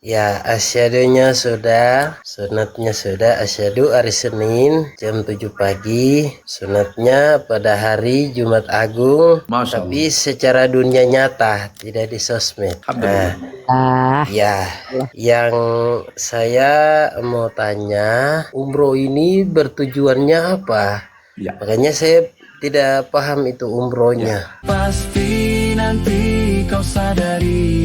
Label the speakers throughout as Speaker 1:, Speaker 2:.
Speaker 1: Ya, asyadunya sudah, sunatnya sudah, asyadu hari Senin jam 7 pagi, sunatnya pada hari Jumat Agung,
Speaker 2: Masya
Speaker 1: tapi
Speaker 2: Allah.
Speaker 1: secara dunia nyata, tidak di sosmed.
Speaker 2: Alhamdulillah.
Speaker 1: Ya, yang saya mau tanya, umroh ini bertujuannya apa?
Speaker 2: Ya,
Speaker 1: Makanya saya tidak paham itu umrohnya.
Speaker 2: ya. Pasti nanti kau sadari,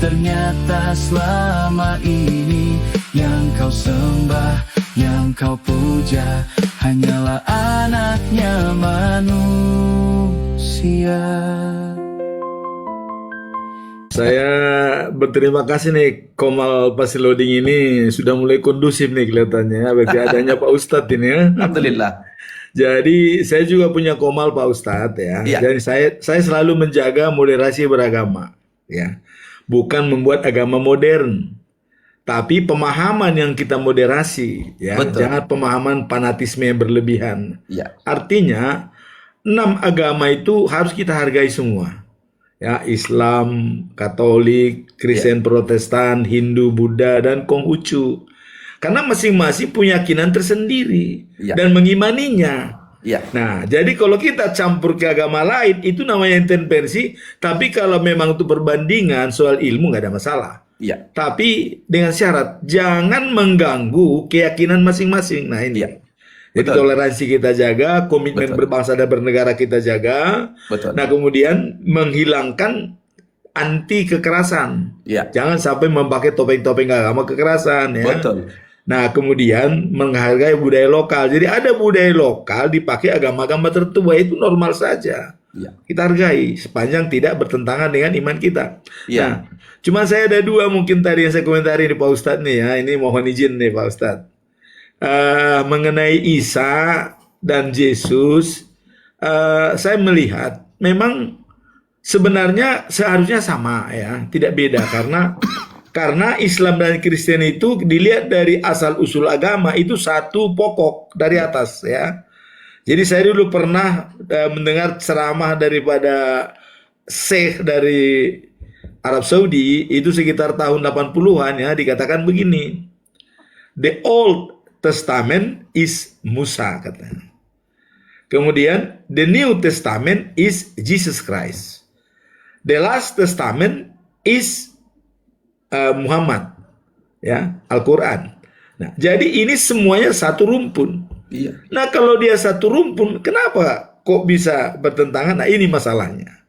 Speaker 2: ternyata selama ini yang kau sembah, yang kau puja, hanyalah anaknya manusia. Saya berterima kasih nih, Komal Pasiloding ini sudah mulai kondusif nih kelihatannya. Berarti adanya Pak Ustadz ini ya.
Speaker 3: Alhamdulillah.
Speaker 2: Jadi saya juga punya Komal Pak Ustadz ya.
Speaker 3: Iya.
Speaker 2: Jadi saya selalu menjaga moderasi beragama ya. Bukan membuat agama modern, tapi pemahaman yang kita moderasi ya.
Speaker 3: Betul.
Speaker 2: Jangan pemahaman fanatisme yang berlebihan.
Speaker 3: Iya.
Speaker 2: Artinya 6 agama itu harus kita hargai semua. Ya, Islam, Katolik, Kristen, Protestan, Hindu, Buddha, dan Konghucu. Karena masing-masing punya keyakinan tersendiri
Speaker 3: Iya.
Speaker 2: dan mengimaninya.
Speaker 3: Iya.
Speaker 2: Nah, jadi kalau kita campur ke agama lain, itu namanya intervensi. Tapi kalau memang itu perbandingan soal ilmu, nggak ada masalah.
Speaker 3: Iya.
Speaker 2: Tapi dengan syarat, jangan mengganggu keyakinan masing-masing. Nah ini.
Speaker 3: Iya.
Speaker 2: Jadi
Speaker 3: Betul.
Speaker 2: toleransi kita jaga, komitmen
Speaker 3: Betul.
Speaker 2: berbangsa dan bernegara kita jaga.
Speaker 3: Betul.
Speaker 2: Nah kemudian menghilangkan anti kekerasan.
Speaker 3: Iya.
Speaker 2: Jangan sampai memakai topeng-topeng agama kekerasan ya.
Speaker 3: Betul.
Speaker 2: Nah kemudian menghargai budaya lokal. Jadi ada budaya lokal dipakai agama-agama tertentu, itu normal saja.
Speaker 3: Iya.
Speaker 2: Kita hargai sepanjang tidak bertentangan dengan iman kita.
Speaker 3: Iya.
Speaker 2: Nah, cuma saya ada dua mungkin tadi yang saya komentari nih Pak Ustadz nih ya. Ini mohon izin nih Pak Ustadz. Mengenai Isa dan Yesus, saya melihat memang sebenarnya seharusnya sama ya, tidak beda karena Islam dan Kristen itu dilihat dari asal usul agama itu satu pokok dari atas ya. Jadi saya dulu pernah mendengar ceramah daripada Syekh dari Arab Saudi itu sekitar tahun 80-an ya, dikatakan begini. The Old Testament is Musa katanya. Kemudian the New Testament is Jesus Christ. The Last Testament is Muhammad, ya, Al-Quran. Nah, jadi ini semuanya satu rumpun.
Speaker 3: Iya.
Speaker 2: Nah, kalau dia satu rumpun, kenapa kok bisa bertentangan? Nah, ini masalahnya.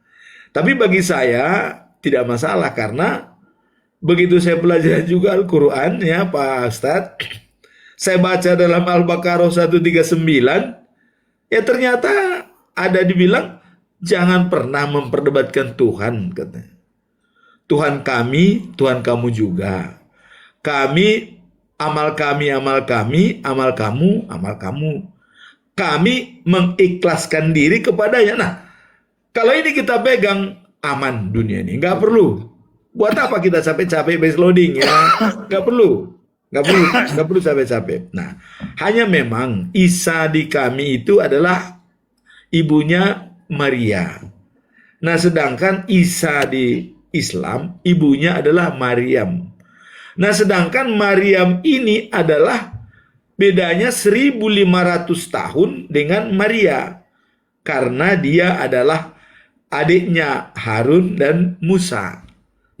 Speaker 2: Tapi bagi saya tidak masalah karena begitu saya pelajari juga Al-Quran ya Pak Ustadz, saya baca dalam Al-Baqarah 139, ya ternyata ada dibilang jangan pernah memperdebatkan Tuhan katanya. Tuhan kami, Tuhan kamu juga. Kami, amal kami, amal kami, amal kamu, amal kamu. Kami mengikhlaskan diri kepadanya. Nah, kalau ini kita pegang, aman dunia ini. Nggak perlu. Buat apa kita capek-capek base loading ya? Nggak perlu. Nggak perlu capek-capek. Nah, hanya memang Isa di kami itu adalah ibunya Maria. Nah, sedangkan Isa di Islam, ibunya adalah Maryam. Nah, sedangkan Maryam ini adalah bedanya 1500 tahun dengan Maria. Karena dia adalah adiknya Harun dan Musa.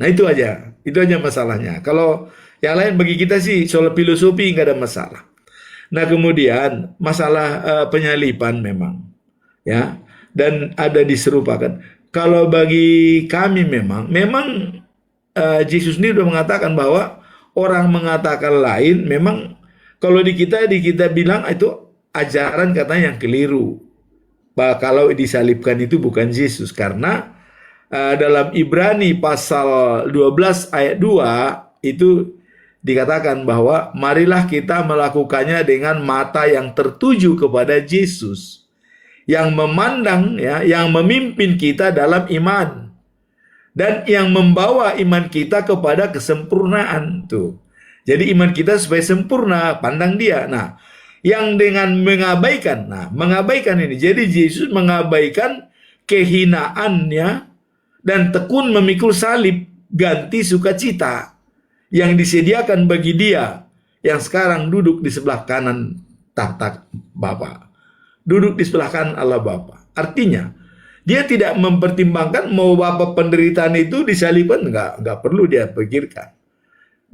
Speaker 2: Nah, itu aja masalahnya. Kalau yang lain bagi kita sih soal filosofi nggak ada masalah. Nah kemudian masalah penyalipan memang ya, dan ada diserupakan. Kalau bagi kami memang Yesus sendiri sudah mengatakan bahwa orang mengatakan lain memang kalau di kita bilang itu ajaran katanya yang keliru. Bahwa kalau disalibkan itu bukan Yesus karena dalam Ibrani pasal 12 ayat 2 itu dikatakan bahwa marilah kita melakukannya dengan mata yang tertuju kepada Yesus yang memandang ya, yang memimpin kita dalam iman dan yang membawa iman kita kepada kesempurnaan tuh. Jadi iman kita supaya sempurna, pandang dia. Nah, yang dengan mengabaikan ini. Jadi Yesus mengabaikan kehinaannya dan tekun memikul salib, ganti sukacita. yang disediakan bagi dia yang sekarang duduk di sebelah kanan tahta Bapa. Duduk di sebelah kanan Allah Bapa. Artinya, dia tidak mempertimbangkan mau Bapa penderitaan itu disalibkan, enggak perlu dia pikirkan.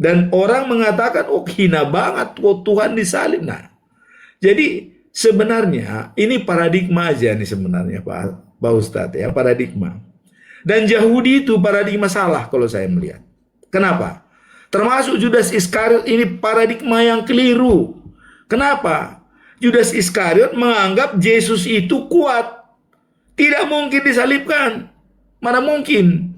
Speaker 2: Dan orang mengatakan, oh hina banget, oh Tuhan disalib. Nah, jadi sebenarnya ini paradigma aja nih sebenarnya Pak Ustadz ya, paradigma. Dan Yahudi itu paradigma salah kalau saya melihat. Kenapa? Termasuk Judas Iskariot ini paradigma yang keliru. Kenapa? Judas Iskariot menganggap Yesus itu kuat. Tidak mungkin disalibkan. Mana mungkin?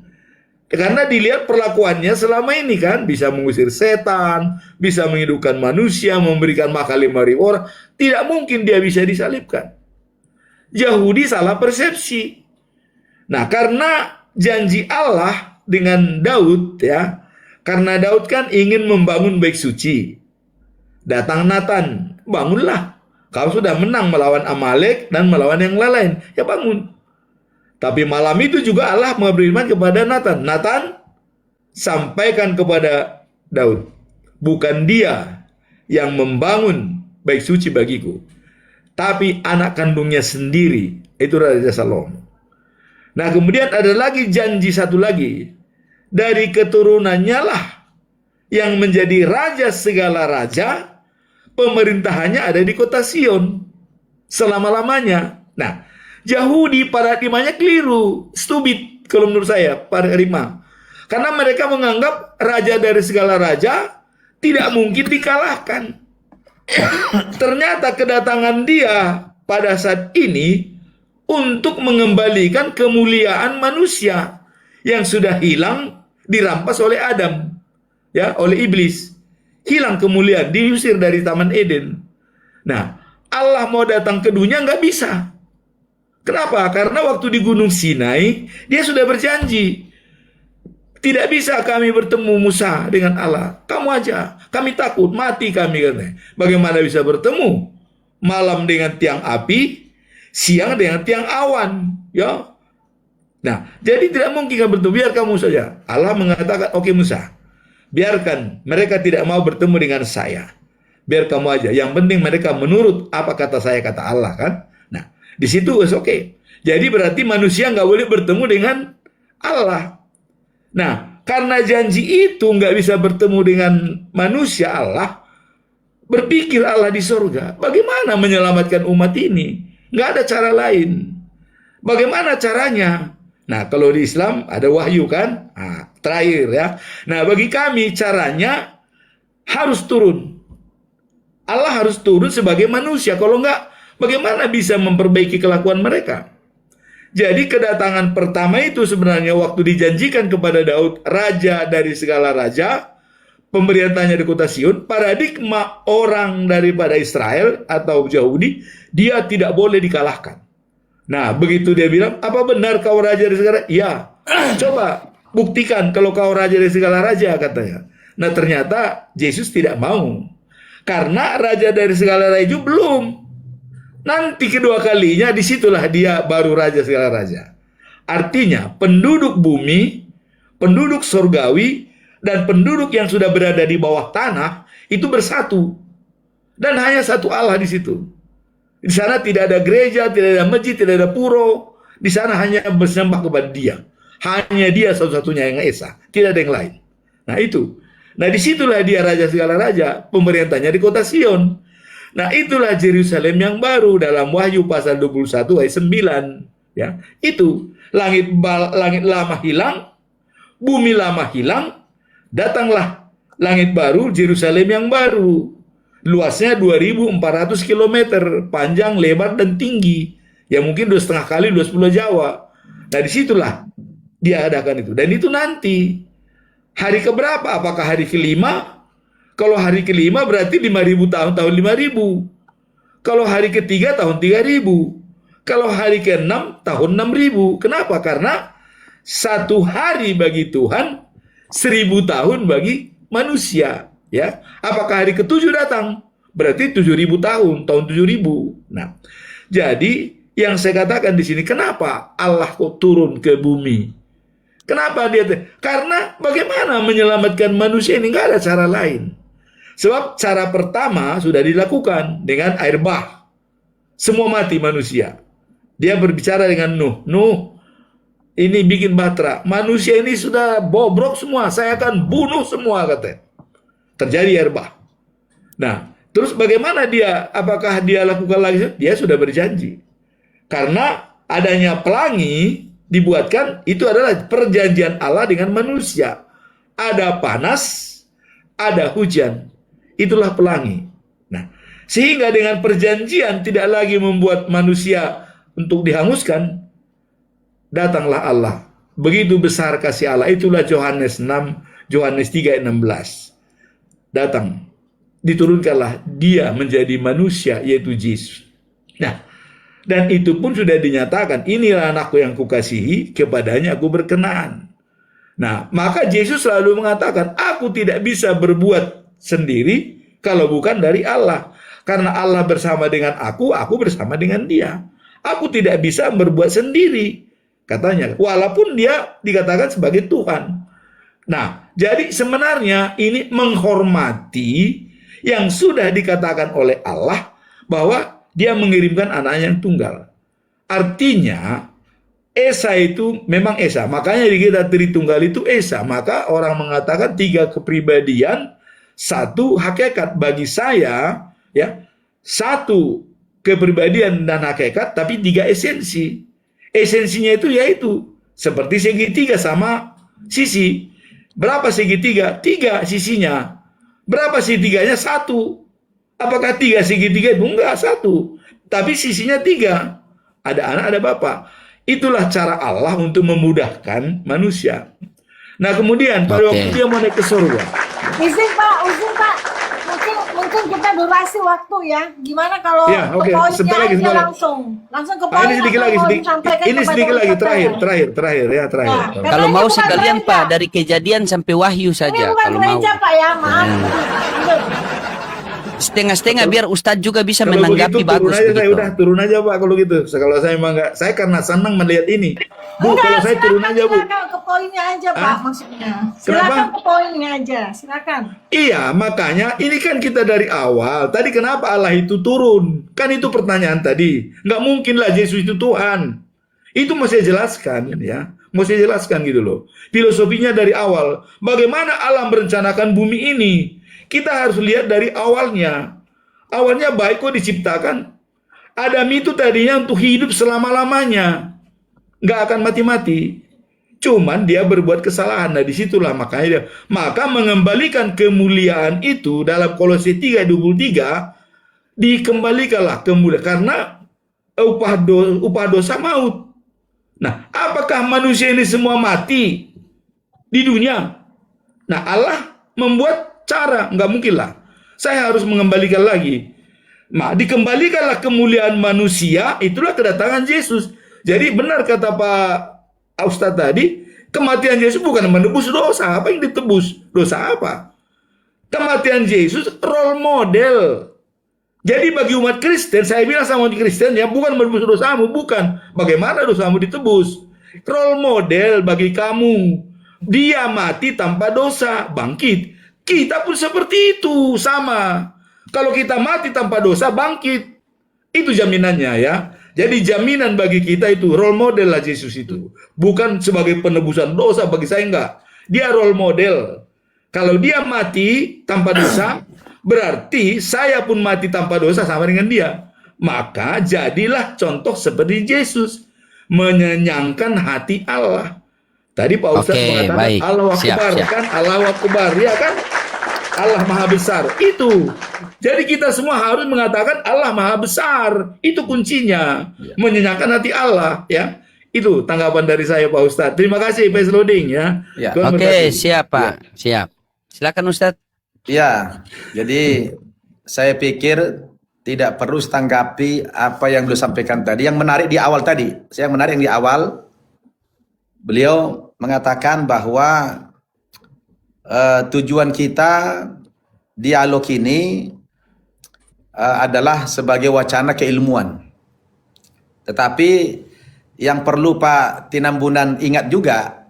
Speaker 2: Karena dilihat perlakuannya selama ini kan, bisa mengusir setan, bisa menghidupkan manusia, memberikan makan 5.000 orang. Tidak mungkin dia bisa disalibkan. Yahudi salah persepsi. Nah, karena janji Allah dengan Daud ya, karena Daud kan ingin membangun bait suci. Datang Nathan, bangunlah. Kau sudah menang melawan Amalek dan melawan yang lain. Ya bangun. Tapi malam itu juga Allah memberikan kepada Nathan. Nathan, sampaikan kepada Daud. Bukan dia yang membangun bait suci bagiku, tapi anak kandungnya sendiri. Itu Raja Salomo. Nah kemudian ada lagi janji satu lagi. Dari keturunannya lah yang menjadi raja segala raja, pemerintahannya ada di kota Sion selama-lamanya. Nah, Yahudi paradigmanya keliru, stupid kalau menurut saya paradigma. Karena mereka menganggap raja dari segala raja tidak mungkin dikalahkan. Ternyata kedatangan dia pada saat ini untuk mengembalikan kemuliaan manusia yang sudah hilang, dirampas oleh Adam, ya, oleh iblis. Hilang kemuliaan, diusir dari Taman Eden. Nah, Allah mau datang ke dunia nggak bisa. Kenapa? Karena waktu di Gunung Sinai, dia sudah berjanji. Tidak bisa kami bertemu Musa dengan Allah. Kamu aja, kami takut, mati kami katanya. Bagaimana bisa bertemu? Malam dengan tiang api, siang dengan tiang awan, ya. Nah, jadi tidak mungkin kan bertemu, biar kamu saja. Allah mengatakan, oke Musa, biarkan mereka tidak mau bertemu dengan saya. Biar kamu aja. Yang penting mereka menurut apa kata saya, kata Allah kan. Nah, di situ oke. Jadi berarti manusia nggak boleh bertemu dengan Allah. Nah, karena janji itu nggak bisa bertemu dengan manusia, Allah berpikir Allah di sorga, bagaimana menyelamatkan umat ini? Nggak ada cara lain. Bagaimana caranya? Nah, kalau di Islam ada wahyu kan? Nah, terakhir ya. Nah, bagi kami caranya harus turun. Allah harus turun sebagai manusia. Kalau enggak, bagaimana bisa memperbaiki kelakuan mereka? Jadi kedatangan pertama itu sebenarnya waktu dijanjikan kepada Daud, raja dari segala raja, pemerintahnya di kota Sion, paradigma orang daripada Israel atau Yahudi, dia tidak boleh dikalahkan. Nah, begitu dia bilang, apa benar kau raja dari segala raja? Ya, coba buktikan kalau kau raja dari segala raja, katanya. Nah, ternyata Yesus tidak mau. Karena raja dari segala raja belum. Nanti kedua kalinya disitulah dia baru raja segala raja. Artinya penduduk bumi, penduduk surgawi, dan penduduk yang sudah berada di bawah tanah itu bersatu. Dan hanya satu Allah di situ. Di sana tidak ada gereja, tidak ada masjid, tidak ada puro. Di sana hanya bersembah kepada dia. Hanya dia satu-satunya yang esa, tidak ada yang lain. Nah itu. Nah disitulah dia raja segala raja, pemerintahnya di kota Sion. Nah itulah Yerusalem yang baru dalam Wahyu pasal 21 ayat 9. Ya, itu langit lama hilang, bumi lama hilang, datanglah langit baru, Yerusalem yang baru. Luasnya 2.400 km, panjang, lebar, dan tinggi. Ya mungkin 2,5 kali 2 pulau Jawa. Nah disitulah dia adakan itu. Dan itu nanti hari keberapa? Apakah hari kelima? Kalau hari kelima berarti 5.000 tahun 5.000. Kalau hari ketiga tahun 3.000. Kalau hari ke-6 tahun 6.000. Kenapa? Karena satu hari bagi Tuhan 1.000 tahun bagi manusia. Ya, apakah hari ke-7 datang? Berarti 7.000 tahun 7.000. Nah, jadi yang saya katakan di sini, kenapa Allah kok turun ke bumi? Kenapa dia? Karena bagaimana menyelamatkan manusia ini, nggak ada cara lain. Sebab cara pertama sudah dilakukan dengan air bah. Semua mati manusia. Dia berbicara dengan Nuh. Nuh, ini bikin bahtera. Manusia ini sudah bobrok semua. Saya akan bunuh semua, katanya. Terjadi air bah. Nah, terus bagaimana dia? Apakah dia lakukan lagi? Dia sudah berjanji. Karena adanya pelangi dibuatkan, itu adalah perjanjian Allah dengan manusia. Ada panas, ada hujan. Itulah pelangi. Nah, sehingga dengan perjanjian tidak lagi membuat manusia untuk dihanguskan, datanglah Allah. Begitu besar kasih Allah. Itulah Yohanes 3 ayat 16. Datang. Diturunkanlah dia menjadi manusia, yaitu Yesus. Nah, dan itu pun sudah dinyatakan, inilah anakku yang kukasihi, kepadanya aku berkenan. Nah, maka Yesus selalu mengatakan, aku tidak bisa berbuat sendiri kalau bukan dari Allah. Karena Allah bersama dengan aku bersama dengan dia. Aku tidak bisa berbuat sendiri, katanya. Walaupun dia dikatakan sebagai Tuhan. Nah, jadi sebenarnya ini menghormati yang sudah dikatakan oleh Allah bahwa dia mengirimkan anaknya yang tunggal. Artinya, Esa itu memang Esa. Makanya di kita Tritunggal itu Esa. Maka orang mengatakan 3 kepribadian, 1 hakikat. Bagi saya, ya, 1 kepribadian dan hakikat, tapi 3 esensi. Esensinya itu yaitu seperti segitiga sama sisi. Berapa segitiga? 3 sisinya. Berapa segitiganya? 1. Apakah 3 segitiga itu? Enggak, 1. Tapi sisinya 3. Ada anak, ada bapak. Itulah cara Allah untuk memudahkan manusia. Nah, kemudian pada waktu dia mau naik ke surga.
Speaker 3: Izin Pak. Mungkin kita durasi waktu ya. Gimana kalau ke poinnya aja langsung ke poin.
Speaker 2: Ini sedikit lagi, terakhir.
Speaker 3: Nah,
Speaker 4: kalau mau sekalian
Speaker 3: gereja.
Speaker 4: Pak, dari Kejadian sampai Wahyu
Speaker 3: Ini
Speaker 4: saja
Speaker 3: bukan
Speaker 4: kalau mau.
Speaker 3: gereja Pak ya, maaf.
Speaker 4: Setengah-setengah biar Ustadz juga bisa
Speaker 2: Kalau
Speaker 4: menanggapi
Speaker 2: begitu,
Speaker 4: bagus
Speaker 2: turun aja,
Speaker 4: begitu.
Speaker 2: turun aja Pak kalau gitu. Kalau saya emang nggak, saya karena senang melihat ini. Bu, kalau saya turun aja Bu.
Speaker 3: Silakan ke poinnya aja Pak, maksudnya. Silakan
Speaker 2: Kenapa?
Speaker 3: ke poinnya aja, silakan.
Speaker 2: Iya, makanya ini kan kita dari awal. Tadi kenapa Allah itu turun? Kan itu pertanyaan tadi. Nggak mungkin lah Yesus itu Tuhan. Itu mau saya jelaskan ya. Mau saya jelaskan gitu loh. Filosofinya dari awal. Bagaimana Allah merencanakan bumi ini? Kita harus lihat dari awalnya. Awalnya baik kok diciptakan. Adam itu tadinya untuk hidup selama-lamanya. Nggak akan mati-mati. Cuman dia berbuat kesalahan. Nah disitulah makanya dia. Maka mengembalikan kemuliaan itu dalam Kolose 3:23. Dikembalikanlah kemuliaan. Karena upah dosa maut. Nah apakah manusia ini semua mati di dunia? Nah Allah membuat cara. Nggak mungkin lah. Saya harus mengembalikan lagi. Nah, dikembalikanlah kemuliaan manusia, itulah kedatangan Yesus. Jadi benar kata Pak Ustadz tadi, kematian Yesus bukan menebus dosa. Apa yang ditebus? Dosa apa? Kematian Yesus role model. Jadi bagi umat Kristen, saya bilang sama umat Kristen, ya bukan menebus dosamu, bukan. Bagaimana dosamu ditebus? Role model bagi kamu. Dia mati tanpa dosa, bangkit. Kita pun seperti itu, sama. Kalau kita mati tanpa dosa, bangkit. Itu jaminannya ya. Jadi jaminan bagi kita itu, role model lah Yesus itu. Bukan sebagai penebusan dosa, bagi saya enggak. Dia role model. Kalau dia mati tanpa dosa, berarti saya pun mati tanpa dosa sama dengan dia. Maka jadilah contoh seperti Yesus. Menyenangkan hati Allah. Tadi Pak Ustadz mengatakan Allahu Akbar, kan? Allahu Akbar, ya kan? Allah Maha Besar. Itu. Jadi kita semua harus mengatakan Allah Maha Besar. Itu kuncinya. Menyenangkan hati Allah, ya. Itu tanggapan dari saya Pak Ustadz. Terima kasih Pak Loading ya.
Speaker 4: Oke, siap Pak. Siap. Silakan Ustadz.
Speaker 5: Ya. Jadi saya pikir tidak perlu tanggapi apa yang beliau sampaikan tadi. Yang menarik di awal tadi. Yang menarik yang di awal, beliau mengatakan bahwa tujuan kita dialog ini adalah sebagai wacana keilmuan. Tetapi yang perlu Pak Tinambunan ingat juga,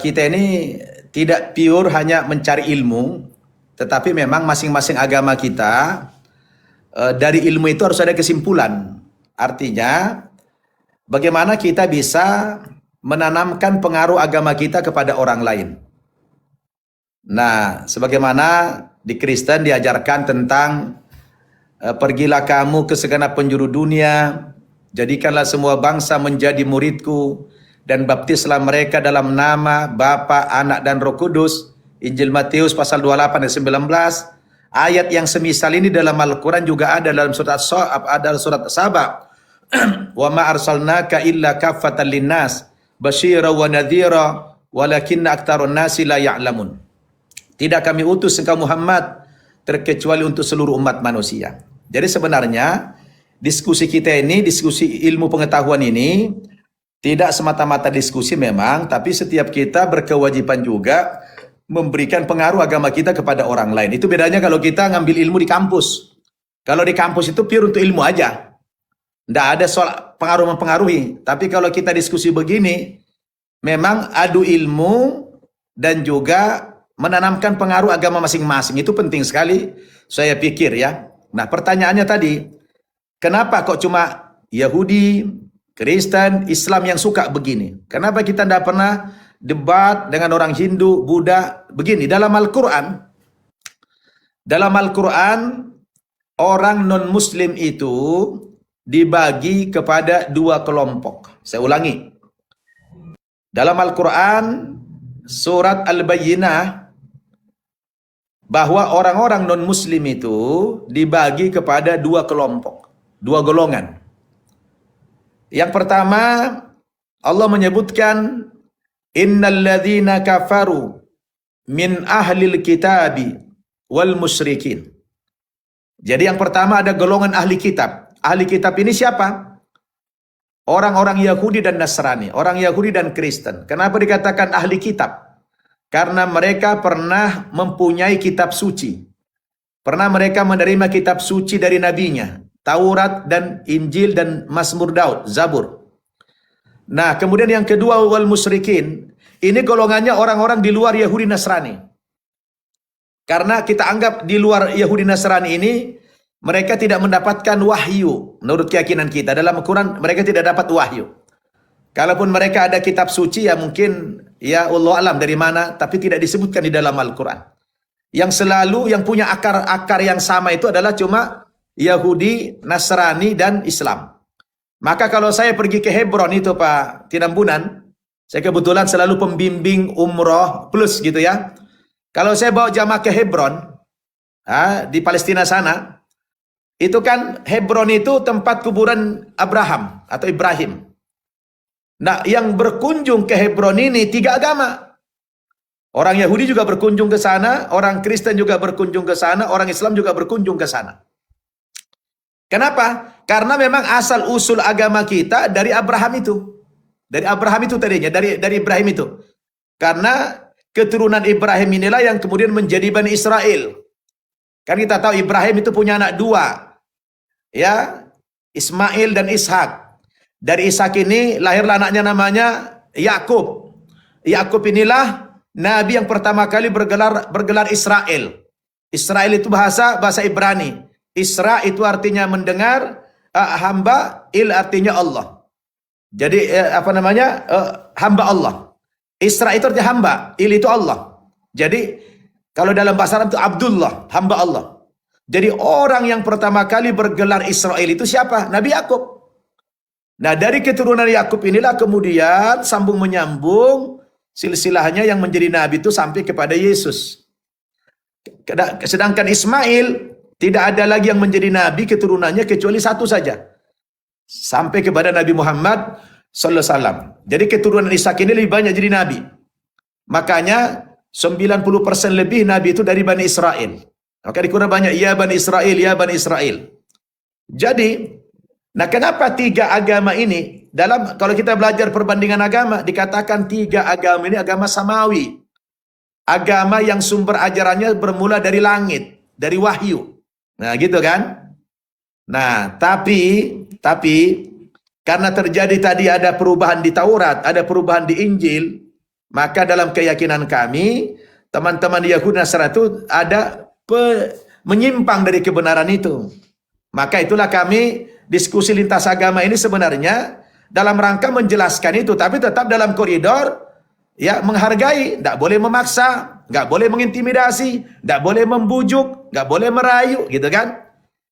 Speaker 5: kita ini tidak pure hanya mencari ilmu, tetapi memang masing-masing agama kita dari ilmu itu harus ada kesimpulan. Artinya, bagaimana kita bisa menanamkan pengaruh agama kita kepada orang lain. Nah, sebagaimana di Kristen diajarkan tentang pergilah kamu ke segenap penjuru dunia, jadikanlah semua bangsa menjadi muridku, dan baptislah mereka dalam nama Bapa, Anak, dan Roh Kudus. Injil Matius pasal 28 ayat 19. Ayat yang semisal ini dalam Al-Quran juga ada dalam surat Saba. Wa ma arsalnaka illa kaffatan linnas basyira wa nadhira walakinna aktsarun nasi la ya'lamun. Tidak kami utus engkau Muhammad terkecuali untuk seluruh umat manusia. Jadi sebenarnya diskusi kita ini, diskusi ilmu pengetahuan ini tidak semata-mata diskusi memang, tapi setiap kita berkewajiban juga memberikan pengaruh agama kita kepada orang lain. Itu bedanya kalau kita ngambil ilmu di kampus. Kalau di kampus itu pure untuk ilmu aja. Tidak ada soal pengaruh-mempengaruhi. Tapi kalau kita diskusi begini, memang adu ilmu dan juga menanamkan pengaruh agama masing-masing. Itu penting sekali, saya pikir ya. Nah, pertanyaannya tadi, kenapa kok cuma Yahudi, Kristen, Islam yang suka begini? Kenapa kita tidak pernah debat dengan orang Hindu, Buddha? Begini, dalam Al-Quran, orang non-Muslim itu dibagi kepada dua kelompok. Saya ulangi. Dalam Al-Quran, surat Al-Bayyinah, bahwa orang-orang non-Muslim itu dibagi kepada dua kelompok, dua golongan. Yang pertama, Allah menyebutkan, Innal ladzina kafaru min ahlil kitabi wal musyrikin. Jadi yang pertama ada golongan ahli kitab. Ahli kitab ini siapa? Orang-orang Yahudi dan Nasrani, orang Yahudi dan Kristen. Kenapa dikatakan ahli kitab? Karena mereka pernah mempunyai kitab suci. Pernah mereka menerima kitab suci dari nabinya, Taurat dan Injil dan Mazmur Daud, Zabur. Nah, kemudian yang kedua wal musyrikin, ini golongannya orang-orang di luar Yahudi Nasrani. Karena kita anggap di luar Yahudi Nasrani ini mereka tidak mendapatkan wahyu menurut keyakinan kita. Dalam Al-Quran mereka tidak dapat wahyu. Kalaupun mereka ada kitab suci ya mungkin ya Allah alam dari mana, tapi tidak disebutkan di dalam Al-Quran. Yang selalu yang punya akar-akar yang sama itu adalah cuma Yahudi, Nasrani dan Islam. Maka kalau saya pergi ke Hebron itu Pak Tinambunan, saya kebetulan selalu pembimbing umroh plus gitu ya. Kalau saya bawa jamaah ke Hebron, di Palestina sana, itu kan Hebron itu tempat kuburan Abraham atau Ibrahim. Nah, yang berkunjung ke Hebron ini tiga agama. Orang Yahudi juga berkunjung ke sana, orang Kristen juga berkunjung ke sana, orang Islam juga berkunjung ke sana. Kenapa? Karena memang asal usul agama kita dari Abraham itu. Dari Abraham itu tadinya, dari Ibrahim itu. Karena keturunan Ibrahim inilah yang kemudian menjadi Bani Israel. Kan kita tahu Ibrahim itu punya anak dua. Ya, Ismail dan Ishak. Dari Ishak ini lahirlah anaknya namanya Yakub. Yakub inilah nabi yang pertama kali bergelar Israel. Israel itu bahasa Ibrani. Isra itu artinya mendengar, hamba, il artinya Allah. Jadi hamba Allah. Isra itu artinya hamba, il itu Allah. Jadi kalau dalam bahasa Arab itu Abdullah, hamba Allah. Jadi orang yang pertama kali bergelar Israel itu siapa? Nabi Yakub. Nah, dari keturunan Yakub inilah kemudian sambung menyambung silsilahnya yang menjadi nabi itu sampai kepada Yesus. Sedangkan Ismail tidak ada lagi yang menjadi nabi keturunannya kecuali satu saja. Sampai kepada Nabi Muhammad sallallahu alaihi wasallam. Jadi keturunan Ishak ini lebih banyak jadi nabi. Makanya 90% lebih nabi itu dari Bani Israel. Maka dikurang banyak ya Bani Israel, ya Bani Israel. Jadi, nah kenapa tiga agama ini kalau kita belajar perbandingan agama dikatakan tiga agama ini agama samawi. Agama yang sumber ajarannya bermula dari langit, dari wahyu. Nah, gitu kan? Nah, tapi karena terjadi tadi ada perubahan di Taurat, ada perubahan di Injil, Maka dalam keyakinan kami, teman-teman Yahudi Nasrani itu ada menyimpang dari kebenaran itu. Maka itulah kami diskusi lintas agama ini sebenarnya dalam rangka menjelaskan itu, tapi tetap dalam koridor ya menghargai, tidak boleh memaksa, nggak boleh mengintimidasi, nggak boleh membujuk, nggak boleh merayu, gitu kan?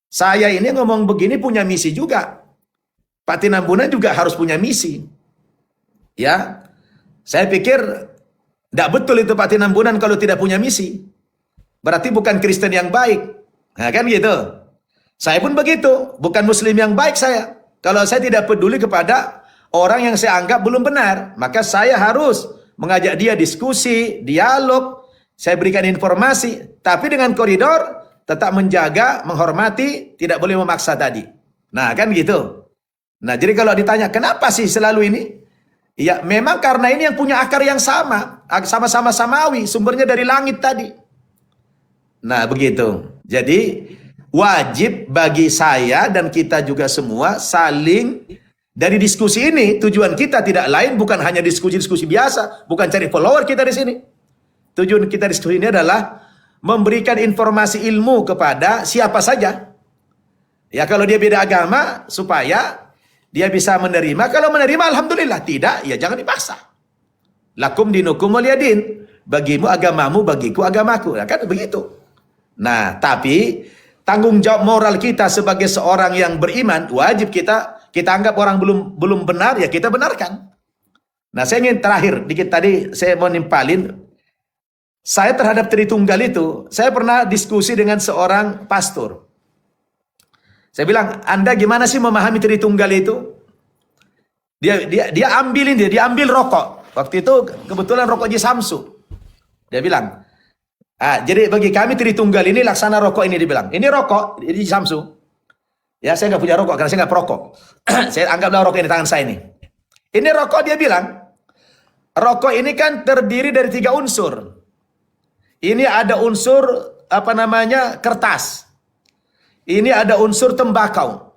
Speaker 5: Saya ini ngomong begini punya misi juga. Pak Tinambunan juga harus punya misi. Ya, saya pikir tidak betul itu Pak Tinambunan kalau tidak punya misi. Berarti bukan Kristen yang baik. Nah, kan gitu. Saya pun begitu, bukan Muslim yang baik saya. Kalau saya tidak peduli kepada orang yang saya anggap belum benar, maka saya harus mengajak dia diskusi, dialog, saya berikan informasi, tapi dengan koridor tetap menjaga, menghormati, tidak boleh memaksa tadi. Nah, kan gitu. Nah, jadi kalau ditanya, kenapa sih selalu ini? Ya, memang karena ini yang punya akar yang sama-sama samawi, sumbernya dari langit tadi. Nah, begitu. Jadi, wajib bagi saya dan kita juga semua saling dari diskusi ini. Tujuan kita tidak lain bukan hanya diskusi-diskusi biasa, bukan cari follower kita di sini. Tujuan kita diskusi ini adalah memberikan informasi ilmu kepada siapa saja. Ya, kalau dia beda agama supaya dia bisa menerima. Kalau menerima alhamdulillah, tidak ya jangan dipaksa. Lakum dinukum waliyadin. Bagimu agamamu, bagiku agamaku. Nah, kan begitu. Nah, tapi tanggung jawab moral kita sebagai seorang yang beriman, wajib kita anggap orang belum benar, ya kita benarkan. Nah, saya ingin terakhir, dikit tadi saya mau nimpalin, saya terhadap Tritunggal itu, saya pernah diskusi dengan seorang pastor. Saya bilang, Anda gimana sih memahami Tritunggal itu? Dia ambil rokok. Waktu itu kebetulan rokok Haji Samsu. Dia bilang, jadi bagi kami Tritunggal ini laksana rokok ini, dibilang. Ini rokok di Samsu. Ya, saya nggak punya rokok karena saya nggak perokok. Saya anggaplah rokok ini tangan saya ini. Ini rokok, dia bilang. Rokok ini kan terdiri dari 3 unsur. Ini ada unsur kertas. Ini ada unsur tembakau.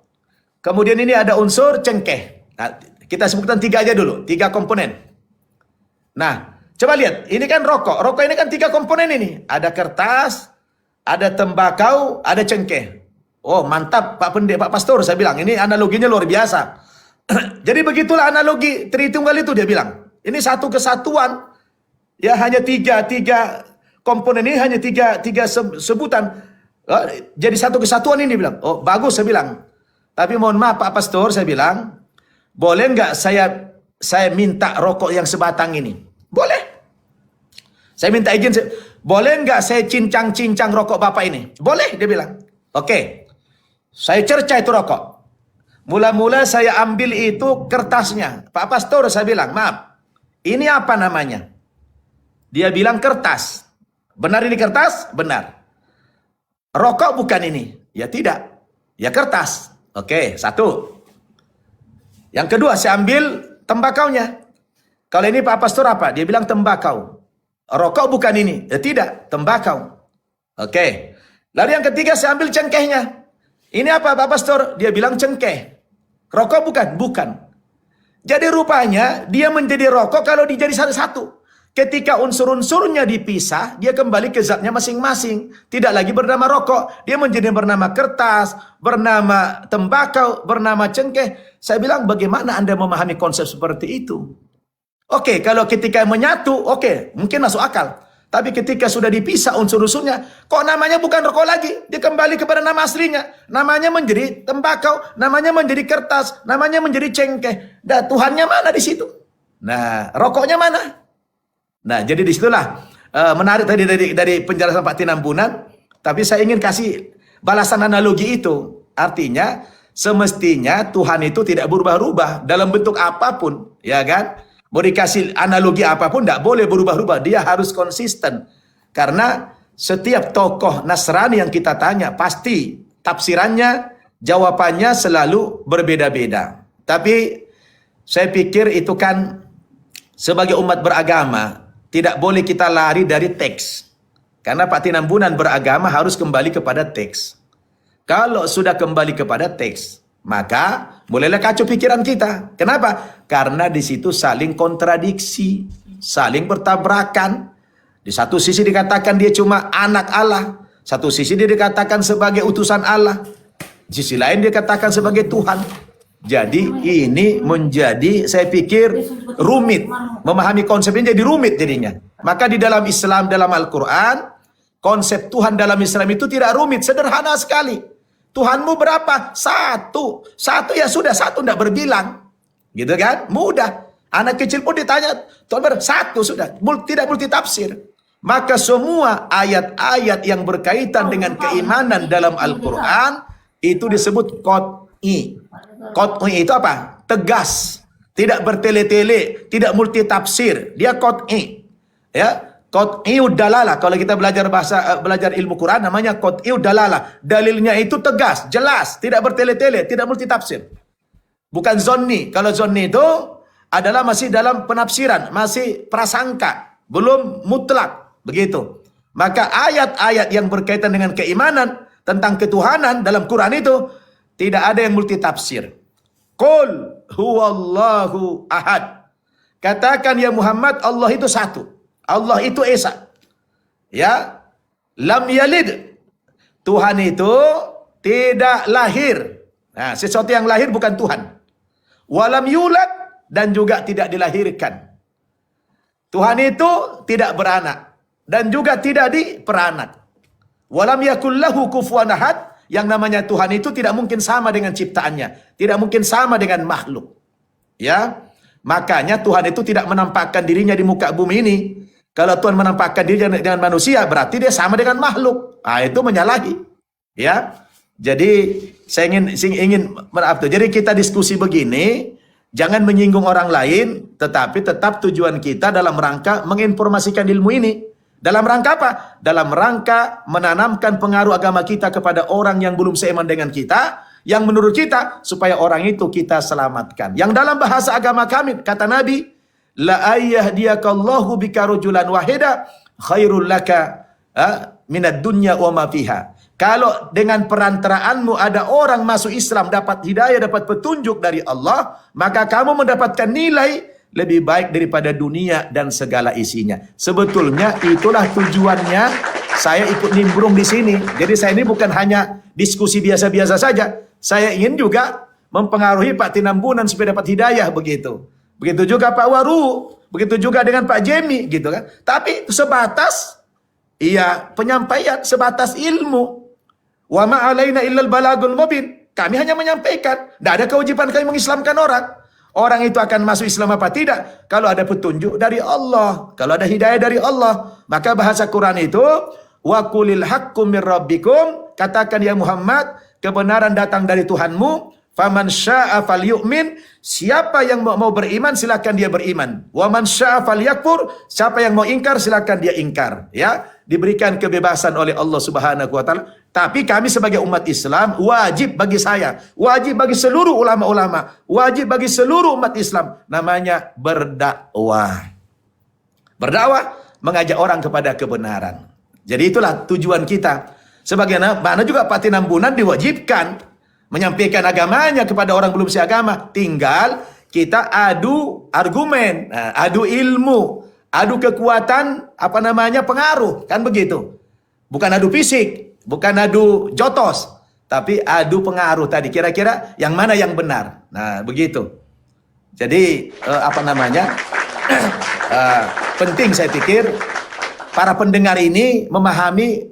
Speaker 5: Kemudian ini ada unsur cengkeh. Nah, kita sebutkan 3 aja dulu, 3 komponen. Nah, coba lihat, ini kan rokok. Rokok ini kan 3 komponen ini. Ada kertas, ada tembakau, ada cengkeh. Oh, mantap Pak Pastor, saya bilang. Ini analoginya luar biasa. Jadi begitulah analogi Tritunggal itu, dia bilang. Ini satu kesatuan. Ya, hanya 3 komponen ini, hanya 3 sebutan. Jadi satu kesatuan ini, bilang. Oh, bagus, saya bilang. Tapi mohon maaf Pak Pastor, saya bilang. Boleh nggak saya minta rokok yang sebatang ini? Boleh. Saya minta izin. Boleh nggak saya cincang-cincang rokok Bapak ini? Boleh, dia bilang. Oke. Saya cerca itu rokok. Mula-mula saya ambil itu kertasnya. Pak Pastor, saya bilang, maaf. Ini apa namanya? Dia bilang kertas. Benar ini kertas? Benar. Rokok bukan ini? Ya tidak. Ya kertas. Oke, 1. Yang kedua, saya ambil tembakaunya. Kalau ini Pak Pastor apa? Dia bilang tembakau. Rokok bukan ini? Ya tidak, tembakau. Oke. Lalu yang ketiga, saya ambil cengkehnya. Ini apa Pak Pastor? Dia bilang cengkeh. Rokok bukan? Bukan. Jadi rupanya dia menjadi rokok kalau dijadi satu-satu. Ketika unsur-unsurnya dipisah, dia kembali ke zatnya masing-masing. Tidak lagi bernama rokok. Dia menjadi bernama kertas, bernama tembakau, bernama cengkeh. Saya bilang, bagaimana Anda memahami konsep seperti itu? Oke, kalau ketika menyatu, oke, mungkin masuk akal. Tapi ketika sudah dipisah unsur-unsurnya, kok namanya bukan rokok lagi? Dia kembali kepada nama aslinya. Namanya menjadi tembakau, namanya menjadi kertas, namanya menjadi cengkeh. Dan Tuhannya mana di situ? Nah, rokoknya mana? Nah, jadi disitulah menarik tadi dari penjelasan Pak Tinambunan. Tapi saya ingin kasih balasan analogi itu. Artinya, semestinya Tuhan itu tidak berubah-ubah dalam bentuk apapun, ya kan? Mau dikasih analogi apapun tidak boleh berubah-ubah. Dia harus konsisten. Karena setiap tokoh Nasrani yang kita tanya, pasti tafsirannya, jawabannya selalu berbeda-beda. Tapi saya pikir itu kan sebagai umat beragama, tidak boleh kita lari dari teks. Karena Pak Tinambunan beragama harus kembali kepada teks. Kalau sudah kembali kepada teks, maka bolehlah kacau pikiran kita. Kenapa? Karena di situ saling kontradiksi. saling bertabrakan. Di satu sisi dikatakan dia cuma anak Allah, satu sisi dia dikatakan sebagai utusan Allah, di sisi lain dia katakan sebagai Tuhan. Jadi ini menjadi, saya pikir, rumit. Memahami konsep ini jadi rumit jadinya. Maka di dalam Islam, dalam Al-Quran, konsep Tuhan dalam Islam itu tidak rumit, sederhana sekali. Tuhanmu berapa? Satu. Satu ya sudah, satu tidak berbilang. Gitu kan? Mudah. Anak kecil pun ditanya, Tuhan berapa? Satu sudah. Tidak multi tafsir. Maka semua ayat-ayat yang berkaitan dengan keimanan dalam Al-Quran itu disebut qat'i. Qat'i itu apa? Tegas, tidak bertele-tele, tidak multi tafsir. Dia qat'i. Ya, qat'iud dalalah. Kalau kita belajar ilmu Quran namanya qat'iud dalalah. Dalilnya itu tegas, jelas, tidak bertele-tele, tidak multi tafsir. Bukan zonni. Kalau zonni itu adalah masih dalam penafsiran, masih prasangka, belum mutlak. Begitu. Maka ayat-ayat yang berkaitan dengan keimanan tentang ketuhanan dalam Quran itu tidak ada yang multi tafsir. Qul huwallahu ahad. Katakan ya Muhammad, Allah itu satu. Allah itu esa. Ya. Lam yalid. Tuhan itu tidak lahir. Nah, sesuatu yang lahir bukan Tuhan. Walam yulad, dan juga tidak dilahirkan. Tuhan itu tidak beranak dan juga tidak diperanak. Walam yakul lahu kufuwan ahad, yang namanya Tuhan itu tidak mungkin sama dengan ciptaannya, tidak mungkin sama dengan makhluk. Ya, makanya Tuhan itu tidak menampakkan dirinya di muka bumi ini. Kalau Tuhan menampakkan dirinya dengan manusia, berarti dia sama dengan makhluk. Ah, itu menyalahi. Ya, jadi saya ingin maaf tuh. Jadi kita diskusi begini, jangan menyinggung orang lain, tetapi tetap tujuan kita dalam rangka menginformasikan ilmu ini. Dalam rangka apa? Dalam rangka menanamkan pengaruh agama kita kepada orang yang belum seiman dengan kita, yang menurut kita, supaya orang itu kita selamatkan. Yang dalam bahasa agama kami, kata Nabi, la ayyahdiyakallahu bika rajulan wahida khairul laka minad dunya wa ma fiha. Kalau dengan perantaraanmu ada orang masuk Islam, dapat hidayah, dapat petunjuk dari Allah, maka kamu mendapatkan nilai lebih baik daripada dunia dan segala isinya. Sebetulnya itulah tujuannya saya ikut nimbrung di sini. Jadi saya ini bukan hanya diskusi biasa-biasa saja. Saya ingin juga mempengaruhi Pak Tinambunan supaya dapat hidayah begitu. Begitu juga Pak Waru, begitu juga dengan Pak Jemi gitu kan. Tapi sebatas penyampaian, sebatas ilmu. Wa ma alaina illal balagul mubin. Kami hanya menyampaikan, tidak ada kewajiban kami mengislamkan orang. Orang itu akan masuk Islam apa tidak? Kalau ada petunjuk dari Allah, kalau ada hidayah dari Allah, maka bahasa Quran itu wa qulil haqqu mir rabbikum, katakan ya Muhammad, kebenaran datang dari Tuhanmu. Faman syaa'a falyu'min, siapa yang mau beriman silakan dia beriman. Wa man syaa'a falyakfur, siapa yang mau ingkar silakan dia ingkar, ya. Diberikan kebebasan oleh Allah Subhanahu wa taala. Tapi kami sebagai umat Islam wajib bagi saya, wajib bagi seluruh ulama-ulama, wajib bagi seluruh umat Islam namanya berdakwah. Berdakwah mengajak orang kepada kebenaran. Jadi itulah tujuan kita. Sebagaimana juga Pak Tinambunan diwajibkan menyampaikan agamanya kepada orang belum seagama. Tinggal kita adu argumen, adu ilmu, adu kekuatan, pengaruh, kan begitu. Bukan adu fisik, bukan adu jotos, tapi adu pengaruh tadi. Kira-kira yang mana yang benar. Nah, begitu. Jadi penting saya pikir para pendengar ini memahami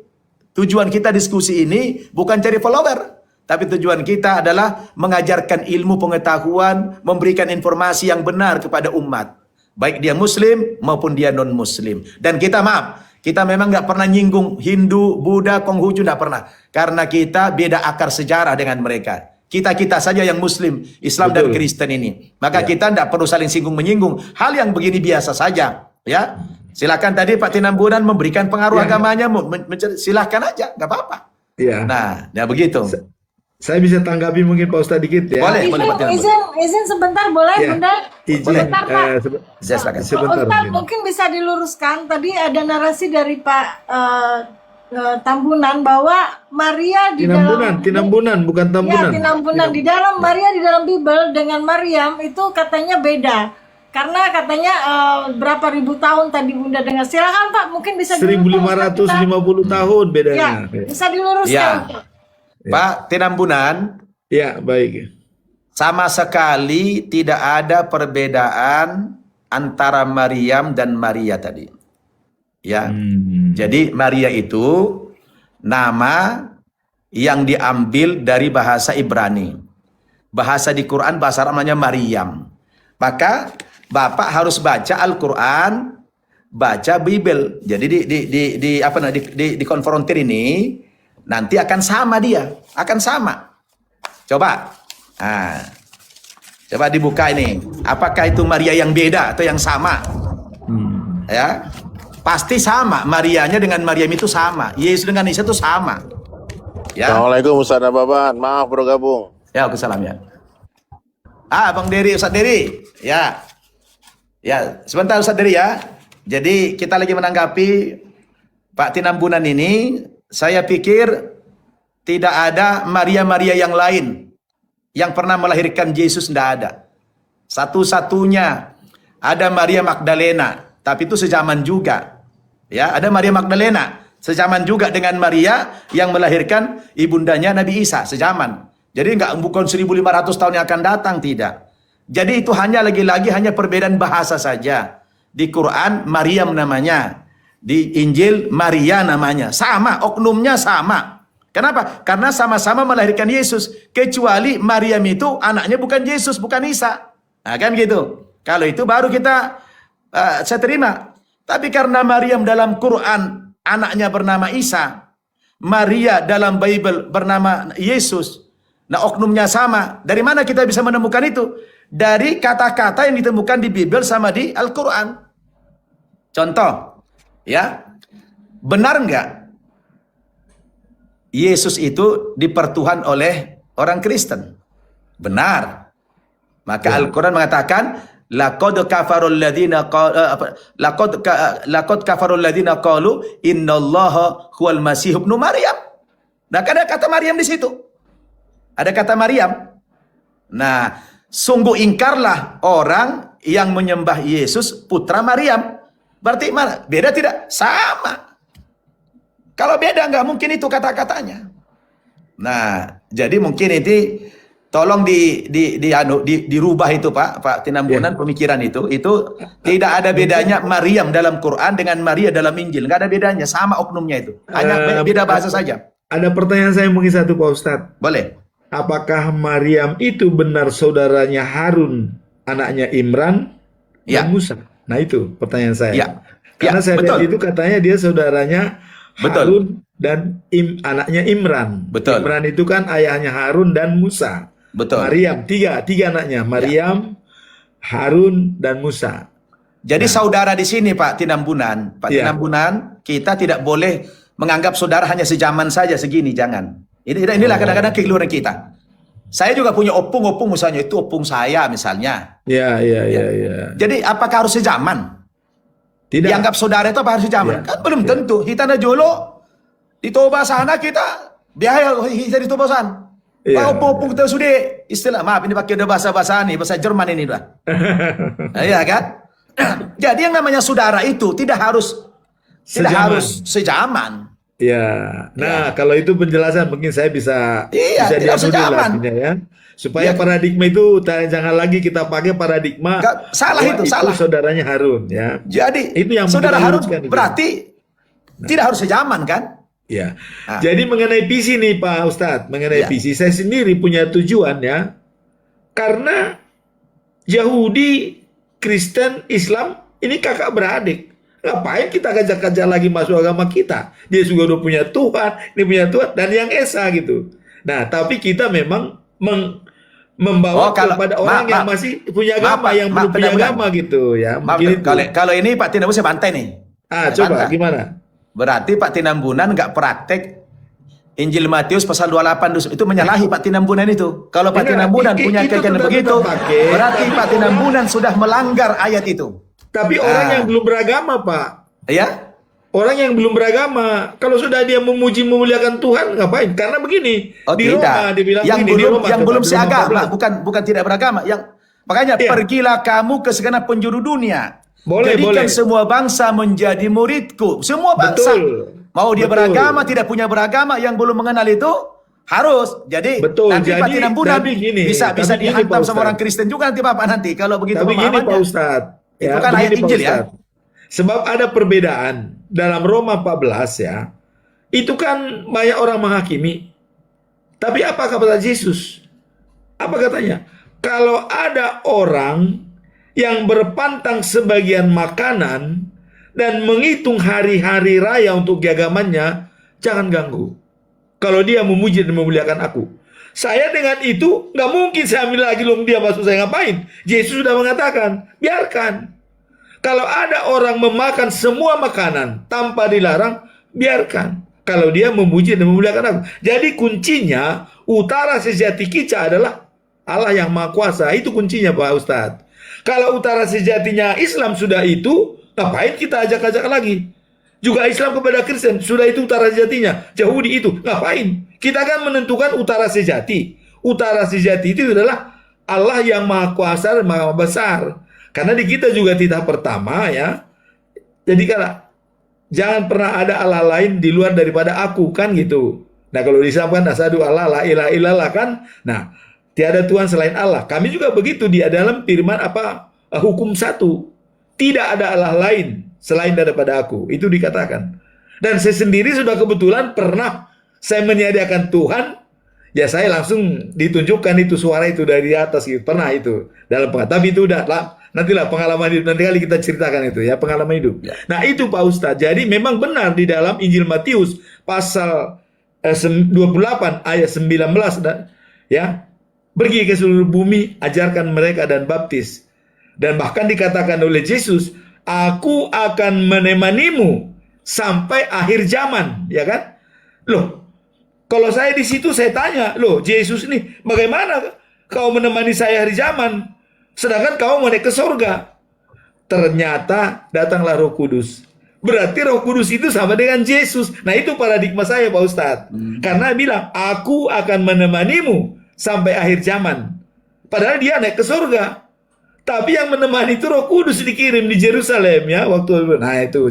Speaker 5: tujuan kita diskusi ini bukan cari follower. Tapi tujuan kita adalah mengajarkan ilmu pengetahuan, memberikan informasi yang benar kepada umat. Baik dia muslim maupun dia non-muslim. Dan kita kita memang nggak pernah nyinggung Hindu, Buddha, Konghucu, nggak pernah. Karena kita beda akar sejarah dengan mereka. Kita saja yang muslim, Islam dan Kristen ini. Maka kita nggak perlu saling singgung-menyinggung. Hal yang begini biasa saja. Ya, silakan tadi Pak Tinambunan memberikan pengaruh agamanya, silakan aja, nggak apa-apa. Ya. Nah, ya begitu.
Speaker 2: Saya bisa tanggapi mungkin Pak Ustadz dikit ya.
Speaker 3: Boleh Pak. Izin sebentar boleh, Bunda? Sebentar Pak. Ustadz mungkin bisa diluruskan. Tadi ada narasi dari Pak Tambunan bahwa Maria di
Speaker 2: Tinambunan bukan Tambunan.
Speaker 3: Ya, Tinambunan di dalam Maria di dalam Bible dengan Maryam itu katanya beda. Karena katanya berapa ribu tahun tadi Bunda dengar. Silakan Pak, mungkin bisa
Speaker 2: 1550 tahun bedanya.
Speaker 3: Ya, bisa diluruskan.
Speaker 5: Ya. Pak Tinambunan.
Speaker 2: Ya, baik.
Speaker 5: Sama sekali tidak ada perbedaan antara Maryam dan Maria tadi. Ya. Jadi Maria itu nama yang diambil dari bahasa Ibrani. Bahasa di Quran bahasa Arab namanya Maryam. Maka Bapak harus baca Al-Quran, baca Bible. Jadi di konfrontir ini nanti akan sama dia, akan sama. Coba. Nah, coba dibuka ini. Apakah itu Maria yang beda atau yang sama? Ya. Pasti sama. Marianya dengan Maryam itu sama. Yesus dengan Isa itu sama. Ya.
Speaker 6: Assalamualaikum Ustaz Baban. Maaf bergabung.
Speaker 5: Ya, Waalaikumsalam ya. Bang Dery, Ustaz Dery. Ya. Ya, sebentar Ustaz Dery ya. Jadi kita lagi menanggapi Pak Tinambunan ini. Saya pikir tidak ada Maria-Maria yang lain yang pernah melahirkan Yesus, tidak ada. Satu-satunya ada Maria Magdalena, tapi itu sezaman juga. Ya, ada Maria Magdalena, sezaman juga dengan Maria yang melahirkan ibundanya Nabi Isa, sezaman. Jadi bukan 1500 tahun yang akan datang, tidak. Jadi itu hanya lagi-lagi hanya perbedaan bahasa saja. Di Quran Maryam namanya, di Injil Maria namanya. Sama, oknumnya sama. Kenapa? Karena sama-sama melahirkan Yesus. Kecuali Maryam itu anaknya bukan Yesus, bukan Isa. Nah kan gitu. Kalau itu baru kita saya terima. Tapi karena Maryam dalam Quran anaknya bernama Isa, Maria dalam Bible bernama Yesus. Nah oknumnya sama. Dari mana kita bisa menemukan itu? Dari kata-kata yang ditemukan di Bible sama di Al-Quran. Contoh, ya, benar nggak Yesus itu dipertuhan oleh orang Kristen? Benar. Maka Al-Quran mengatakan, laqad kafarul ladzina qalu innallaha huwal masih ibnu Maryam. Nah, ada kata Maryam di situ. Ada kata Maryam. Nah, sungguh ingkarlah orang yang menyembah Yesus putra Maryam. Berarti mana? Beda tidak? Sama. Kalau beda nggak mungkin itu kata-katanya. Nah, jadi mungkin itu tolong dirubah itu Pak Tinambunan pemikiran itu tidak ada bedanya Maryam dalam Quran dengan Maria dalam Injil. Nggak ada bedanya, sama oknumnya itu. Hanya beda bahasa saja.
Speaker 2: Ada pertanyaan saya mungkin satu Pak Ustadz.
Speaker 5: Boleh.
Speaker 2: Apakah Maryam itu benar saudaranya Harun, anaknya Imran dan Musa? Nah itu pertanyaan saya.
Speaker 5: Ya.
Speaker 2: Karena saya lihat itu katanya dia saudaranya Harun dan anaknya Imran.
Speaker 5: Betul.
Speaker 2: Imran itu kan ayahnya Harun dan Musa.
Speaker 5: Betul.
Speaker 2: Maryam, tiga anaknya. Maryam, Harun, dan Musa.
Speaker 5: Jadi saudara di sini Pak Tinambunan. Pak Tinambunan, kita tidak boleh menganggap saudara hanya sejaman saja segini, jangan. Inilah kadang-kadang kekeliruan kita. Saya juga punya opung misalnya, itu opung saya misalnya.
Speaker 2: Iya.
Speaker 5: Jadi apakah harus sejaman?
Speaker 2: Tidak.
Speaker 5: Dianggap saudara itu apa harus sejaman? Kan belum tentu. Hitana jolo di Toba sana kita biaya hita di Toba sana. Opung kita sudah istilah, maaf ini pakai bahasa nih, bahasa Jerman ini lah. Iya kan? Jadi yang namanya saudara itu tidak harus sejaman.
Speaker 2: Ya, nah kalau itu penjelasan mungkin saya bisa dianulir ya, supaya paradigma itu jangan lagi kita pakai paradigma
Speaker 5: salah itu salah.
Speaker 2: Saudaranya Harun ya.
Speaker 5: Jadi
Speaker 2: itu yang
Speaker 5: saudara Harun berarti tidak harus sejaman kan?
Speaker 2: Ya. Jadi mengenai visi nih Pak Ustadz, mengenai visi saya sendiri punya tujuan ya, karena Yahudi, Kristen, Islam ini kakak beradik. Ngapain kita kajak-kajak lagi masuk agama kita? Dia juga udah punya Tuhan, ini punya Tuhan, dan yang Esa gitu. Nah, tapi kita memang membawa kepada orang yang masih punya agama, yang belum punya agama gitu ya.
Speaker 5: Kalau ini Pak Tinambunan saya bantai nih.
Speaker 2: Coba gimana?
Speaker 5: Berarti Pak Tinambunan nggak praktek Injil Matius pasal 28 itu menyalahi Pak Tinambunan itu. Kalau Pak Tinambunan punya keyakinan begitu, berarti Pak Tinambunan sudah melanggar ayat itu.
Speaker 2: Tapi orang yang belum beragama, Pak.
Speaker 5: Ya?
Speaker 2: Orang yang belum beragama, kalau sudah dia memuliakan Tuhan, ngapain? Karena begini, di Roma dibilang
Speaker 5: yang belum seagama, bukan tidak beragama. Yang Makanya
Speaker 2: Iya.
Speaker 5: pergilah kamu ke segenap penjuru dunia.
Speaker 2: Boleh,
Speaker 5: Jadikan
Speaker 2: boleh.
Speaker 5: semua bangsa menjadi muridku. Semua bangsa.
Speaker 2: Betul.
Speaker 5: Mau dia
Speaker 2: Betul.
Speaker 5: beragama, tidak punya beragama, yang belum mengenal itu harus. Jadi
Speaker 2: Betul.
Speaker 5: nanti
Speaker 2: Jadi,
Speaker 5: Patinambunan
Speaker 2: tapi gini,
Speaker 5: bisa
Speaker 2: tapi gini,
Speaker 5: dihantam
Speaker 2: Pak
Speaker 5: sama orang
Speaker 2: Ustadz.
Speaker 5: Kristen juga nanti Bapak nanti. Kalau begitu
Speaker 2: Tapi gini Pak
Speaker 5: pemahamannya.
Speaker 2: Ustadz,
Speaker 5: Itu kan ayat
Speaker 2: begini, Pak
Speaker 5: Injil ya.
Speaker 2: Ustadz. Sebab ada perbedaan dalam Roma 14 ya. Itu kan banyak orang menghakimi. Tapi apa kata Yesus? Apa katanya? Kalau ada orang yang berpantang sebagian makanan dan menghitung hari-hari raya untuk keagamannya, jangan ganggu. Kalau dia memuji dan memuliakan aku. Saya dengan itu nggak mungkin saya ambil lagi loh, dia masuk saya ngapain? Yesus sudah mengatakan, biarkan. Kalau ada orang memakan semua makanan tanpa dilarang, biarkan. Kalau dia memuji dan memuliakan aku. Jadi kuncinya, utara sejati kita adalah Allah yang Maha Kuasa. Itu kuncinya Pak Ustadz. Kalau utara sejatinya Islam sudah itu, ngapain kita ajak-ajak lagi? Juga Islam kepada Kristen, sudah itu utara sejatinya. Yahudi itu, ngapain? Kita kan menentukan utara sejati. Utara sejati itu adalah Allah yang Maha Kuasa dan Maha Besar. Karena di kita juga titah pertama ya. Jadi kalau jangan pernah ada Allah lain di luar daripada aku, kan gitu. Nah kalau disamakan asyhadu alla la ilaha illallah kan. Nah, tiada Tuhan selain Allah. Kami juga begitu di dalam firman hukum 1. Tidak ada Allah lain selain daripada aku. Itu dikatakan. Dan saya sendiri sudah kebetulan pernah saya menyediakan Tuhan, ya saya langsung ditunjukkan itu suara itu dari atas gitu. Pernah itu dalam tapi itu udah lah, nantilah pengalaman hidup, nanti kali kita ceritakan itu ya, pengalaman hidup.
Speaker 5: Ya.
Speaker 2: Nah itu Pak Ustadz, jadi memang benar di dalam Injil Matius pasal 28 ayat 19 ya, pergi ke seluruh bumi, ajarkan mereka dan baptis. Dan bahkan dikatakan oleh Yesus, aku akan menemanimu sampai akhir zaman, ya kan? Loh, kalau saya di situ saya tanya, loh Yesus ini bagaimana kau menemani saya hari zaman, sedangkan kau mau naik ke surga? Ternyata datanglah Roh Kudus. Berarti Roh Kudus itu sama dengan Yesus. Nah itu paradigma saya Pak Ustadz. Karena bilang, aku akan menemanimu sampai akhir zaman. Padahal dia naik ke surga. Tapi yang menemani itu Roh Kudus dikirim di Yerusalem ya waktu. Nah itu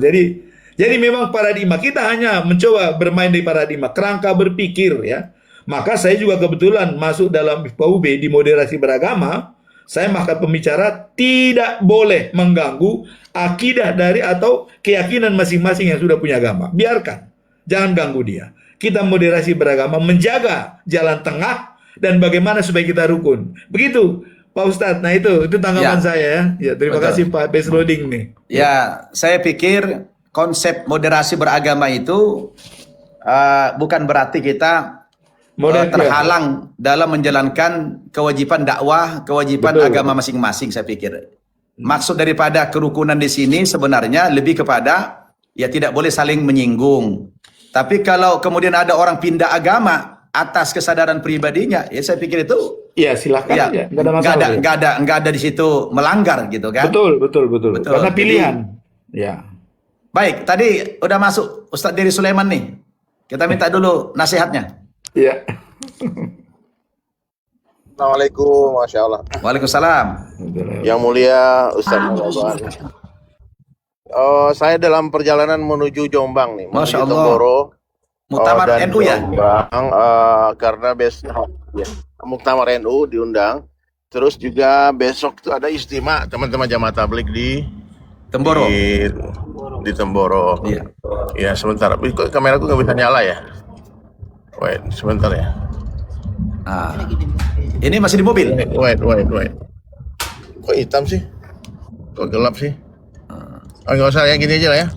Speaker 2: jadi memang paradigma kita hanya mencoba bermain di paradigma kerangka berpikir ya. Maka saya juga kebetulan masuk dalam FPUB di moderasi beragama. Saya maka pembicara tidak boleh mengganggu akidah dari atau keyakinan masing-masing yang sudah punya agama. Biarkan, jangan ganggu dia. Kita moderasi beragama menjaga jalan tengah dan bagaimana supaya kita rukun. Begitu Pak Ustadz. Nah itu tanggapan saya ya. Ya terima kasih Pak Besloading nih.
Speaker 5: Ya, saya pikir konsep moderasi beragama itu bukan berarti kita terhalang dalam menjalankan kewajiban dakwah, kewajiban agama masing-masing. Saya pikir maksud daripada kerukunan di sini sebenarnya lebih kepada ya tidak boleh saling menyinggung. Tapi kalau kemudian ada orang pindah agama atas kesadaran pribadinya, ya saya pikir itu
Speaker 2: ya silakan
Speaker 5: ya,
Speaker 2: aja, nggak ada masalah.
Speaker 5: Nggak ada di situ melanggar gitu kan?
Speaker 2: Betul. Karena pilihan.
Speaker 5: Jadi,
Speaker 2: ya.
Speaker 5: baik, tadi udah masuk Ustadz Diri Sulaiman nih. Kita minta dulu nasihatnya.
Speaker 2: Iya.
Speaker 6: Assalamualaikum, Masya Allah.
Speaker 5: Waalaikumsalam.
Speaker 6: Yang mulia Ustaz Baban. Saya dalam perjalanan menuju Jombang nih,
Speaker 5: Masya
Speaker 6: menuju
Speaker 5: Allah.
Speaker 6: Temboro.
Speaker 5: Muktamar
Speaker 6: Dan
Speaker 5: NU ya?
Speaker 6: Jombang, karena besok ya, Muktamar NU diundang. Terus juga besok itu ada istimewa teman-teman jamaah tabligh di
Speaker 5: Temboro.
Speaker 6: Di Temboro.
Speaker 5: Iya.
Speaker 6: Ya sebentar, kok kameraku nggak bisa nyala ya? Wait, sebentar ya.
Speaker 5: Ini masih di mobil.
Speaker 6: Wait. Kok hitam sih? Kok gelap sih? Nggak usah, yang gini aja lah ya.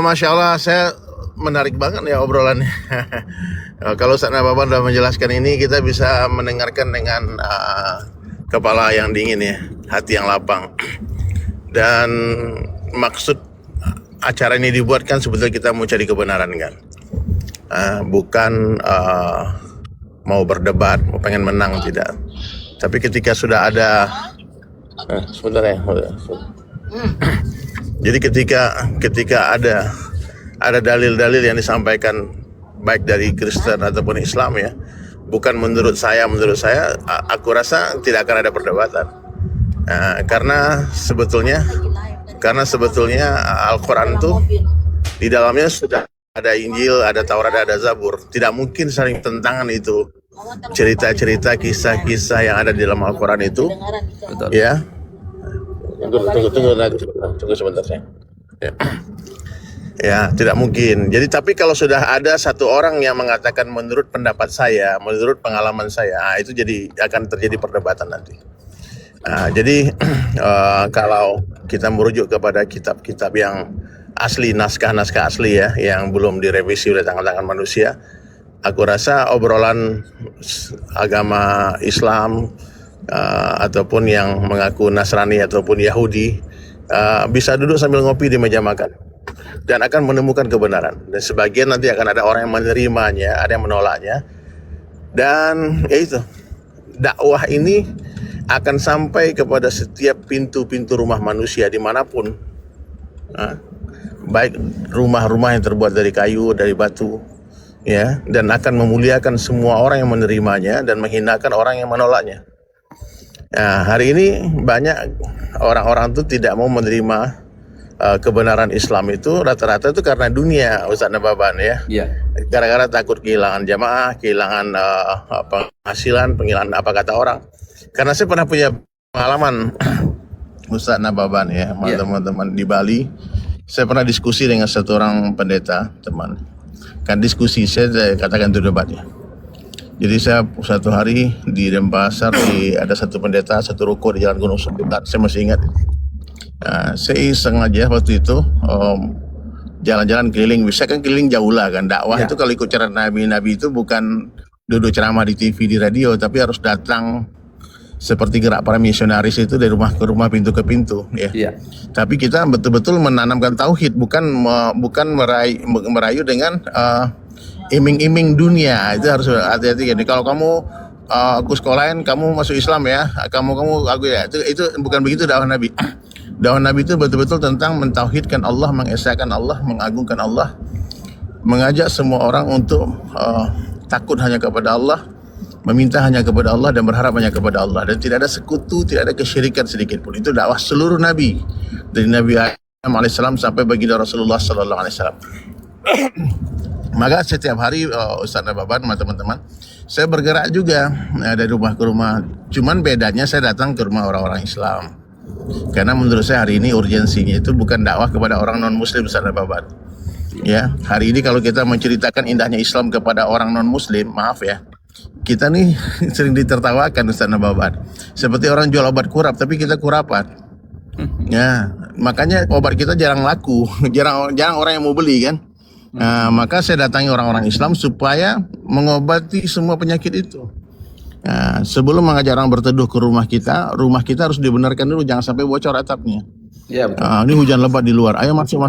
Speaker 6: Masya Allah, saya menarik banget ya obrolannya. Kalau Ustaz Nababan sudah menjelaskan ini, kita bisa mendengarkan dengan kepala yang dingin ya, hati yang lapang. Dan maksud acara ini dibuat kan sebetulnya kita mau cari kebenaran kan. Bukan mau berdebat, mau pengen menang, tidak. Tapi ketika sudah ada sebentar ya. Jadi ketika ada dalil-dalil yang disampaikan baik dari Kristen ataupun Islam ya, bukan menurut saya, aku rasa tidak akan ada perdebatan. Karena sebetulnya Al-Quran itu di dalamnya sudah ada Injil, ada Taurat, ada Zabur. Tidak mungkin saling tentangan itu. Cerita-cerita, kisah-kisah yang ada di dalam Al-Quran itu,
Speaker 5: Betul.
Speaker 6: ya. Tunggu sebentar saya. Ya, tidak mungkin. Jadi tapi kalau sudah ada satu orang yang mengatakan menurut pendapat saya, menurut pengalaman saya, itu jadi akan terjadi perdebatan nanti. Jadi kalau kita merujuk kepada kitab-kitab yang asli, naskah-naskah asli ya, yang belum direvisi oleh tangan-tangan manusia, aku rasa obrolan agama Islam ataupun yang mengaku Nasrani ataupun Yahudi bisa duduk sambil ngopi di meja makan dan akan menemukan kebenaran. Dan sebagian nanti akan ada orang yang menerimanya, ada yang menolaknya. Dan ya itu, dakwah ini akan sampai kepada setiap pintu-pintu rumah manusia dimanapun. Baik rumah-rumah yang terbuat dari kayu, dari batu, ya, dan akan memuliakan semua orang yang menerimanya dan menghinakan orang yang menolaknya. Hari ini banyak orang-orang itu tidak mau menerima kebenaran Islam itu rata-rata itu karena dunia, Ustaz Nababan ya.
Speaker 5: Iya.
Speaker 6: Gara-gara takut kehilangan jamaah, kehilangan penghasilan, penghilangan apa kata orang. Karena saya pernah punya pengalaman Ustaz Nababan ya, teman-teman di Bali. Saya pernah diskusi dengan satu orang pendeta, teman. Kan diskusi, saya katakan itu debat ya. Jadi saya satu hari di Denpasar ada satu pendeta, satu ruko di Jalan Gunung Sebutan, saya masih ingat. Saya sengaja waktu itu jalan-jalan keliling, bisa kan keliling jauh lah kan. Dakwah itu kalau ikut cara Nabi itu bukan duduk ceramah di TV, di radio, tapi harus datang seperti gerak para misionaris itu dari rumah ke rumah, pintu ke pintu ya. Tapi kita betul-betul menanamkan tauhid, bukan merayu dengan iming-iming dunia. Itu harus hati-hati. Jadi kalau kamu aku sekolahin, kamu masuk Islam ya, kamu aku ya. Itu bukan begitu dakwah Nabi. Dakwah Nabi itu betul-betul tentang mentauhidkan Allah, mengesahkan Allah, mengagungkan Allah, mengajak semua orang untuk takut hanya kepada Allah, meminta hanya kepada Allah dan berharap hanya kepada Allah, dan tidak ada sekutu, tidak ada kesyirikan sedikit pun. Itu dakwah seluruh Nabi, dari Nabi Adam AS sampai baginda Rasulullah SAW. Maka setiap hari Ustaz Nababan sama teman-teman, saya bergerak juga dari rumah ke rumah. Cuman bedanya saya datang ke rumah orang-orang Islam. Karena menurut saya hari ini urgensinya itu bukan dakwah kepada orang non-muslim, Ustaz Nababan. Ya, hari ini kalau kita menceritakan indahnya Islam kepada orang non-muslim, maaf ya, kita nih sering ditertawakan, Ustaz Nababan. Seperti orang jual obat kurap, tapi kita kurapan. Ya, makanya obat kita jarang laku, jarang orang yang mau beli kan. Maka saya datangi orang-orang Islam supaya mengobati semua penyakit itu. Sebelum mengajak orang berteduh ke rumah kita harus dibenarkan dulu, jangan sampai bocor atapnya. Iya, betul. Ini hujan lebat di luar, ayo masuk.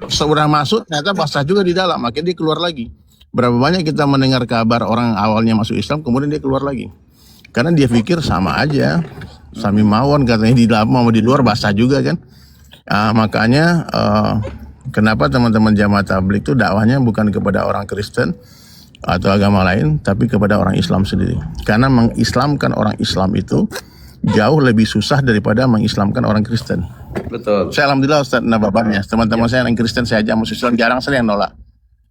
Speaker 6: Sudah masuk, ternyata basah juga di dalam, makanya dia keluar lagi. Berapa banyak kita mendengar kabar orang awalnya masuk Islam, kemudian dia keluar lagi. Karena dia pikir sama aja, Sami Mawon katanya di dalam mau di luar basah juga kan. Makanya kenapa teman-teman jamaah tabligh itu dakwahnya bukan kepada orang Kristen atau agama lain, tapi kepada orang Islam sendiri. Karena mengislamkan orang Islam itu jauh lebih susah daripada mengislamkan orang Kristen.
Speaker 5: Betul.
Speaker 6: Saya alhamdulillah Ustaz Nababannya, teman-teman saya yang Kristen saya ajak masuk Islam, jarang sekali yang nolak.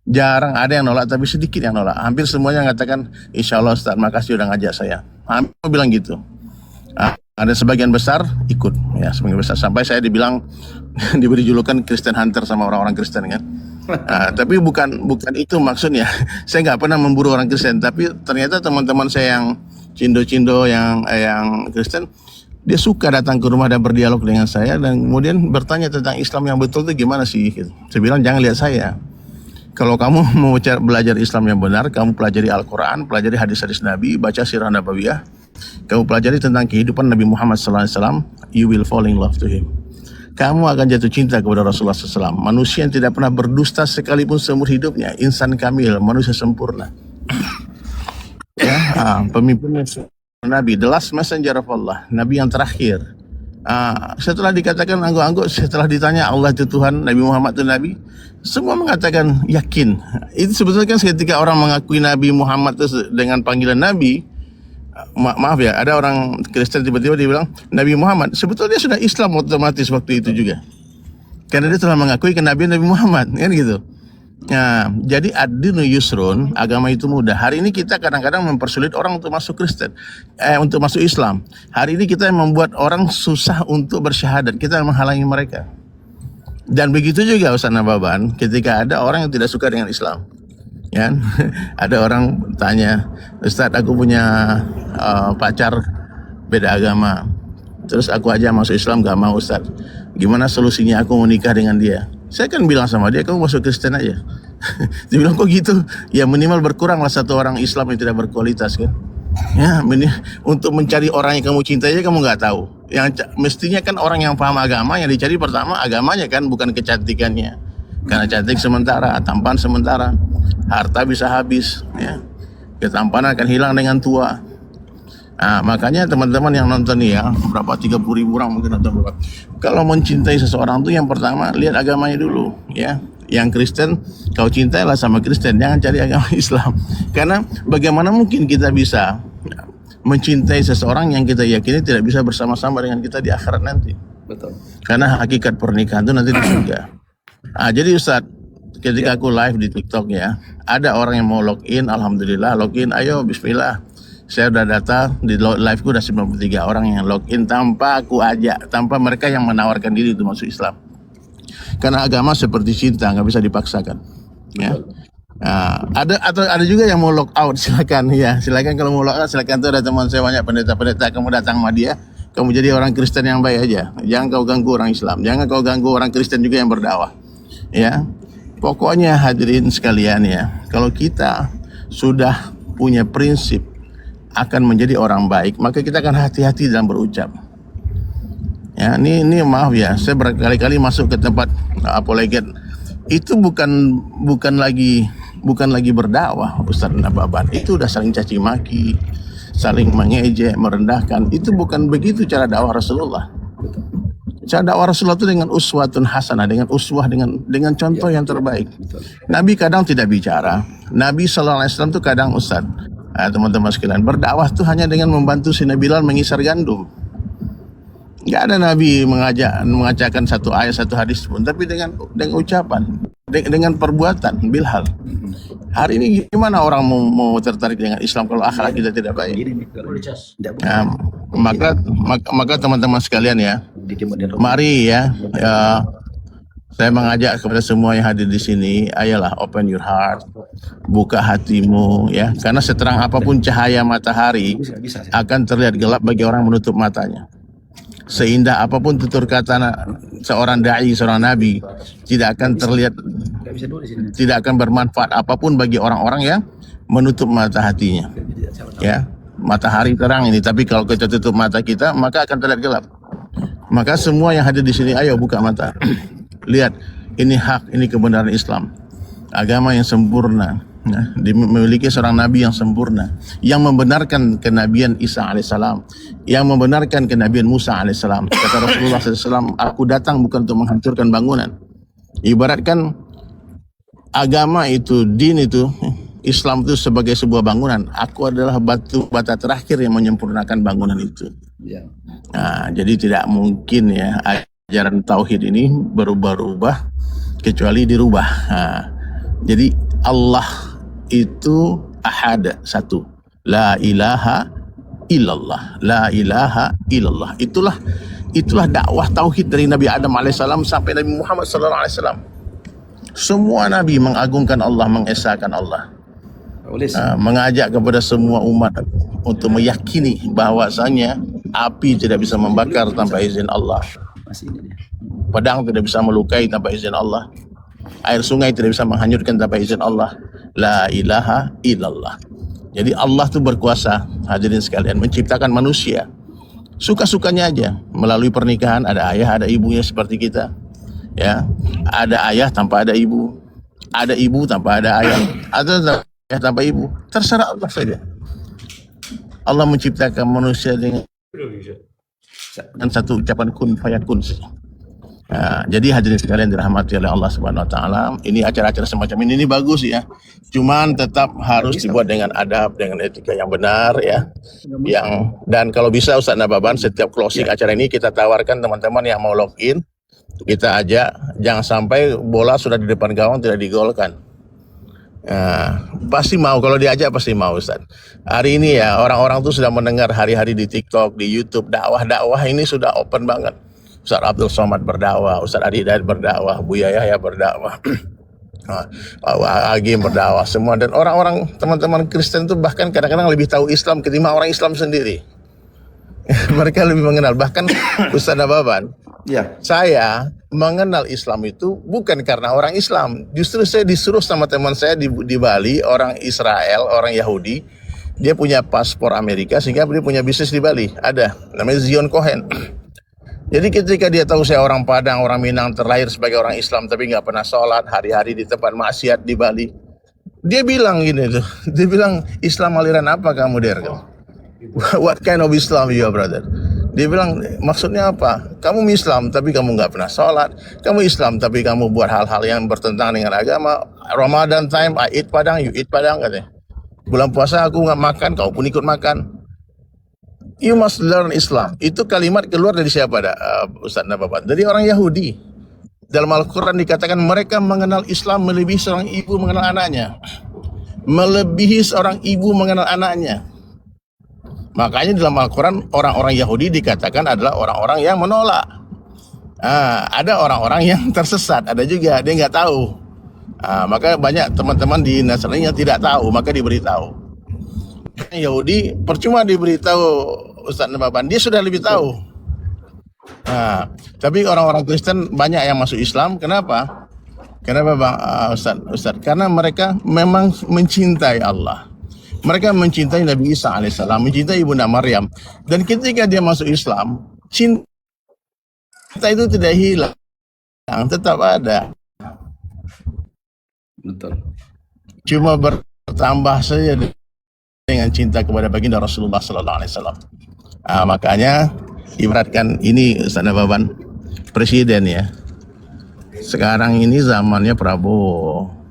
Speaker 6: Jarang ada yang nolak, tapi sedikit yang nolak. Hampir semuanya mengatakan, insya Allah Ustaz, makasih udah ngajak saya. Hampir bilang gitu. Ada sebagian besar ikut, ya sebagian besar. Sampai saya dibilang diberi julukan Kristen Hunter sama orang-orang Kristen kan. Tapi bukan itu maksudnya. Saya nggak pernah memburu orang Kristen, tapi ternyata teman-teman saya yang cindo-cindo yang Kristen, dia suka datang ke rumah dan berdialog dengan saya dan kemudian bertanya tentang Islam yang betul itu gimana sih? Saya bilang jangan lihat saya. Kalau kamu mau belajar Islam yang benar, kamu pelajari Al-Quran, pelajari hadis-hadis Nabi, baca sirah Nabawiyah, kamu pelajari tentang kehidupan Nabi Muhammad SAW, you will fall in love to him. Kamu akan jatuh cinta kepada Rasulullah SAW. Manusia yang tidak pernah berdusta sekalipun seumur hidupnya. Insan kamil, manusia sempurna. Pemimpin Nabi, the last messenger of Allah. Nabi yang terakhir. Setelah dikatakan angguk-angguk, setelah ditanya Allah itu Tuhan, Nabi Muhammad itu Nabi, semua mengatakan yakin. Itu sebetulnya kan ketika orang mengakui Nabi Muhammad itu dengan panggilan Nabi, maaf ya, ada orang Kristen tiba-tiba dia bilang Nabi Muhammad, sebetulnya dia sudah Islam otomatis waktu itu juga, karena dia telah mengakui kenabian Nabi Muhammad, kan gitu. Nah, jadi ad-dinu yusrun, agama itu mudah. Hari ini kita kadang-kadang mempersulit orang untuk masuk Kristen, untuk masuk Islam. Hari ini kita membuat orang susah untuk bersyahadat, kita menghalangi mereka. Dan begitu juga Ustaz Nababan, ketika ada orang yang tidak suka dengan Islam, ya, ada orang tanya, Ustaz, aku punya pacar beda agama, terus aku aja masuk Islam gak mau Ustaz, gimana solusinya aku mau nikah dengan dia? Saya kan bilang sama dia, kamu masuk Kristen aja. Dia bilang, kok gitu? Ya minimal berkuranglah satu orang Islam yang tidak berkualitas kan. Ya, untuk mencari orang yang kamu cintai aja kamu nggak tahu. Yang mestinya kan orang yang paham agama, yang dicari pertama agamanya kan, bukan kecantikannya. Karena cantik sementara, tampan sementara, harta bisa habis, ya. Ketampanan akan hilang dengan tua. Nah, makanya teman-teman yang nonton nih ya, berapa 30.000 orang mungkin nonton berapa. Kalau mencintai seseorang tuh yang pertama lihat agamanya dulu, ya. Yang Kristen kau cintailah sama Kristen, jangan cari agama Islam. Karena bagaimana mungkin kita bisa mencintai seseorang yang kita yakini tidak bisa bersama-sama dengan kita di akhirat nanti.
Speaker 5: Betul.
Speaker 6: Karena hakikat pernikahan itu nanti di surga. Jadi Ustaz, ketika aku live di TikTok ya, ada orang yang mau login, alhamdulillah login, ayo bismillah. Saya udah data di live-ku udah 93 orang yang login tanpa aku ajak, tanpa mereka yang menawarkan diri untuk masuk Islam. Karena agama seperti cinta, nggak bisa dipaksakan. Ya. Nah, ada juga yang mau log out, silakan ya, silakan kalau mau log out silakan. Tuh ada teman saya banyak pendeta-pendeta, kamu datang sama dia, kamu jadi orang Kristen yang baik aja. Jangan kau ganggu orang Islam, jangan kau ganggu orang Kristen juga yang berdakwah. Ya, pokoknya hadirin sekalian ya, kalau kita sudah punya prinsip akan menjadi orang baik, maka kita akan hati-hati dalam berucap. Ya, ini maaf ya, saya berkali-kali masuk ke tempat apologet, itu bukan lagi berdakwah Ustaz Nababan, itu udah saling caci maki, saling mengejek, merendahkan. Itu bukan begitu cara dakwah Rasulullah. Cara dakwah Rasulullah itu dengan uswatun hasanah, dengan uswah, dengan contoh yang terbaik. Nabi kadang tidak bicara. Nabi SAW itu kadang Ustaz, teman-teman sekalian, berdakwah itu hanya dengan membantu Sayyidina Bilal mengisar gandum. Gak ada Nabi mengajarkan satu ayat, satu hadis pun, tapi dengan ucapan, dengan perbuatan. Bilal, hari ini gimana orang mau tertarik dengan Islam kalau akhlak kita tidak baik? Nah, maka teman-teman sekalian ya, mari ya, saya mengajak kepada semua yang hadir di sini, ayolah open your heart, buka hatimu ya, karena seterang apapun cahaya matahari akan terlihat gelap bagi orang menutup matanya. Seindah apapun tutur kata seorang dai, seorang nabi, tidak akan terlihat, tidak akan bermanfaat apapun bagi orang-orang yang menutup mata hatinya. Ya, matahari terang ini, tapi kalau kita tutup mata kita, maka akan terlihat gelap. Maka semua yang hadir di sini, ayo buka mata. Lihat, ini hak, ini kebenaran Islam, agama yang sempurna. Nah, memiliki seorang nabi yang sempurna, yang membenarkan kenabian Isa alaihissalam, yang membenarkan kenabian Musa alaihissalam. Kata Rasulullah SAW, aku datang bukan untuk menghancurkan bangunan. Ibaratkan agama itu, din itu, Islam itu sebagai sebuah bangunan. Aku adalah batu bata terakhir yang menyempurnakan bangunan itu. Nah, jadi tidak mungkin ya ajaran tauhid ini berubah-ubah kecuali dirubah. Nah, jadi Allah itu ahad, satu, la ilaha illallah, la ilaha illallah. Itulah dakwah tauhid dari Nabi Adam alaihissalam sampai Nabi Muhammad sallallahu alaihi wasallam. Semua nabi mengagungkan Allah, mengesahkan Allah, mengajak kepada semua umat untuk meyakini bahwasanya api tidak bisa membakar tanpa izin Allah, pedang tidak bisa melukai tanpa izin Allah, air sungai tidak bisa menghanyutkan tanpa izin Allah. La ilaha illallah. Jadi Allah itu berkuasa, hadirin sekalian, menciptakan manusia suka-sukanya aja melalui pernikahan. Ada ayah, ada ibunya seperti kita. Ya, ada ayah tanpa ada ibu, ada ibu tanpa ada ayah, ada ayah tanpa ibu. Terserah Allah saja. Allah menciptakan manusia dengan dan satu ucapan kun fayakun sih. Jadi hadirin sekalian dirahmati oleh Allah Subhanahu Wa Taala, ini acara-acara semacam ini bagus ya. Cuman tetap harus dibuat dengan adab, dengan etika yang benar ya. Dan kalau bisa Ustaz Nababan, setiap closing acara ini kita tawarkan teman-teman yang mau login, kita ajak, jangan sampai bola sudah di depan gawang tidak digolkan. Pasti mau, kalau diajak pasti mau Ustaz. Hari ini ya orang-orang tuh sudah mendengar hari-hari di TikTok, di YouTube, dakwah ini sudah open banget. Ustaz Abdul Somad berdakwah, Ustaz Adi Hidayat berdakwah, Buya Yahya berdakwah, Agim berdakwah semua, dan orang-orang teman-teman Kristen itu bahkan kadang-kadang lebih tahu Islam ketimbang orang Islam sendiri. Mereka lebih mengenal, bahkan Ustaz Nababan.
Speaker 5: Ya.
Speaker 6: Saya mengenal Islam itu bukan karena orang Islam. Justru saya disuruh sama teman saya di Bali, orang Israel, orang Yahudi. Dia punya paspor Amerika sehingga dia punya bisnis di Bali. Ada, namanya Zion Cohen. Jadi ketika dia tahu saya orang Padang, orang Minang, terlahir sebagai orang Islam tapi nggak pernah sholat, hari-hari di tempat maksiat di Bali. Dia bilang gini tuh, dia bilang, Islam aliran apa kamu der? What kind of Islam you are, brother? Dia bilang, maksudnya apa? Kamu Islam tapi kamu nggak pernah sholat. Kamu Islam tapi kamu buat hal-hal yang bertentangan dengan agama. Ramadan time, I eat Padang, you eat Padang katanya. Bulan puasa aku nggak makan, kau pun ikut makan. You must learn Islam. Itu kalimat keluar dari siapa Ustaz Nababan? Dari orang Yahudi. Dalam Al-Quran dikatakan mereka mengenal Islam melebihi seorang ibu mengenal anaknya. Melebihi seorang ibu mengenal anaknya. Makanya dalam Al-Quran orang-orang Yahudi dikatakan adalah orang-orang yang menolak. Ada orang-orang yang tersesat, ada juga dia nggak tahu. Maka banyak teman-teman di Nasrani yang tidak tahu, maka diberitahu. Yahudi percuma diberitahu Ustaz Nababan, dia sudah lebih tahu. Tapi orang-orang Kristen banyak yang masuk Islam. Kenapa? Kenapa Bang Ustaz? Karena mereka memang mencintai Allah. Mereka mencintai Nabi Isa alaihissalam, mencintai Ibunda Maryam. Dan ketika dia masuk Islam, cinta itu tidak hilang, tetap ada.
Speaker 5: Betul.
Speaker 6: Cuma bertambah saja dengan cinta kepada baginda Rasulullah Sallallahu Alaihi Wasallam. Makanya ibaratkan ini Ustaz Nababan, presiden ya. Sekarang ini zamannya Prabowo.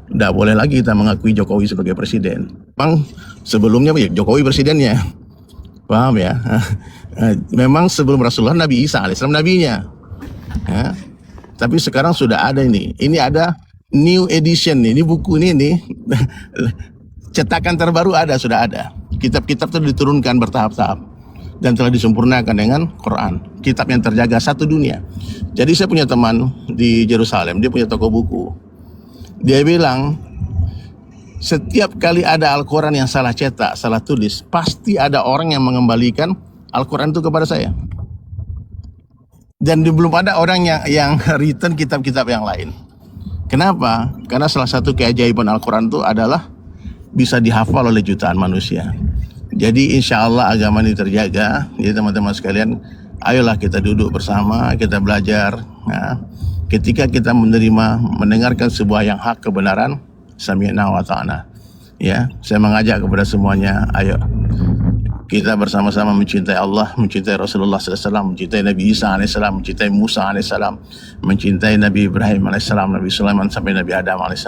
Speaker 6: Tidak boleh lagi kita mengakui Jokowi sebagai presiden. Memang sebelumnya Jokowi presidennya, paham ya? Memang sebelum Rasulullah Nabi Isa alaihissalam nabinya. Tapi sekarang sudah ada ini. Ini ada new edition nih. Ini buku ini cetakan terbaru sudah ada. Kitab-kitab itu diturunkan bertahap-tahap dan telah disempurnakan dengan Quran. Kitab yang terjaga satu dunia. Jadi saya punya teman di Yerusalem, dia punya toko buku. Dia bilang setiap kali ada Al-Quran yang salah cetak, salah tulis, pasti ada orang yang mengembalikan Al-Quran itu kepada saya. Dan belum ada orang yang return kitab-kitab yang lain. Kenapa? Karena salah satu keajaiban Al-Quran itu adalah bisa dihafal oleh jutaan manusia. Jadi insya Allah agama ini terjaga. Jadi teman-teman sekalian, ayolah kita duduk bersama, kita belajar. Ketika kita mendengarkan sebuah yang hak kebenaran, sami'na wa ta'na. Ya, saya mengajak kepada semuanya, ayo kita bersama-sama mencintai Allah, mencintai Rasulullah SAW, mencintai Nabi Isa AS, mencintai Musa AS, mencintai Nabi Ibrahim AS, Nabi Sulaiman sampai Nabi Adam AS.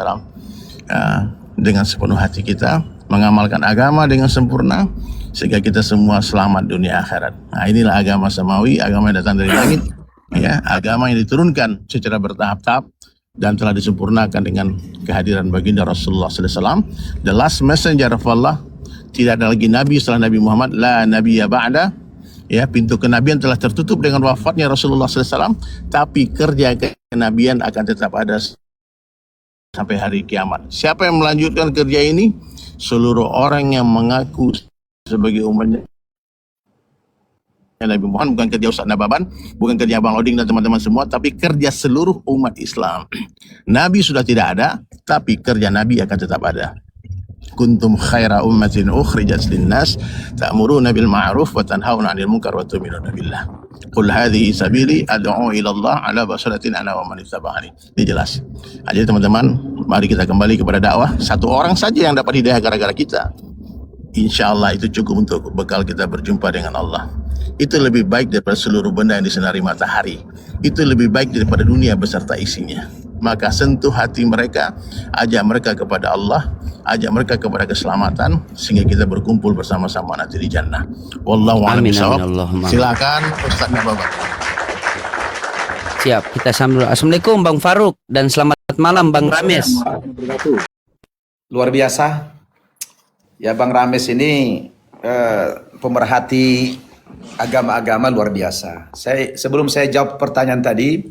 Speaker 6: Dengan sepenuh hati kita mengamalkan agama dengan sempurna sehingga kita semua selamat dunia akhirat. Inilah agama samawi, agama yang datang dari langit. Ya, agama yang diturunkan secara bertahap-tahap dan telah disempurnakan dengan kehadiran baginda Rasulullah SAW, the last messenger of Allah. Tidak ada lagi nabi setelah Nabi Muhammad, la nabiyya ba'da. Ya, pintu kenabian telah tertutup dengan wafatnya Rasulullah SAW, tapi kerja kenabian akan tetap ada sampai hari kiamat. Siapa yang melanjutkan kerja ini? Seluruh orang yang mengaku sebagai umatnya Nabi Muhammad. Bukan kerja Ustaz Nababan, bukan kerja Bang Oding dan teman-teman semua, tapi kerja seluruh umat Islam. Nabi sudah tidak ada, tapi kerja Nabi akan tetap ada. Kuntum khaira ummatin ukhrijat linnas ta'muruna bil ma'ruf wa tanhauna 'anil munkar wa tu'minuna billah. Qul hadhihi sabili ad'u ila Allah ala basiratin ana wa man ittaba'ani. Ini jelas. Jadi teman-teman, mari kita kembali kepada dakwah. Satu orang saja yang dapat hidayah gara-gara kita. Insya Allah itu cukup untuk bekal kita berjumpa dengan Allah. itu lebih baik daripada seluruh benda yang disinari matahari. Itu lebih baik daripada dunia beserta isinya. Maka sentuh hati mereka, ajak mereka kepada Allah, ajak mereka kepada keselamatan, sehingga kita berkumpul bersama-sama nanti di jannah. Wallahu a'lam bishawab. Silakan Ustaz Nabawi.
Speaker 4: Siap, kita sambung. Assalamualaikum Bang Faruk dan selamat malam Bang Rames.
Speaker 5: Luar biasa. Ya Bang Rames ini pemerhati agama-agama luar biasa. Sebelum saya jawab pertanyaan tadi,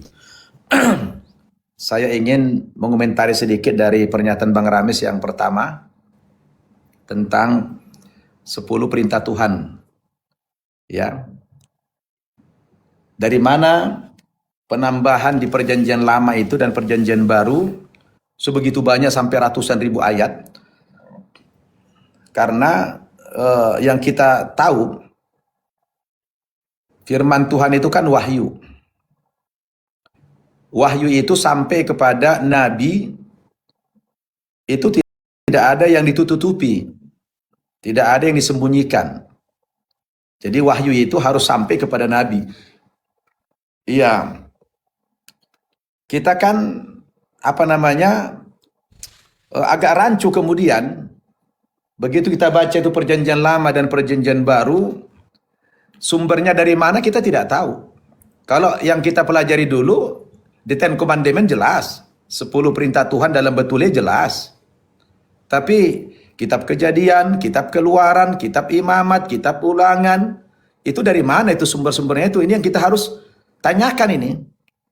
Speaker 5: saya ingin mengomentari sedikit dari pernyataan Bang Rames yang pertama tentang 10 perintah Tuhan. Ya. Dari mana penambahan di perjanjian lama itu dan perjanjian baru sebegitu banyak sampai ratusan ribu ayat? Karena yang kita tahu firman Tuhan itu kan wahyu. Wahyu itu sampai kepada Nabi itu tidak ada yang ditutupi, tidak ada yang disembunyikan. Jadi wahyu itu harus sampai kepada Nabi. Iya, kita kan agak rancu kemudian begitu kita baca itu perjanjian lama dan perjanjian baru, sumbernya dari mana kita tidak tahu. Kalau yang kita pelajari dulu di Ten Commandment jelas, 10 perintah Tuhan dalam betulnya jelas. Tapi kitab Kejadian, kitab Keluaran, kitab Imamat, kitab Ulangan, itu dari mana itu sumber-sumbernya itu? Ini yang kita harus tanyakan ini.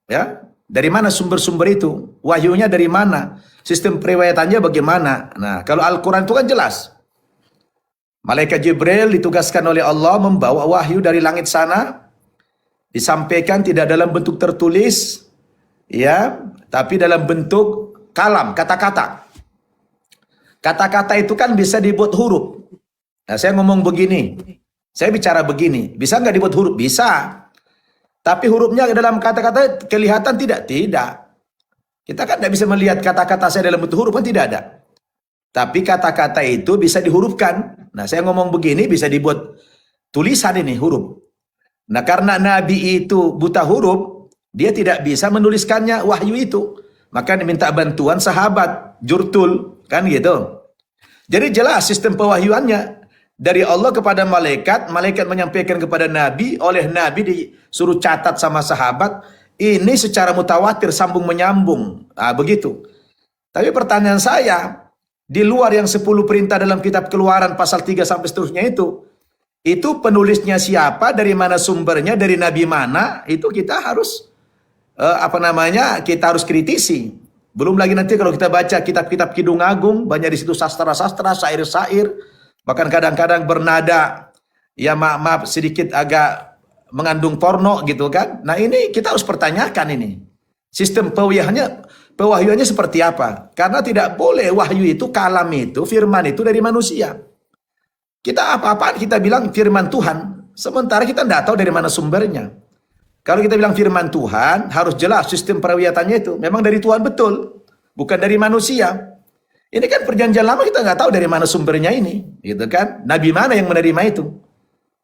Speaker 5: Ya, dari mana sumber-sumber itu? Wahyunya dari mana? Sistem periwayatannya bagaimana? Nah, kalau Al-Quran itu kan jelas. Malaikat Jibril ditugaskan oleh Allah membawa wahyu dari langit sana, disampaikan tidak dalam bentuk tertulis, ya, tapi dalam bentuk kalam, kata-kata. Kata-kata itu kan bisa dibuat huruf. Nah, saya ngomong begini, saya bicara begini, bisa nggak dibuat huruf? Bisa. Tapi hurufnya dalam kata-kata kelihatan tidak? Tidak. Kita kan tidak bisa melihat kata-kata saya dalam bentuk huruf, kan tidak ada. Tapi kata-kata itu bisa dihurufkan. Nah, saya ngomong begini bisa dibuat tulisan ini, huruf. Nah, karena Nabi itu buta huruf, dia tidak bisa menuliskannya wahyu itu. Maka diminta bantuan sahabat, jurtul, kan gitu. Jadi jelas sistem pewahyuannya. Dari Allah kepada malaikat, malaikat menyampaikan kepada Nabi, oleh Nabi disuruh catat sama sahabat, ini secara mutawatir, sambung menyambung. Nah, begitu. Tapi pertanyaan saya, di luar yang 10 perintah dalam kitab Keluaran pasal 3 sampai seterusnya itu penulisnya siapa, dari mana sumbernya, dari Nabi mana, itu kita harus kita harus kritisi. Belum lagi nanti kalau kita baca kitab-kitab Kidung Agung, banyak di situ sastra-sastra, syair-syair, bahkan kadang-kadang bernada, ya maaf sedikit agak mengandung porno gitu kan. Nah, ini kita harus pertanyakan ini. Sistem pewahyuannya seperti apa? Karena tidak boleh wahyu itu, kalam itu, firman itu dari manusia. Kita apa-apaan kita bilang firman Tuhan, sementara kita tidak tahu dari mana sumbernya. Kalau kita bilang firman Tuhan, harus jelas sistem perawiyatannya itu memang dari Tuhan betul, bukan dari manusia. Ini kan perjanjian lama, kita nggak tahu dari mana sumbernya ini, gitu kan? Nabi mana yang menerima itu?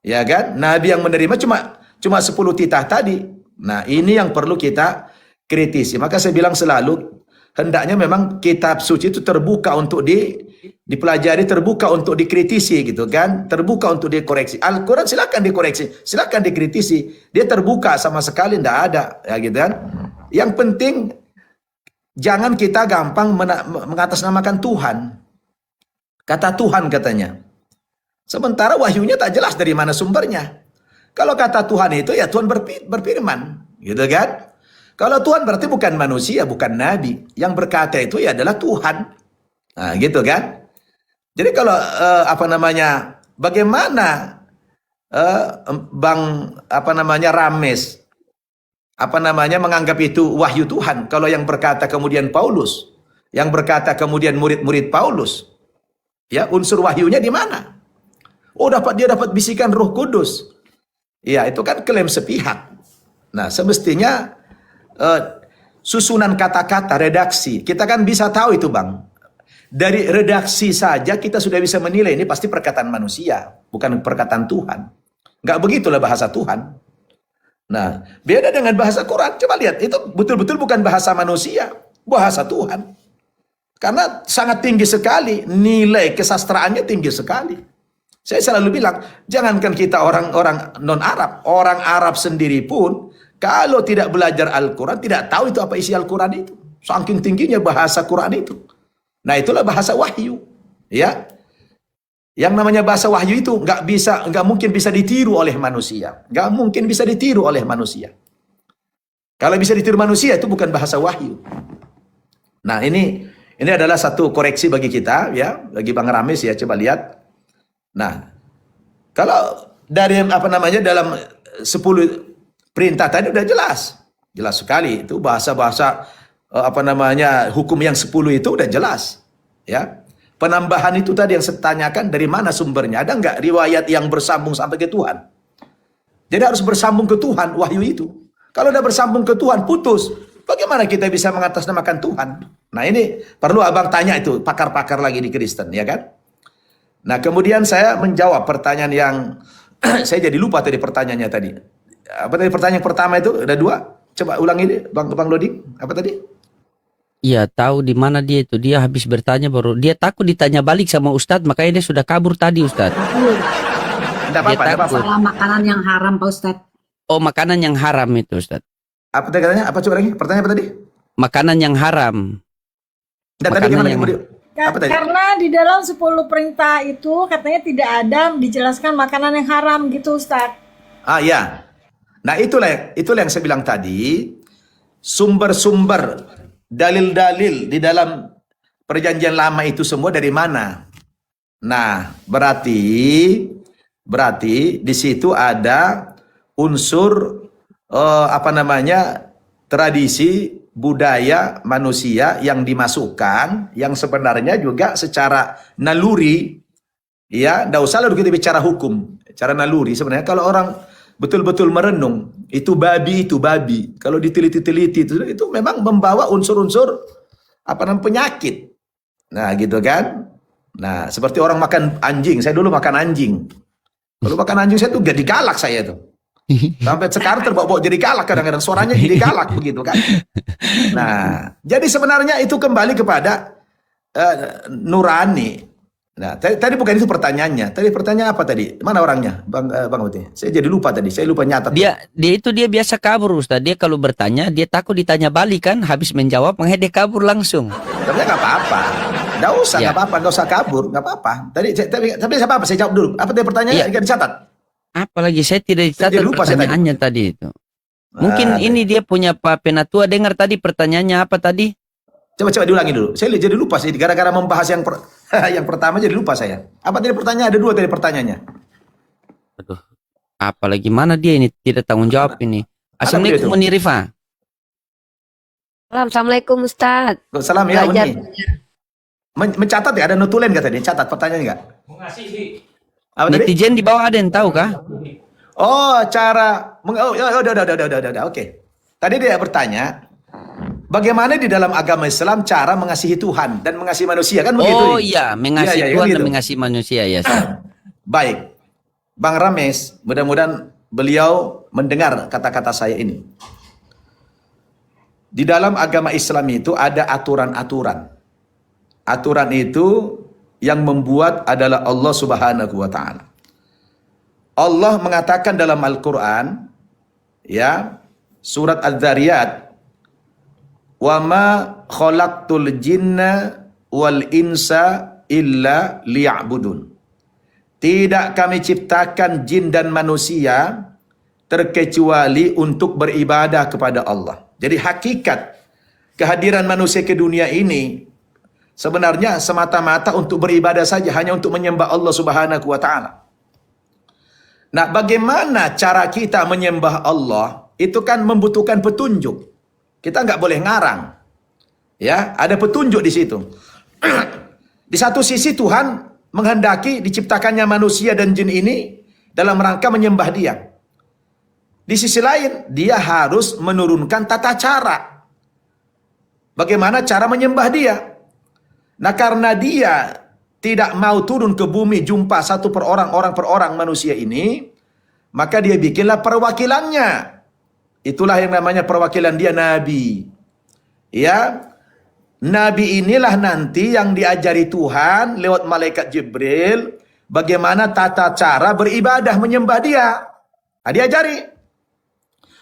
Speaker 5: Ya kan? Nabi yang menerima cuma 10 titah tadi. Nah, ini yang perlu kita kritisi. Maka saya bilang selalu, hendaknya memang kitab suci itu terbuka untuk dipelajari, terbuka untuk dikritisi, gitu kan? Terbuka untuk dikoreksi. Al-Quran silakan dikoreksi, silakan dikritisi. Dia terbuka sama sekali, tidak ada, ya gitu kan? Yang penting jangan kita gampang mengatasnamakan Tuhan. Kata Tuhan katanya. Sementara wahyunya tak jelas dari mana sumbernya. Kalau kata Tuhan itu ya Tuhan berfirman, gitu kan? Kalau Tuhan berarti bukan manusia, bukan nabi. Yang berkata itu ya adalah Tuhan. Nah, gitu kan? Jadi kalau bagaimana Rames menganggap itu wahyu Tuhan kalau yang berkata kemudian Paulus, yang berkata kemudian murid-murid Paulus, ya unsur wahyunya di mana? Oh, dia dapat bisikan Roh Kudus. Ya, itu kan klaim sepihak. Nah, semestinya susunan kata-kata, redaksi, kita kan bisa tahu itu, Bang. Dari redaksi saja kita sudah bisa menilai ini pasti perkataan manusia, bukan perkataan Tuhan. Nggak begitulah bahasa Tuhan. Nah, beda dengan bahasa Quran. Coba lihat, itu betul-betul bukan bahasa manusia, bahasa Tuhan. Karena sangat tinggi sekali, nilai kesastraannya tinggi sekali. Saya selalu bilang, jangankan kita orang-orang non-Arab, orang Arab sendiri pun, kalau tidak belajar Al-Quran, tidak tahu itu apa isi Al-Quran itu. Saking tingginya bahasa Quran itu. Nah, itulah bahasa wahyu. Ya, yang namanya bahasa wahyu itu nggak mungkin bisa ditiru oleh manusia, nggak mungkin bisa ditiru oleh manusia. Kalau bisa ditiru manusia itu bukan bahasa wahyu. Nah, ini adalah satu koreksi bagi kita, ya, bagi Bang Rames, ya, coba lihat. Nah, kalau dari dalam 10 perintah tadi udah jelas sekali itu bahasa-bahasa hukum yang 10 itu udah jelas, ya. Penambahan itu tadi yang saya tanyakan, dari mana sumbernya? Ada nggak riwayat yang bersambung sampai ke Tuhan? Jadi harus bersambung ke Tuhan, wahyu itu. Kalau udah bersambung ke Tuhan, putus. Bagaimana kita bisa mengatasnamakan Tuhan? Nah, ini perlu abang tanya itu, pakar-pakar lagi di Kristen, ya kan? Nah, kemudian saya menjawab pertanyaan yang, saya jadi lupa tadi pertanyaannya tadi. Apa tadi pertanyaan pertama itu? Ada 2. Coba ulang ini, Bang Loding. Apa tadi?
Speaker 4: Iya, tahu di mana dia itu. Dia habis bertanya baru. Dia takut ditanya balik sama Ustadz, makanya dia sudah kabur tadi, Ustadz.
Speaker 5: Tidak apa-apa.
Speaker 7: Masalah makanan yang haram, Pak Ustadz.
Speaker 4: Oh, makanan yang haram itu, Ustadz.
Speaker 5: Apa tadi katanya? Apa coba lagi? Pertanyaan apa tadi?
Speaker 4: Makanan yang haram.
Speaker 5: Tadi gimana? Apa tadi?
Speaker 3: Karena di dalam 10 perintah itu katanya tidak ada dijelaskan makanan yang haram gitu, Ustadz.
Speaker 5: Ah, ya. Nah, itulah yang saya bilang tadi. Sumber-sumber dalil-dalil di dalam perjanjian lama itu semua dari mana? Nah, berarti di situ ada unsur tradisi budaya manusia yang dimasukkan, yang sebenarnya juga secara naluri, ya, enggak usah lalu kita bicara hukum, cara naluri. Sebenarnya kalau orang betul-betul merenung, itu babi. Kalau diteliti-teliti itu memang membawa unsur-unsur penyakit. Nah, gitu kan? Nah, seperti orang makan anjing. Saya dulu makan anjing. Kalau makan anjing saya tuh jadi galak saya tuh. Sampai sekarang terbawa jadi galak, kadang-kadang suaranya jadi galak begitu kan. Nah, jadi sebenarnya itu kembali kepada nurani. Nah, tadi bukan itu pertanyaannya. Tadi pertanyaan apa tadi? Mana orangnya, Bang Uti? Saya jadi lupa tadi. Saya lupa nyatat.
Speaker 4: Dia biasa kabur, Ustaz. Dia kalau bertanya, dia takut ditanya balik kan. Habis menjawab, makanya dia kabur langsung.
Speaker 5: Tapi nggak apa-apa. Nggak usah, nggak apa-apa. Nggak usah kabur, nggak apa-apa. Tapi apa? Saya jawab dulu. Apa tadi pertanyaannya? Nggak dicatat.
Speaker 4: Apalagi saya tidak dicatat pertanyaannya tadi itu. Mungkin ini dia punya Pak Penatua. Dengar tadi pertanyaannya apa tadi?
Speaker 5: Coba diulangi dulu. Saya jadi lupa sih. Gara-gara membahas yang pertama jadi lupa saya. Apa tadi pertanyaan? Ada 2 tadi pertanyaannya.
Speaker 4: Aduh. Apalagi mana dia ini tidak tanggung jawab ini. Assalamualaikum Uni Rifa.
Speaker 7: Assalamualaikum Ustaz.
Speaker 5: Salam ya Uni. Mencatat ya, ada notulen nggak tadi? Catat pertanyaannya nggak? Mengasih sih.
Speaker 4: Netizen di bawah ada yang tahu kah?
Speaker 5: Oh, cara udah. Oke. Tadi dia bertanya, bagaimana di dalam agama Islam cara mengasihi Tuhan dan mengasihi manusia, kan begitu?
Speaker 4: Oh iya, mengasihi Tuhan dan mengasihi manusia, ya.
Speaker 5: Baik. Bang Rames, mudah-mudahan beliau mendengar kata-kata saya ini. Di dalam agama Islam itu ada aturan-aturan. Aturan itu yang membuat adalah Allah Subhanahu wa taala. Allah mengatakan dalam Al-Qur'an, ya, surat Az-Zariyat, "Wa ma khalaqtul jinna wal insa illa liya'budun." Tidak kami ciptakan jin dan manusia terkecuali untuk beribadah kepada Allah. Jadi hakikat kehadiran manusia ke dunia ini sebenarnya semata-mata untuk beribadah saja, hanya untuk menyembah Allah Subhanahu wa taala. Nah, bagaimana cara kita menyembah Allah? Itu kan membutuhkan petunjuk. Kita nggak boleh ngarang. Ya, ada petunjuk di situ. Di satu sisi Tuhan menghendaki diciptakannya manusia dan jin ini dalam rangka menyembah Dia. Di sisi lain, Dia harus menurunkan tata cara. Bagaimana cara menyembah Dia? Nah, karena Dia tidak mau turun ke bumi jumpa satu per orang per orang manusia ini, maka dia bikinlah perwakilannya. Itulah yang namanya perwakilan dia Nabi. Ya, Nabi inilah nanti yang diajari Tuhan lewat malaikat Jibril bagaimana tata cara beribadah menyembah dia. Nah, diajari.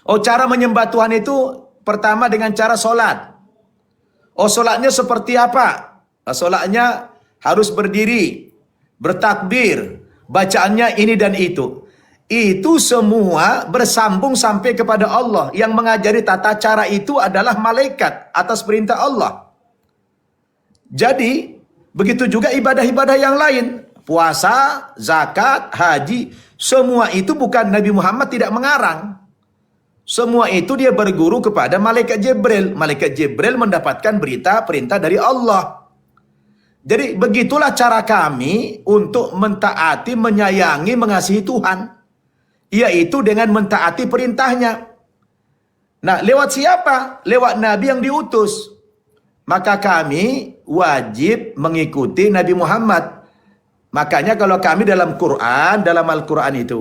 Speaker 5: Oh, cara menyembah Tuhan itu pertama dengan cara sholat. Oh, sholatnya seperti apa? Sholatnya harus berdiri, bertakbir, bacaannya ini dan itu. Itu semua bersambung sampai kepada Allah. Yang mengajari tata cara itu adalah malaikat atas perintah Allah. Jadi, begitu juga ibadah-ibadah yang lain. Puasa, zakat, haji, semua itu bukan Nabi Muhammad tidak mengarang. Semua itu dia berguru kepada malaikat Jibril. Malaikat Jibril mendapatkan berita perintah dari Allah. Jadi, begitulah cara kami untuk mentaati, menyayangi, mengasihi Tuhan. Yaitu dengan mentaati perintahnya. Nah, lewat siapa? Lewat Nabi yang diutus. Maka kami wajib mengikuti Nabi Muhammad. Makanya kalau kami dalam Quran, dalam Al-Quran itu,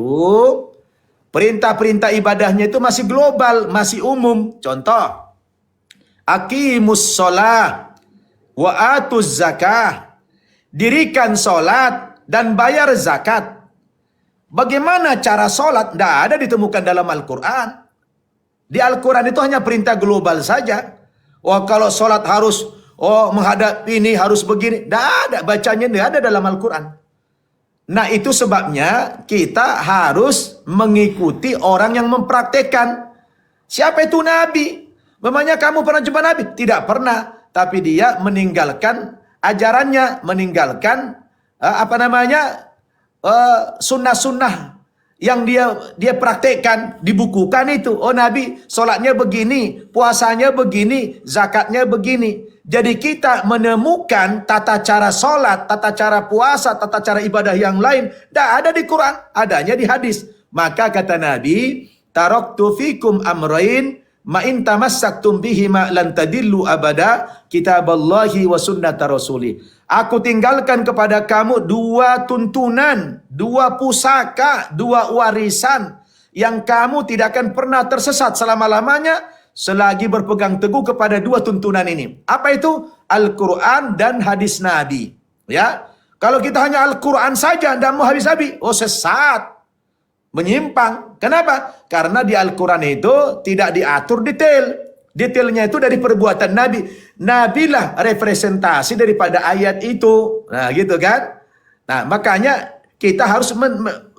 Speaker 5: perintah-perintah ibadahnya itu masih global, masih umum. Contoh, aqimus sholah wa atuz zakah. Dirikan sholat dan bayar zakat. Bagaimana cara sholat? Tidak ada ditemukan dalam Al-Quran. Di Al-Quran itu hanya perintah global saja. Oh, kalau sholat harus, menghadap ini harus begini. Tidak ada, bacanya tidak ada dalam Al-Quran. Nah, itu sebabnya kita harus mengikuti orang yang mempraktekkan. Siapa itu Nabi? Memangnya kamu pernah jumpa Nabi? Tidak pernah. Tapi dia meninggalkan ajarannya, meninggalkan sunnah-sunnah yang dia praktekkan, dibukukan itu. Oh, Nabi sholatnya begini, puasanya begini, zakatnya begini. Jadi kita menemukan tata cara sholat, tata cara puasa, tata cara ibadah yang lain tidak ada di Quran, adanya di hadis. Maka kata Nabi, taraktu fikum amrain ma in tamassaktum bihima lan tadillu abada, kitaballahi wa sunnata rasuli. Aku tinggalkan kepada kamu dua tuntunan, dua pusaka, dua warisan yang kamu tidak akan pernah tersesat selama-lamanya selagi berpegang teguh kepada dua tuntunan ini. Apa itu? Al-Quran dan hadis Nabi. Ya, kalau kita hanya Al-Quran saja, tidak mau habis-habis, sesat, menyimpang. Kenapa? Karena di Al-Quran itu tidak diatur detail. Detailnya itu dari perbuatan Nabi. Nabilah representasi daripada ayat itu. Nah, gitu kan? Nah, makanya kita harus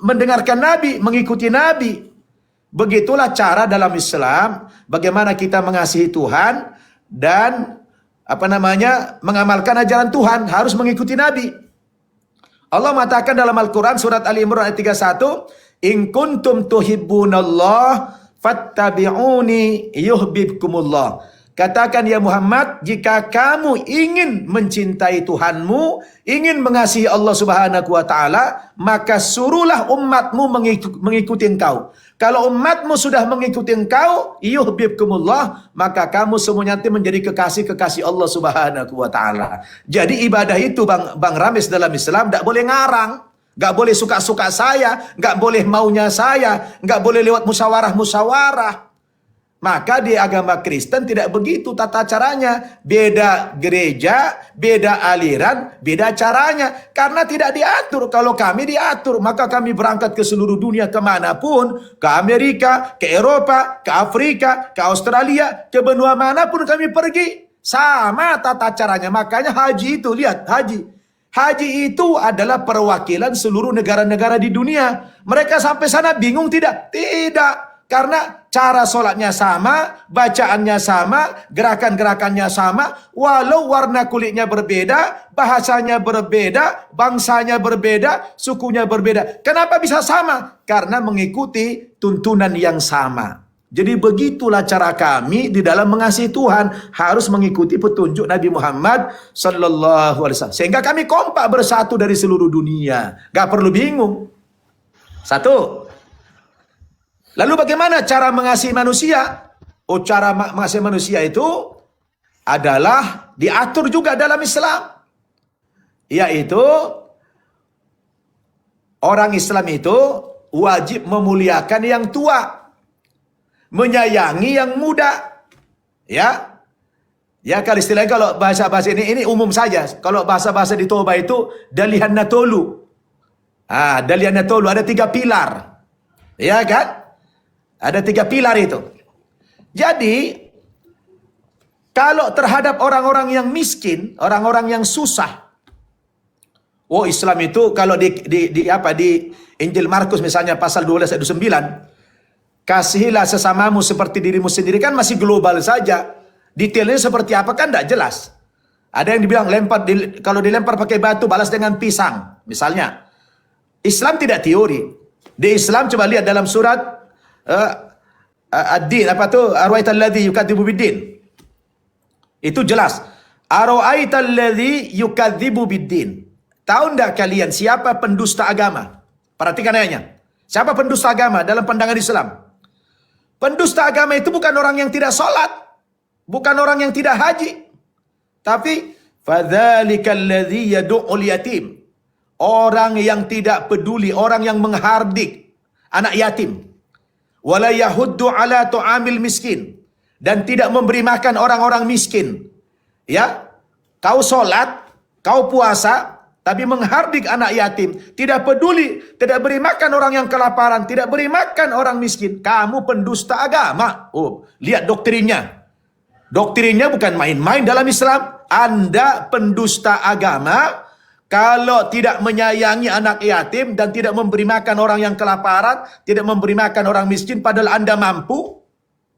Speaker 5: mendengarkan Nabi, mengikuti Nabi. Begitulah cara dalam Islam bagaimana kita mengasihi Tuhan dan mengamalkan ajaran Tuhan, harus mengikuti Nabi. Allah mengatakan dalam Al-Quran surat Ali Imran ayat 31, "In kuntum tuhibbunallah fattabi'uni yuhibbukumullah." Katakan ya Muhammad, jika kamu ingin mencintai Tuhanmu, ingin mengasihi Allah Subhanahu wa taala, maka suruhlah umatmu mengikuti engkau. Kalau umatmu sudah mengikuti engkau, yuhibbukumullah, maka kamu semuanya nanti menjadi kekasih-kekasih Allah Subhanahu wa taala. Jadi ibadah itu Bang Rames dalam Islam tidak boleh ngarang. Nggak boleh suka-suka saya, nggak boleh maunya saya, nggak boleh lewat musyawarah-musyawarah. Maka di agama Kristen tidak begitu tata caranya. Beda gereja, beda aliran, beda caranya. Karena tidak diatur. Kalau kami diatur, maka kami berangkat ke seluruh dunia kemanapun. Ke Amerika, ke Eropa, ke Afrika, ke Australia, ke benua manapun kami pergi. Sama tata caranya. Makanya haji itu, lihat haji. Haji itu adalah perwakilan seluruh negara-negara di dunia. Mereka sampai sana bingung tidak? Tidak. Karena cara sholatnya sama, bacaannya sama, gerakan-gerakannya sama, walau warna kulitnya berbeda, bahasanya berbeda, bangsanya berbeda, sukunya berbeda. Kenapa bisa sama? Karena mengikuti tuntunan yang sama. Jadi begitulah cara kami di dalam mengasihi Tuhan, harus mengikuti petunjuk Nabi Muhammad sallallahu alaihi wasallam. Sehingga kami kompak bersatu dari seluruh dunia. Gak perlu bingung. Satu. Lalu bagaimana cara mengasihi manusia? Oh, cara mengasihi manusia itu adalah diatur juga dalam Islam. Yaitu orang Islam itu wajib memuliakan yang tua, menyayangi yang muda. Ya. Ya, kalau istilahnya, kalau bahasa-bahasa ini umum saja. Kalau bahasa-bahasa di Toba itu dalihan natolu. Dalihan natolu ada 3 pilar. Ya kan? Ada 3 pilar itu. Jadi kalau terhadap orang-orang yang miskin, orang-orang yang susah, Islam itu kalau di Injil Markus misalnya pasal 12 ayat 29, kasihilah sesamamu seperti dirimu sendiri, kan masih global saja. Detailnya seperti apa kan tidak jelas. Ada yang dibilang kalau dilempar pakai batu balas dengan pisang misalnya. Islam tidak teori. Di Islam coba lihat dalam surat ad-din, arwaital ladzi yukadzibu biddin. Itu jelas. Arwaital ladzi yukadzibu biddin. Tahu enggak kalian siapa pendusta agama? Perhatikan ayatnya. Siapa pendusta agama dalam pandangan Islam? Pendusta agama itu bukan orang yang tidak sholat, bukan orang yang tidak haji, tapi fadzalikal ladzi yad'ul yatim. Orang yang tidak peduli, orang yang menghardik anak yatim. Wala yahuddu ala tu'amil miskin, dan tidak memberi makan orang-orang miskin. Ya, kau sholat, kau puasa, tapi menghardik anak yatim, tidak peduli, tidak beri makan orang yang kelaparan, tidak beri makan orang miskin. Kamu pendusta agama. Lihat doktrinnya. Doktrinnya bukan main-main dalam Islam. Anda pendusta agama kalau tidak menyayangi anak yatim dan tidak memberi makan orang yang kelaparan, tidak memberi makan orang miskin padahal Anda mampu.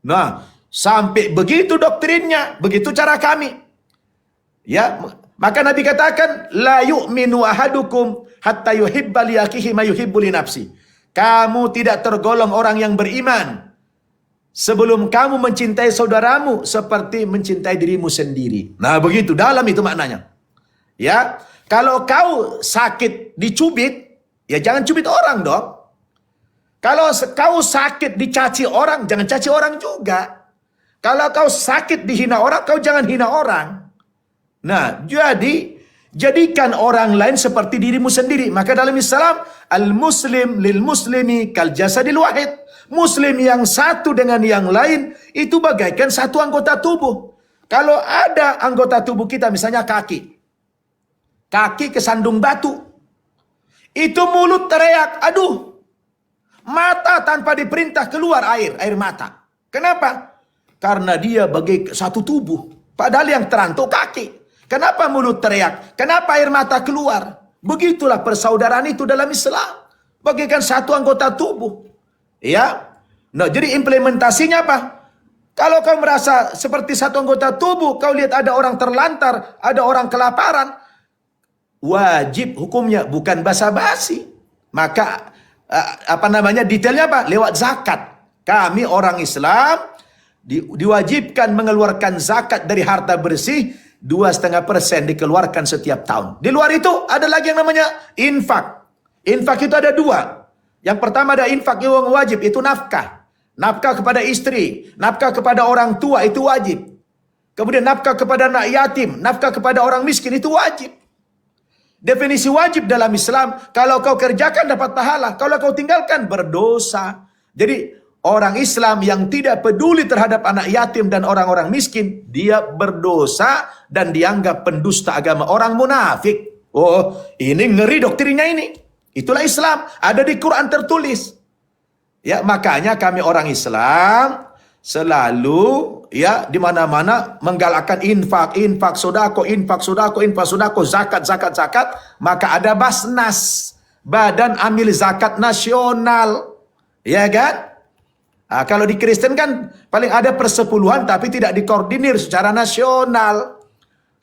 Speaker 5: Nah, sampai begitu doktrinnya, begitu cara kami. Ya, maka Nabi katakan la yu'minu ahadukum hatta yuhibba li akhihi ma yuhibbu li nafsi. Kamu tidak tergolong orang yang beriman sebelum kamu mencintai saudaramu seperti mencintai dirimu sendiri. Nah, begitu dalam itu maknanya. Ya, kalau kau sakit dicubit, ya jangan cubit orang dong. Kalau kau sakit dicaci orang, jangan caci orang juga. Kalau kau sakit dihina orang, kau jangan hina orang. Nah, jadikan orang lain seperti dirimu sendiri. Maka dalam Islam, al-muslim lil muslimi kal jasadil wahid. Muslim yang satu dengan yang lain itu bagaikan satu anggota tubuh. Kalau ada anggota tubuh kita, misalnya kaki kesandung batu, itu mulut teriak, aduh, mata tanpa diperintah keluar air mata. Kenapa? Karena dia bagai satu tubuh, padahal yang terantau kaki. Kenapa mulut teriak? Kenapa air mata keluar? Begitulah persaudaraan itu dalam Islam, bagaikan satu anggota tubuh. Ya, nah jadi implementasinya apa? Kalau kau merasa seperti satu anggota tubuh, kau lihat ada orang terlantar, ada orang kelaparan, wajib hukumnya, bukan basa-basi. Maka detailnya apa? Lewat zakat. Kami orang Islam diwajibkan mengeluarkan zakat dari harta bersih 2,5% dikeluarkan setiap tahun. Di luar itu ada lagi yang namanya infak. Infak itu ada 2. Yang pertama ada infak yang wajib, itu nafkah. Nafkah kepada istri, nafkah kepada orang tua itu wajib. Kemudian nafkah kepada anak yatim, nafkah kepada orang miskin itu wajib. Definisi wajib dalam Islam, kalau kau kerjakan dapat pahala, kalau kau tinggalkan berdosa. Jadi orang Islam yang tidak peduli terhadap anak yatim dan orang-orang miskin, dia berdosa dan dianggap pendusta agama, orang munafik. Oh, ini ngeri doktrinnya ini. Itulah Islam, ada di Quran tertulis. Ya, makanya kami orang Islam selalu ya di mana-mana menggalakkan infak, sodako, zakat. Maka ada Basnas, Badan Amil Zakat Nasional. Ya kan? Nah, kalau di Kristen kan paling ada persepuluhan tapi tidak dikoordinir secara nasional.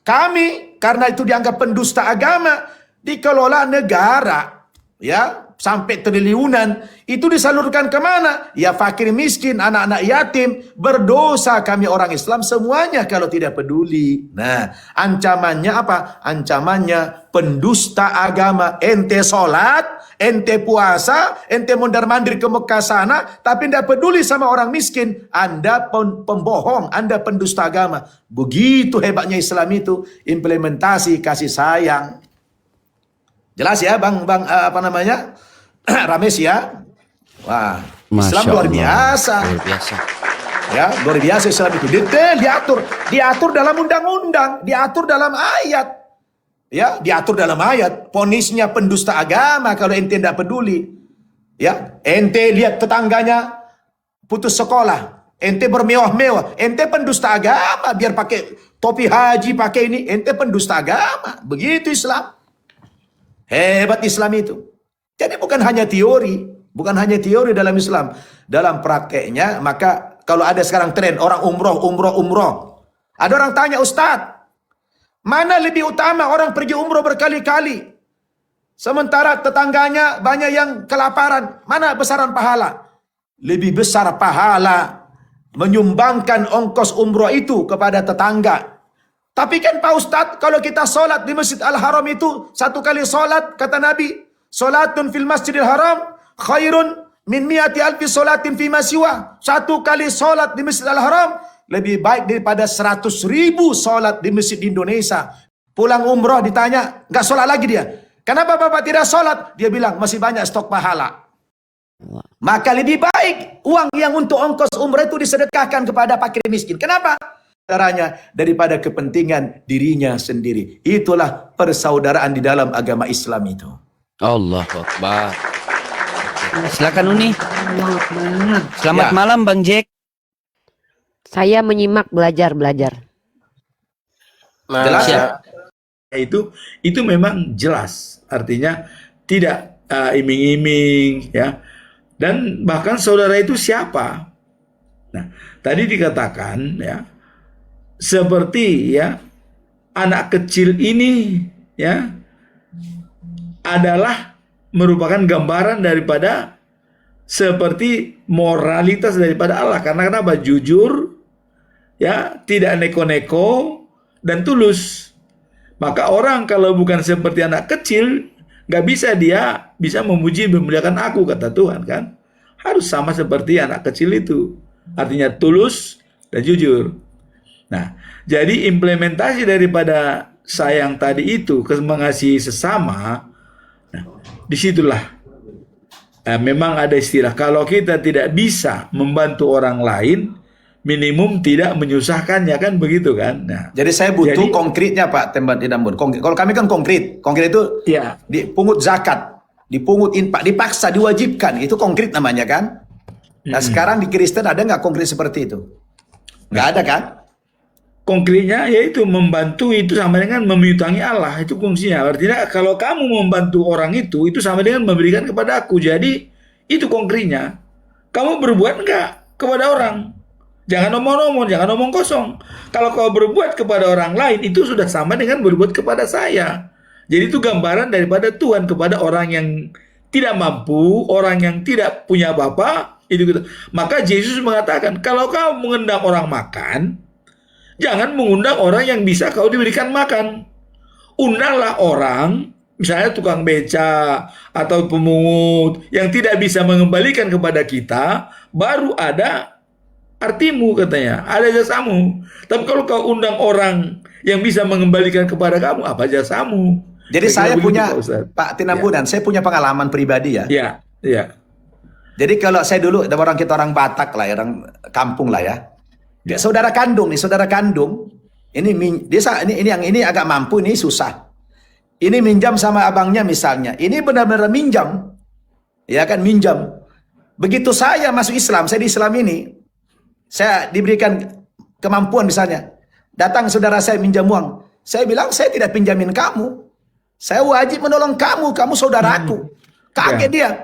Speaker 5: Kami karena itu dianggap pendusta agama, dikelola negara. Ya, sampai triliunan itu disalurkan kemana? Ya fakir miskin, anak-anak yatim, berdosa kami orang Islam semuanya kalau tidak peduli. Nah, ancamannya apa? Ancamannya pendusta agama. Ente sholat, ente puasa, ente mondar-mandir ke Mekah sana, tapi tidak peduli sama orang miskin. Anda pembohong, Anda pendusta agama. Begitu hebatnya Islam itu, implementasi kasih sayang. Jelas ya Bang Rames ya. Wah,
Speaker 4: Masya
Speaker 5: Islam luar
Speaker 4: Allah.
Speaker 5: biasa.
Speaker 4: Luar biasa.
Speaker 5: Ya, luar biasa Islam itu. Detail diatur dalam undang-undang, diatur dalam ayat. Ya, diatur dalam ayat. Ponisnya pendusta agama kalau ente tidak peduli. Ya, ente lihat tetangganya putus sekolah, ente bermewah-mewah, ente pendusta agama, biar pakai topi haji, pakai ini, ente pendusta agama. Begitu Islam. Hebat Islam itu. Jadi bukan hanya teori dalam Islam. Dalam prakteknya, maka kalau ada sekarang tren orang umroh. Ada orang tanya, Ustadz, mana lebih utama orang pergi umroh berkali-kali? Sementara tetangganya banyak yang kelaparan. Mana besaran pahala? Lebih besar pahala menyumbangkan ongkos umroh itu kepada tetangga. Tapi kan Pak Ustadz, kalau kita sholat di Masjid Al-Haram itu, satu kali sholat, kata Nabi, sholatun fil Masjidil Haram, khairun min mi'ati alfi sholatin fima siwa. Satu kali sholat di Masjid Al-Haram, lebih baik daripada 100.000 sholat di masjid di Indonesia. Pulang umroh ditanya, nggak sholat lagi dia. Kenapa Bapak tidak sholat? Dia bilang, masih banyak stok pahala. Maka lebih baik uang yang untuk ongkos umroh itu disedekahkan kepada fakir miskin. Kenapa? Caranya daripada kepentingan dirinya sendiri. Itulah persaudaraan di dalam agama Islam itu.
Speaker 4: Allahu Akbar. Silakan Uni. Selamat
Speaker 5: Ya.
Speaker 4: malam Bang Jack.
Speaker 7: Saya menyimak belajar.
Speaker 5: Jelas ya?
Speaker 2: Itu memang jelas, artinya tidak iming-iming, ya. Dan bahkan saudara itu siapa? Nah, tadi dikatakan, ya, seperti, ya, anak kecil ini, ya, adalah merupakan gambaran daripada seperti moralitas daripada Allah. Karena kenapa? Jujur, ya, tidak neko-neko dan tulus. Maka orang kalau bukan seperti anak kecil, nggak bisa dia bisa memuji memuliakan aku, kata Tuhan kan. Harus sama seperti anak kecil itu. Artinya tulus dan jujur. Nah, jadi implementasi daripada sayang tadi itu, mengasihi sesama, nah, disitulah memang ada istilah, kalau kita tidak bisa membantu orang lain, minimum tidak menyusahkannya, kan begitu kan. Nah,
Speaker 5: Jadi saya butuh konkretnya Pak Tinambun. Kalau kami kan konkret itu
Speaker 2: ya,
Speaker 5: dipungut zakat, dipungut infak, dipaksa, diwajibkan, itu konkret namanya kan. Nah sekarang di Kristen ada nggak konkret seperti itu? Nggak ada kan?
Speaker 2: konkretnya yaitu membantu itu sama dengan memiutangi Allah, itu fungsinya. Artinya kalau kamu membantu orang itu sama dengan memberikan kepada aku. Jadi itu konkretnya. Kamu berbuat enggak kepada orang? Jangan omong-omong, jangan omong kosong. Kalau kau berbuat kepada orang lain, itu sudah sama dengan berbuat kepada saya. Jadi itu gambaran daripada Tuhan kepada orang yang tidak mampu, orang yang tidak punya apa-apa, itu gitu. Maka Yesus mengatakan, kalau kau mengundang orang makan, jangan mengundang orang yang bisa kau diberikan makan. Undanglah orang, misalnya tukang beca atau pemungut yang tidak bisa mengembalikan kepada kita, baru ada artimu, katanya, ada jasamu. Tapi kalau kau undang orang yang bisa mengembalikan kepada kamu, apa jasamu?
Speaker 5: Jadi saya punya, Pak Tinambunan,
Speaker 2: ya,
Speaker 5: saya punya pengalaman pribadi ya.
Speaker 2: Ya, ya.
Speaker 5: Jadi kalau saya dulu, kita orang Batak lah, orang kampung lah ya. Dia saudara kandung ini agak mampu, ini susah. Ini minjam sama abangnya misalnya. Ini benar-benar minjam. Ya kan, minjam. Begitu saya masuk Islam, saya di Islam ini, saya diberikan kemampuan misalnya. Datang saudara saya minjam uang. Saya bilang, saya tidak pinjamin kamu. Saya wajib menolong kamu saudaraku. Kaget dia.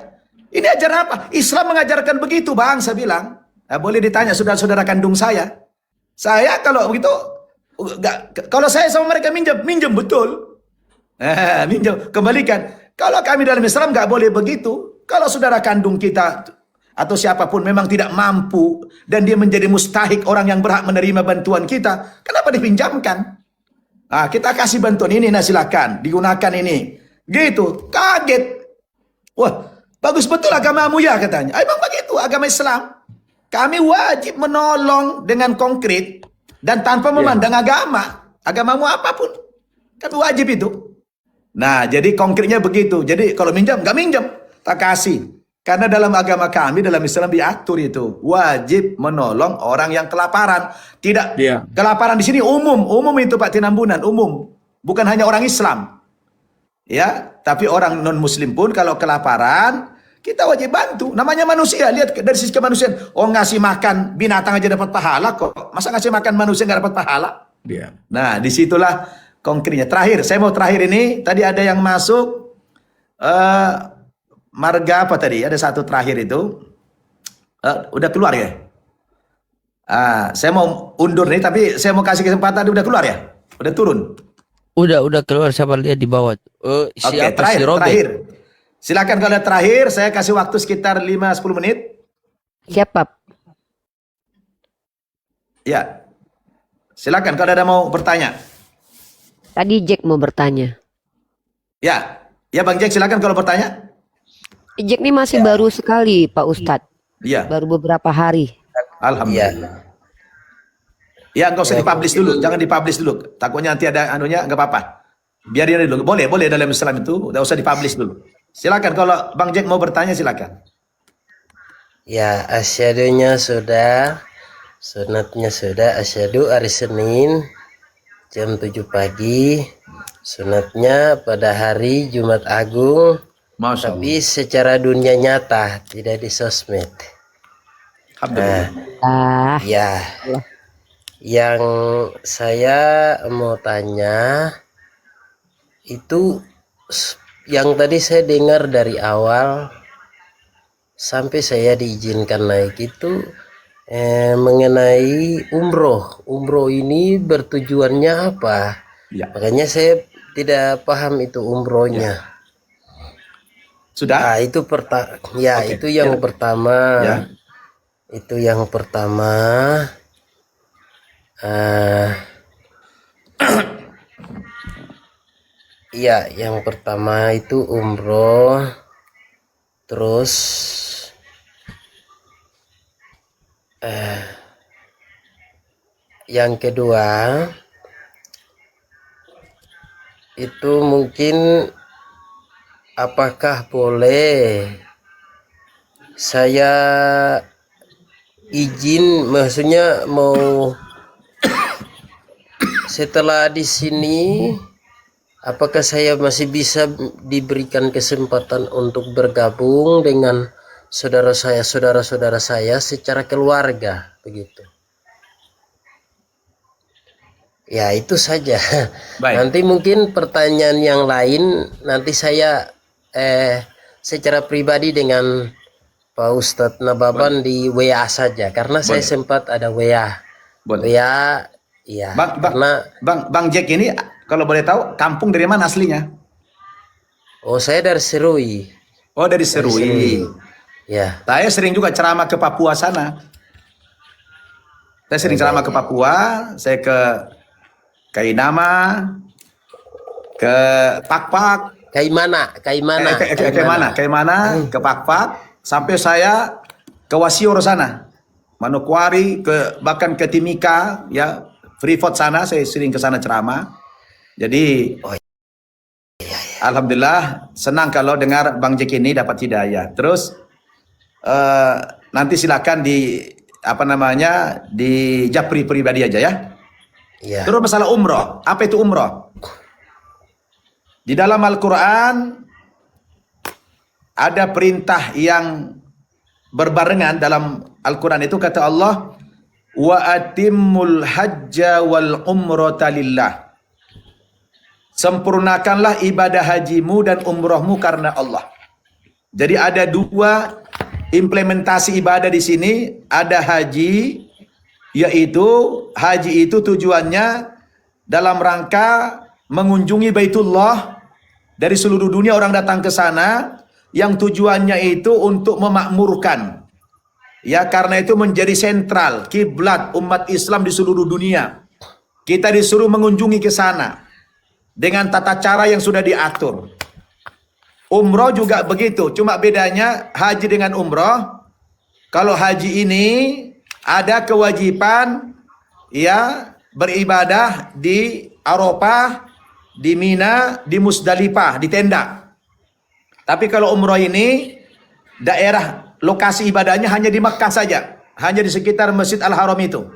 Speaker 5: Ini ajar apa? Islam mengajarkan begitu, Bang, saya bilang. Nah, boleh ditanya saudara-saudara kandung saya. Saya kalau begitu, kalau saya sama mereka minjam betul. Minjam, kembalikan. Kalau kami dalam Islam nggak boleh begitu. Kalau saudara kandung kita atau siapapun memang tidak mampu dan dia menjadi mustahik, orang yang berhak menerima bantuan kita, kenapa dipinjamkan? Nah, kita kasih bantuan ini, nah silakan digunakan ini. Gitu, kaget. Wah, bagus betul agamamu ya, katanya. Emang begitu agama Islam. Kami wajib menolong dengan konkret dan tanpa memandang agamamu apapun. Kami wajib itu. Nah, jadi konkretnya begitu. Jadi kalau minjam, nggak minjam, tak kasih. Karena dalam agama kami, dalam Islam diatur itu wajib menolong orang yang kelaparan. Tidak, kelaparan di sini umum itu Pak Tinambunan, umum, bukan hanya orang Islam, ya, tapi orang non Muslim pun kalau kelaparan kita wajib bantu. Namanya manusia, lihat dari sisi kemanusiaan. Oh, ngasih makan binatang aja dapat pahala kok, masa ngasih makan manusia nggak dapat pahala? Nah, disitulah konkretnya. Terakhir ini, tadi ada yang masuk. Marga apa tadi? Ada satu terakhir itu. Udah keluar ya? Saya mau undur nih, tapi saya mau kasih kesempatan. Udah keluar ya? Udah turun?
Speaker 4: Udah keluar, siapa lihat di bawah. Siapa si Robert?
Speaker 5: Terakhir. Silakan kalau ada terakhir, saya kasih waktu sekitar 5-10 menit.
Speaker 7: Siapa?
Speaker 5: Ya. Silakan kalau ada mau bertanya.
Speaker 7: Tadi Jack mau bertanya.
Speaker 5: Ya. Ya Bang Jack, silakan kalau bertanya.
Speaker 7: Jack ini masih baru sekali Pak Ustadz.
Speaker 5: Iya.
Speaker 7: Baru beberapa hari.
Speaker 5: Alhamdulillah. Ya, nggak usah dipublish dulu, jangan dipublish dulu. Takutnya nanti ada anunya, nggak apa-apa. Biarin dulu. Boleh dalam Islam itu, nggak usah dipublish dulu. Silakan kalau Bang Jack mau bertanya, silakan.
Speaker 1: Ya, asyadunya sudah, sunatnya sudah. Asyadu hari Senin jam 7 pagi. Sunatnya pada hari Jumat Agung.
Speaker 5: Masya Allah.
Speaker 1: Tapi secara dunia nyata, tidak di sosmed.
Speaker 5: Alhamdulillah.
Speaker 1: Ya, yang saya mau tanya itu yang tadi saya dengar dari awal sampai saya diizinkan naik itu mengenai umroh. Umroh ini bertujuannya apa?
Speaker 5: Ya.
Speaker 1: Makanya saya tidak paham itu umrohnya.
Speaker 5: Sudah?
Speaker 1: Itu itu yang pertama.
Speaker 5: Ya.
Speaker 1: Itu yang pertama. Iya, yang pertama itu umroh. Terus yang kedua itu mungkin apakah boleh saya izin, maksudnya mau setelah di sini apakah saya masih bisa diberikan kesempatan untuk bergabung dengan saudara-saudara saya secara keluarga begitu. Ya, itu saja.
Speaker 5: Baik.
Speaker 1: Nanti mungkin pertanyaan yang lain nanti saya secara pribadi dengan Pak Ustadz Nababan di WA saja, karena saya sempat ada WA. WA, ya.
Speaker 5: Bang Jack ini kalau boleh tahu kampung dari mana aslinya?
Speaker 1: Oh, saya dari Serui.
Speaker 5: Oh, dari Serui.
Speaker 1: Ya.
Speaker 5: Saya sering juga ceramah ke Papua sana. Saya sering ceramah ke Papua, saya ke Kainama, ke Pakpak. Kaimana, ke Pakpak, sampai saya ke Wasior sana, Manokwari, bahkan ke Timika, ya, Freeport sana, saya sering ke sana ceramah. Jadi, alhamdulillah senang kalau dengar Bang Jack ini dapat hidayah. Terus nanti silakan di japri pribadi aja ya.
Speaker 1: Ya.
Speaker 5: Terus masalah umroh, apa itu umroh? Di dalam Al-Quran ada perintah yang berbarengan dalam Al-Quran itu, kata Allah, wa atimmul hajja wal umrata lillah. Sempurnakanlah ibadah hajimu dan umrohmu karena Allah. Jadi ada dua implementasi ibadah di sini. Ada haji, yaitu haji itu tujuannya dalam rangka mengunjungi Baitullah. Dari seluruh dunia orang datang ke sana, yang tujuannya itu untuk memakmurkan. Ya, karena itu menjadi sentral kiblat umat Islam di seluruh dunia. Kita disuruh mengunjungi ke sana dengan tata cara yang sudah diatur. Umroh juga begitu, cuma bedanya haji dengan umroh. Kalau haji ini ada kewajiban ya beribadah di Arafah, di Mina, di Musdalifah, di tenda. Tapi kalau umroh ini daerah lokasi ibadahnya hanya di Makkah saja, hanya di sekitar Masjid Al-Haram itu.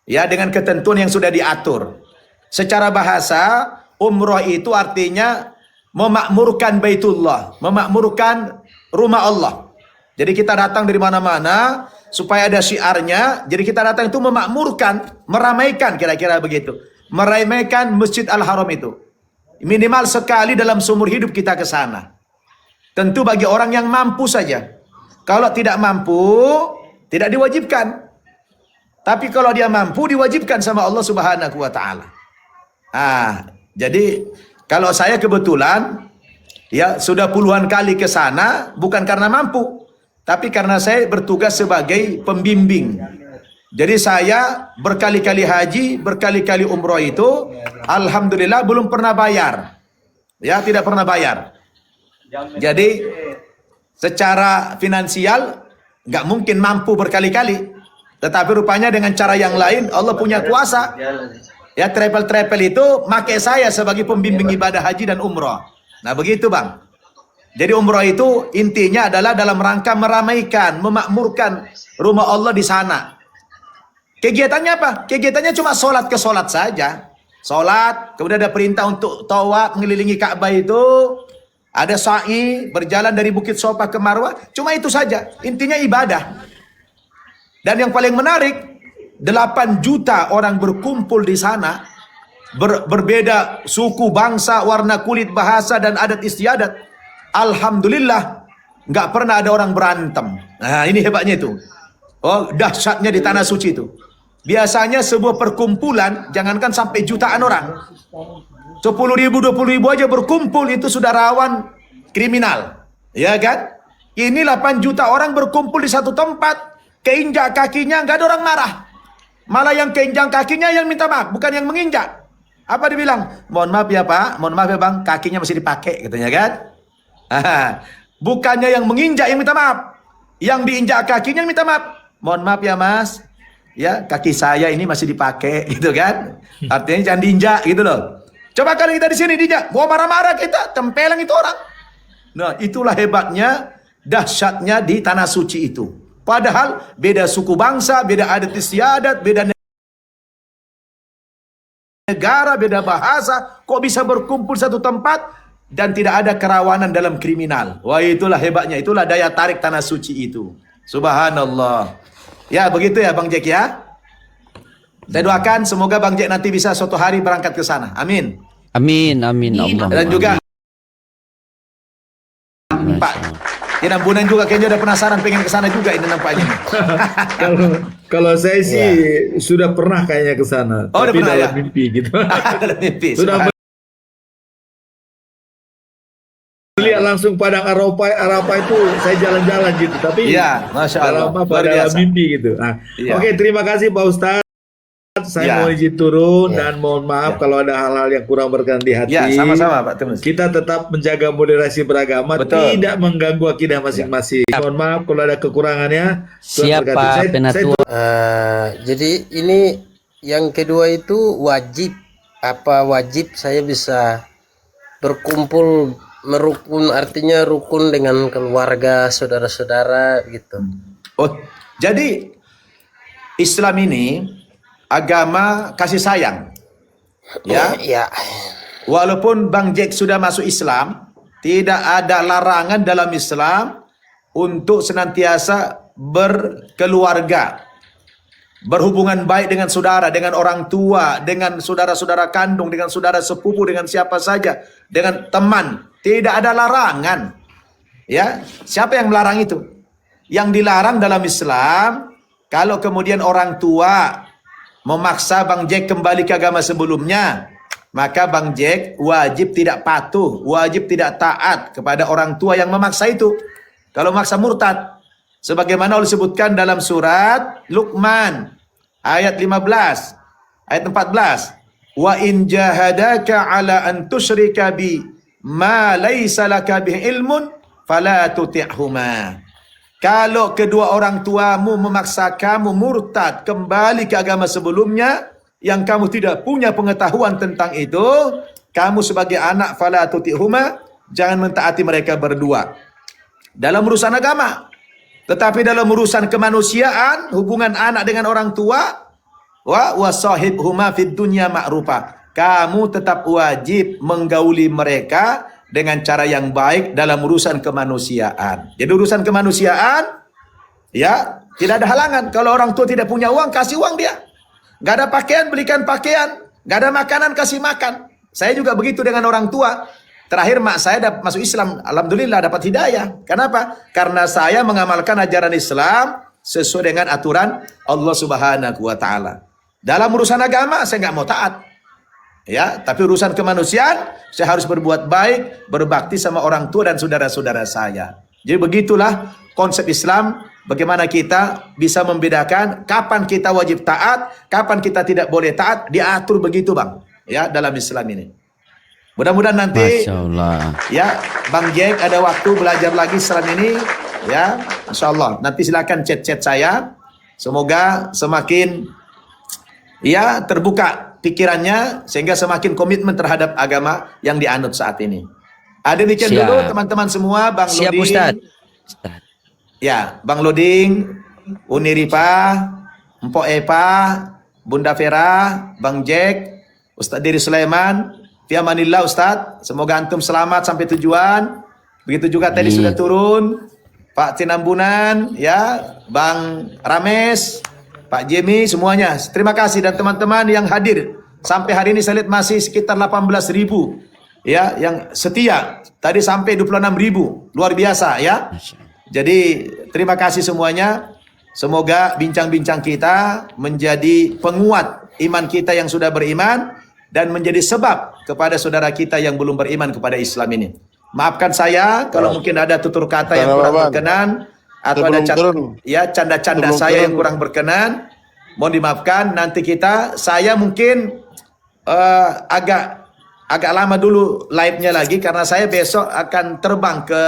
Speaker 5: Ya, dengan ketentuan yang sudah diatur. Secara bahasa, umroh itu artinya memakmurkan Baitullah, memakmurkan rumah Allah. Jadi kita datang dari mana-mana supaya ada syiarnya. Jadi kita datang itu memakmurkan, meramaikan, kira-kira begitu. Meramaikan Masjid Al-Haram itu. Minimal sekali dalam seumur hidup kita ke sana. Tentu bagi orang yang mampu saja. Kalau tidak mampu, tidak diwajibkan. Tapi kalau dia mampu, diwajibkan sama Allah Subhanahu wa Ta'ala. Jadi kalau saya kebetulan ya sudah puluhan kali ke sana, bukan karena mampu, tapi karena saya bertugas sebagai pembimbing. Jadi saya berkali-kali haji, berkali-kali umroh itu, alhamdulillah belum pernah bayar. Ya, tidak pernah bayar. Jadi secara finansial nggak mungkin mampu berkali-kali. Tetapi rupanya dengan cara yang lain Allah punya kuasa. Ya, travel-travel itu make saya sebagai pembimbing ibadah haji dan umroh. Nah begitu bang. Jadi umroh itu intinya adalah dalam rangka meramaikan, memakmurkan rumah Allah di sana. Kegiatannya apa? Kegiatannya cuma sholat ke sholat saja. Sholat, kemudian ada perintah untuk tawaf mengelilingi Ka'bah itu. Ada sa'i, berjalan dari Bukit Sofa ke Marwah. Cuma itu saja. Intinya ibadah. Dan yang paling menarik, 8 juta orang berkumpul di sana. Berbeda suku, bangsa, warna kulit, bahasa, dan adat istiadat. Alhamdulillah, nggak pernah ada orang berantem. Nah, ini hebatnya itu. Oh, dahsyatnya di tanah suci itu. Biasanya sebuah perkumpulan, jangankan sampai jutaan orang. 10.000, 20.000 aja berkumpul, itu sudah rawan kriminal. Ya kan? Ini 8 juta orang berkumpul di satu tempat. Keinjak kakinya, nggak ada orang marah. Malah yang keinjak kakinya yang minta maaf, bukan yang menginjak. Apa dibilang? Mohon maaf ya Pak, mohon maaf ya Bang, kakinya masih dipakai, katanya kan? Bukannya yang menginjak yang minta maaf, yang diinjak kakinya yang minta maaf. Mohon maaf ya Mas, ya kaki saya ini masih dipakai, gitu kan? Artinya jangan diinjak, gitu loh. Coba kalau kita di sini diinjak, mau marah-marah kita, tempelang itu orang. Nah, itulah hebatnya, dahsyatnya di tanah suci itu. Padahal beda suku bangsa, beda adat istiadat, beda negara, beda bahasa, kok bisa berkumpul satu tempat dan tidak ada kerawanan dalam kriminal. Wah, itulah hebatnya, itulah daya tarik tanah suci itu. Subhanallah. Ya, begitu ya Bang Jack ya. Saya doakan semoga Bang Jack nanti bisa suatu hari berangkat ke sana. Amin.
Speaker 4: Amin, amin. Allah.
Speaker 5: Dan juga Pak Bunan juga kayaknya udah penasaran pengen ke sana juga ini nampaknya.
Speaker 2: Kalau saya sih sudah pernah kayaknya ke sana,
Speaker 5: Oh,
Speaker 2: tapi
Speaker 5: udah pernah
Speaker 2: dalam
Speaker 5: ya?
Speaker 2: mimpi gitu.
Speaker 5: Dalam mimpi.
Speaker 2: Sudah melihat langsung padang Arafah itu saya jalan-jalan gitu, tapi
Speaker 5: Iya, Masya Allah.
Speaker 2: dalam mimpi gitu. Nah,
Speaker 5: Iya.
Speaker 2: Oke, terima kasih Pak Ustadz. Saya
Speaker 5: Iya.
Speaker 2: mau izin turun
Speaker 5: Iya.
Speaker 2: dan mohon maaf
Speaker 5: Iya.
Speaker 2: kalau ada hal-hal yang kurang berkenan di hati.
Speaker 5: Ya, sama-sama Pak Tumus.
Speaker 2: Kita tetap menjaga moderasi beragama,
Speaker 5: Betul.
Speaker 2: tidak mengganggu akidah masing-masing. Mohon maaf kalau ada kekurangannya. Tuhan
Speaker 4: Siapa
Speaker 2: berkati.
Speaker 4: penatua?
Speaker 1: Jadi ini yang kedua itu wajib. Apa wajib saya bisa berkumpul merukun, artinya rukun dengan keluarga, saudara-saudara gitu.
Speaker 5: Oh, jadi Islam ini agama kasih sayang. Ya.
Speaker 1: Ya.
Speaker 5: Walaupun Bang Jack sudah masuk Islam, tidak ada larangan dalam Islam untuk senantiasa berkeluarga, berhubungan baik dengan saudara, dengan orang tua, dengan saudara-saudara kandung, dengan saudara sepupu, dengan siapa saja, dengan teman. Tidak ada larangan. Ya, siapa yang melarang itu? Yang dilarang dalam Islam, kalau kemudian orang tua memaksa Bang Jack kembali ke agama sebelumnya, maka Bang Jack wajib tidak patuh, wajib tidak taat kepada orang tua yang memaksa itu. Kalau maksa murtad. Sebagaimana Allah sebutkan dalam surat Luqman ayat 15, ayat 14. Wa in jahadaka ala an tusyrika bi ma laysa laka bihi ilmun fala tuti'huma. Kalau kedua orang tuamu memaksa kamu murtad kembali ke agama sebelumnya yang kamu tidak punya pengetahuan tentang itu, kamu sebagai anak fala tuti'huma, jangan mentaati mereka berdua. dalam urusan agama. Tetapi dalam urusan kemanusiaan, hubungan anak dengan orang tua, wa wasahibhuma fid dunya ma'rufa. Kamu tetap wajib menggauli mereka dengan cara yang baik dalam urusan kemanusiaan. Jadi urusan kemanusiaan, ya, tidak ada halangan. Kalau orang tua tidak punya uang, kasih uang dia. Gak ada pakaian, belikan pakaian. Gak ada makanan, kasih makan. Saya juga begitu dengan orang tua. Terakhir mak saya masuk Islam, alhamdulillah dapat hidayah. Kenapa? Karena saya mengamalkan ajaran Islam sesuai dengan aturan Allah Subhanahu wa taala. Dalam urusan agama saya nggak mau taat. Ya, tapi urusan kemanusiaan saya harus berbuat baik, berbakti sama orang tua dan saudara-saudara saya. Jadi begitulah konsep Islam, bagaimana kita bisa membedakan kapan kita wajib taat, kapan kita tidak boleh taat, diatur begitu, Bang. Ya, dalam Islam ini. Mudah-mudahan nanti
Speaker 4: Masya Allah.
Speaker 5: ya Bang Jack ada waktu belajar lagi Islam ini, ya, Insya Allah. Nanti silakan chat-chat saya. Semoga semakin ya terbuka pikirannya sehingga semakin komitmen terhadap agama yang dianut saat ini. Ada demikian
Speaker 4: Siap.
Speaker 5: dulu teman-teman semua, Bang
Speaker 4: Siap
Speaker 5: Loding.
Speaker 4: Ustaz.
Speaker 5: Ya, Bang Loding, Uni Rifa, Mpok Epa, Bunda Vera, Bang Jack, Ustaz Diri Sulaiman, fi amanillah Ustaz. Semoga antum selamat sampai tujuan. Begitu juga tadi sudah turun Pak Tinambunan, ya, Bang Rames, Pak Jemi, semuanya. Terima kasih dan teman-teman yang hadir. Sampai hari ini saya lihat masih sekitar 18.000 ya yang setia. Tadi sampai 26.000. Luar biasa ya. Jadi terima kasih semuanya. Semoga bincang-bincang kita menjadi penguat iman kita yang sudah beriman dan menjadi sebab kepada saudara kita yang belum beriman kepada Islam ini. Maafkan saya kalau mungkin ada tutur kata yang kurang berkenan atau ada canda-canda saya yang kurang berkenan. Mohon dimaafkan. Nanti saya mungkin agak lama dulu live-nya lagi karena saya besok akan terbang ke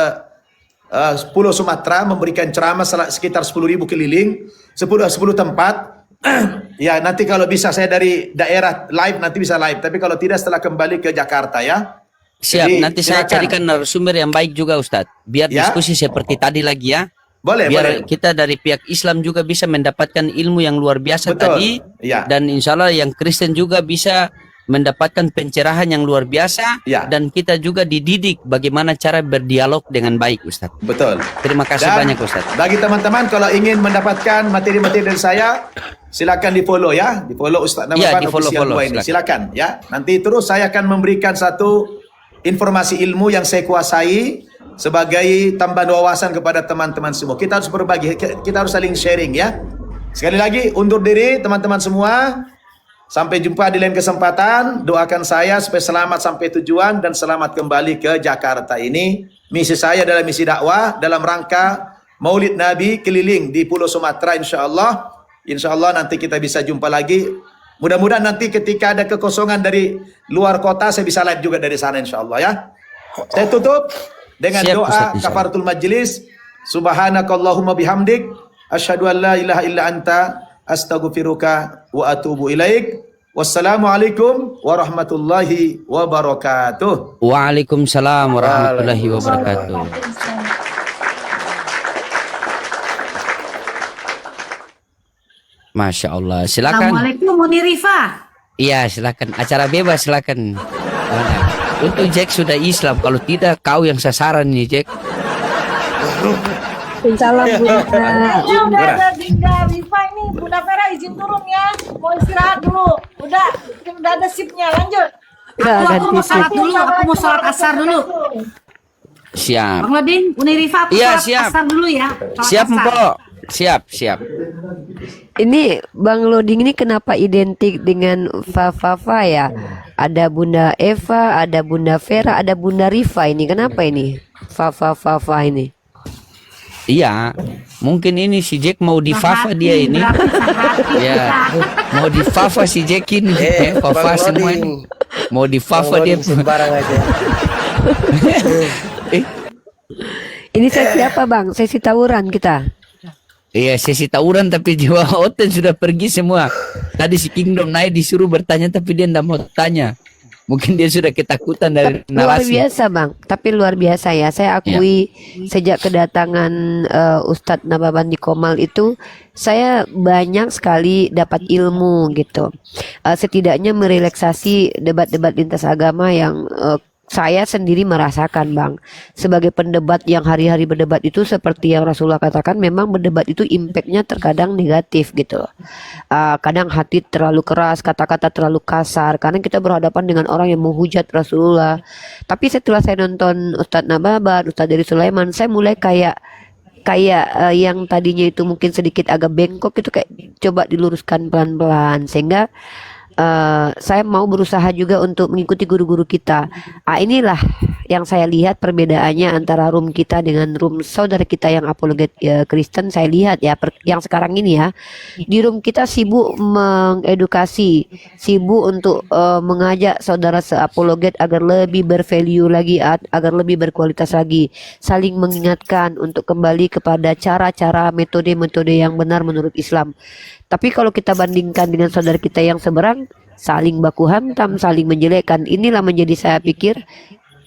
Speaker 5: Pulau Sumatera memberikan ceramah sekitar 10.000 keliling, 10 tempat. Ya, nanti kalau bisa saya dari daerah live nanti bisa live, tapi kalau tidak setelah kembali ke Jakarta ya.
Speaker 4: Siap,
Speaker 5: Jadi,
Speaker 4: nanti saya
Speaker 5: silakan.
Speaker 4: carikan narasumber yang baik juga Ustadz. Biar
Speaker 5: Ya.
Speaker 4: diskusi seperti tadi lagi ya.
Speaker 5: Boleh,
Speaker 4: Biar
Speaker 5: boleh.
Speaker 4: kita dari pihak Islam juga bisa mendapatkan ilmu yang luar biasa
Speaker 5: Betul.
Speaker 4: tadi.
Speaker 5: Ya.
Speaker 4: Dan insya Allah yang Kristen juga bisa mendapatkan pencerahan yang luar biasa.
Speaker 5: Ya.
Speaker 4: Dan kita juga dididik bagaimana cara berdialog dengan baik Ustadz.
Speaker 5: Betul.
Speaker 4: Terima kasih
Speaker 5: Dan
Speaker 4: banyak Ustadz.
Speaker 5: bagi teman-teman kalau ingin mendapatkan materi-materi dari saya, silakan di-follow ya. Di-follow Ustaz
Speaker 4: Iya,
Speaker 5: Nawaban Official
Speaker 4: di-follow,
Speaker 5: 2 ini.
Speaker 4: silakan.
Speaker 5: Silakan ya. Nanti terus saya akan memberikan satu informasi ilmu yang saya kuasai sebagai tambahan wawasan kepada teman-teman semua. Kita harus berbagi, kita harus saling sharing ya. Sekali lagi undur diri teman-teman semua. Sampai jumpa di lain kesempatan. Doakan saya supaya selamat sampai tujuan dan selamat kembali ke Jakarta ini. Misi saya adalah misi dakwah dalam rangka Maulid Nabi keliling di Pulau Sumatera insyaallah. Insyaallah nanti kita bisa jumpa lagi. Mudah-mudahan nanti ketika ada kekosongan dari luar kota saya bisa live juga dari sana insyaallah ya. Saya tutup dengan
Speaker 4: Siap,
Speaker 5: doa
Speaker 4: Ustaz, insyaallah.
Speaker 5: kafaratul majlis. Subhanakallahumma bihamdik asyhadu an la ilaha illa anta astaghfiruka wa atubu ilaik. Wassalamualaikum warahmatullahi wabarakatuh.
Speaker 4: Waalaikumsalam warahmatullahi wabarakatuh. Masya Allah. Silakan.
Speaker 8: Assalamualaikum Uni Rifa.
Speaker 4: Iya, silakan. Acara bebas, silakan. Untuk Jack sudah Islam. Kalau tidak, kau yang sasaran nih, Jack.
Speaker 7: Salam Bunda.
Speaker 3: Kayaknya udah ada Dinda Rifa ini. Bunda Vera izin turun ya. Mau istirahat dulu. Udah ada sipnya. Lanjut.
Speaker 8: Aku mau salat dulu, aku mau salat asar dulu.
Speaker 4: Siap.
Speaker 8: Bang Loding, Uni Rifa, aku
Speaker 4: Iya,
Speaker 8: salat
Speaker 4: siap.
Speaker 8: asar dulu ya. Salat
Speaker 4: Siap,
Speaker 8: asar.
Speaker 4: Mpok. Siap, siap.
Speaker 7: Ini Bang Loding ini kenapa identik dengan Fafa ya? Ada Bunda Eva, ada Bunda Vera, ada Bunda Rifa ini. Kenapa ini? Fafa ini.
Speaker 4: Iya, mungkin ini si Jack mau di Fafa dia ini. Ya, mau di Fafa si Jack ini. Fafa
Speaker 1: Bang
Speaker 4: semua
Speaker 1: Loding.
Speaker 4: ini. Mau di Fafa dia.
Speaker 1: Sembarang aja.
Speaker 7: Ini sesi apa Bang? Sesi tawuran kita.
Speaker 4: Iya, sesi tawuran tapi jiwa Oten sudah pergi semua. Tadi si Kingdom naik disuruh bertanya tapi dia tidak mau tanya. Mungkin dia sudah ketakutan dari
Speaker 7: Luar
Speaker 4: narasi.
Speaker 7: biasa Bang, tapi luar biasa ya. Saya akui sejak kedatangan Ustadz Nababan di Komal itu saya banyak sekali dapat ilmu gitu. Setidaknya merelaksasi debat-debat lintas agama yang saya sendiri merasakan Bang. Sebagai pendebat yang hari-hari berdebat itu seperti yang Rasulullah katakan, memang berdebat itu impactnya terkadang negatif gitu. Kadang hati terlalu keras, kata-kata terlalu kasar, karena kita berhadapan dengan orang yang menghujat Rasulullah. Tapi setelah saya nonton Ustadz Nababan, Ustadz dari Sulaiman, saya mulai kayak yang tadinya itu mungkin sedikit agak bengkok itu kayak coba diluruskan pelan-pelan, sehingga saya mau berusaha juga untuk mengikuti guru-guru kita. Inilah yang saya lihat perbedaannya antara room kita dengan room saudara kita yang apologet Kristen. Saya lihat ya yang sekarang ini ya, di room kita sibuk mengedukasi, sibuk untuk mengajak saudara seapologet agar lebih bervalue lagi, agar lebih berkualitas lagi, saling mengingatkan untuk kembali kepada cara-cara, metode-metode yang benar menurut Islam. Tapi kalau kita bandingkan dengan saudara kita yang seberang, saling baku hantam, saling menjelekkan. Inilah menjadi saya pikir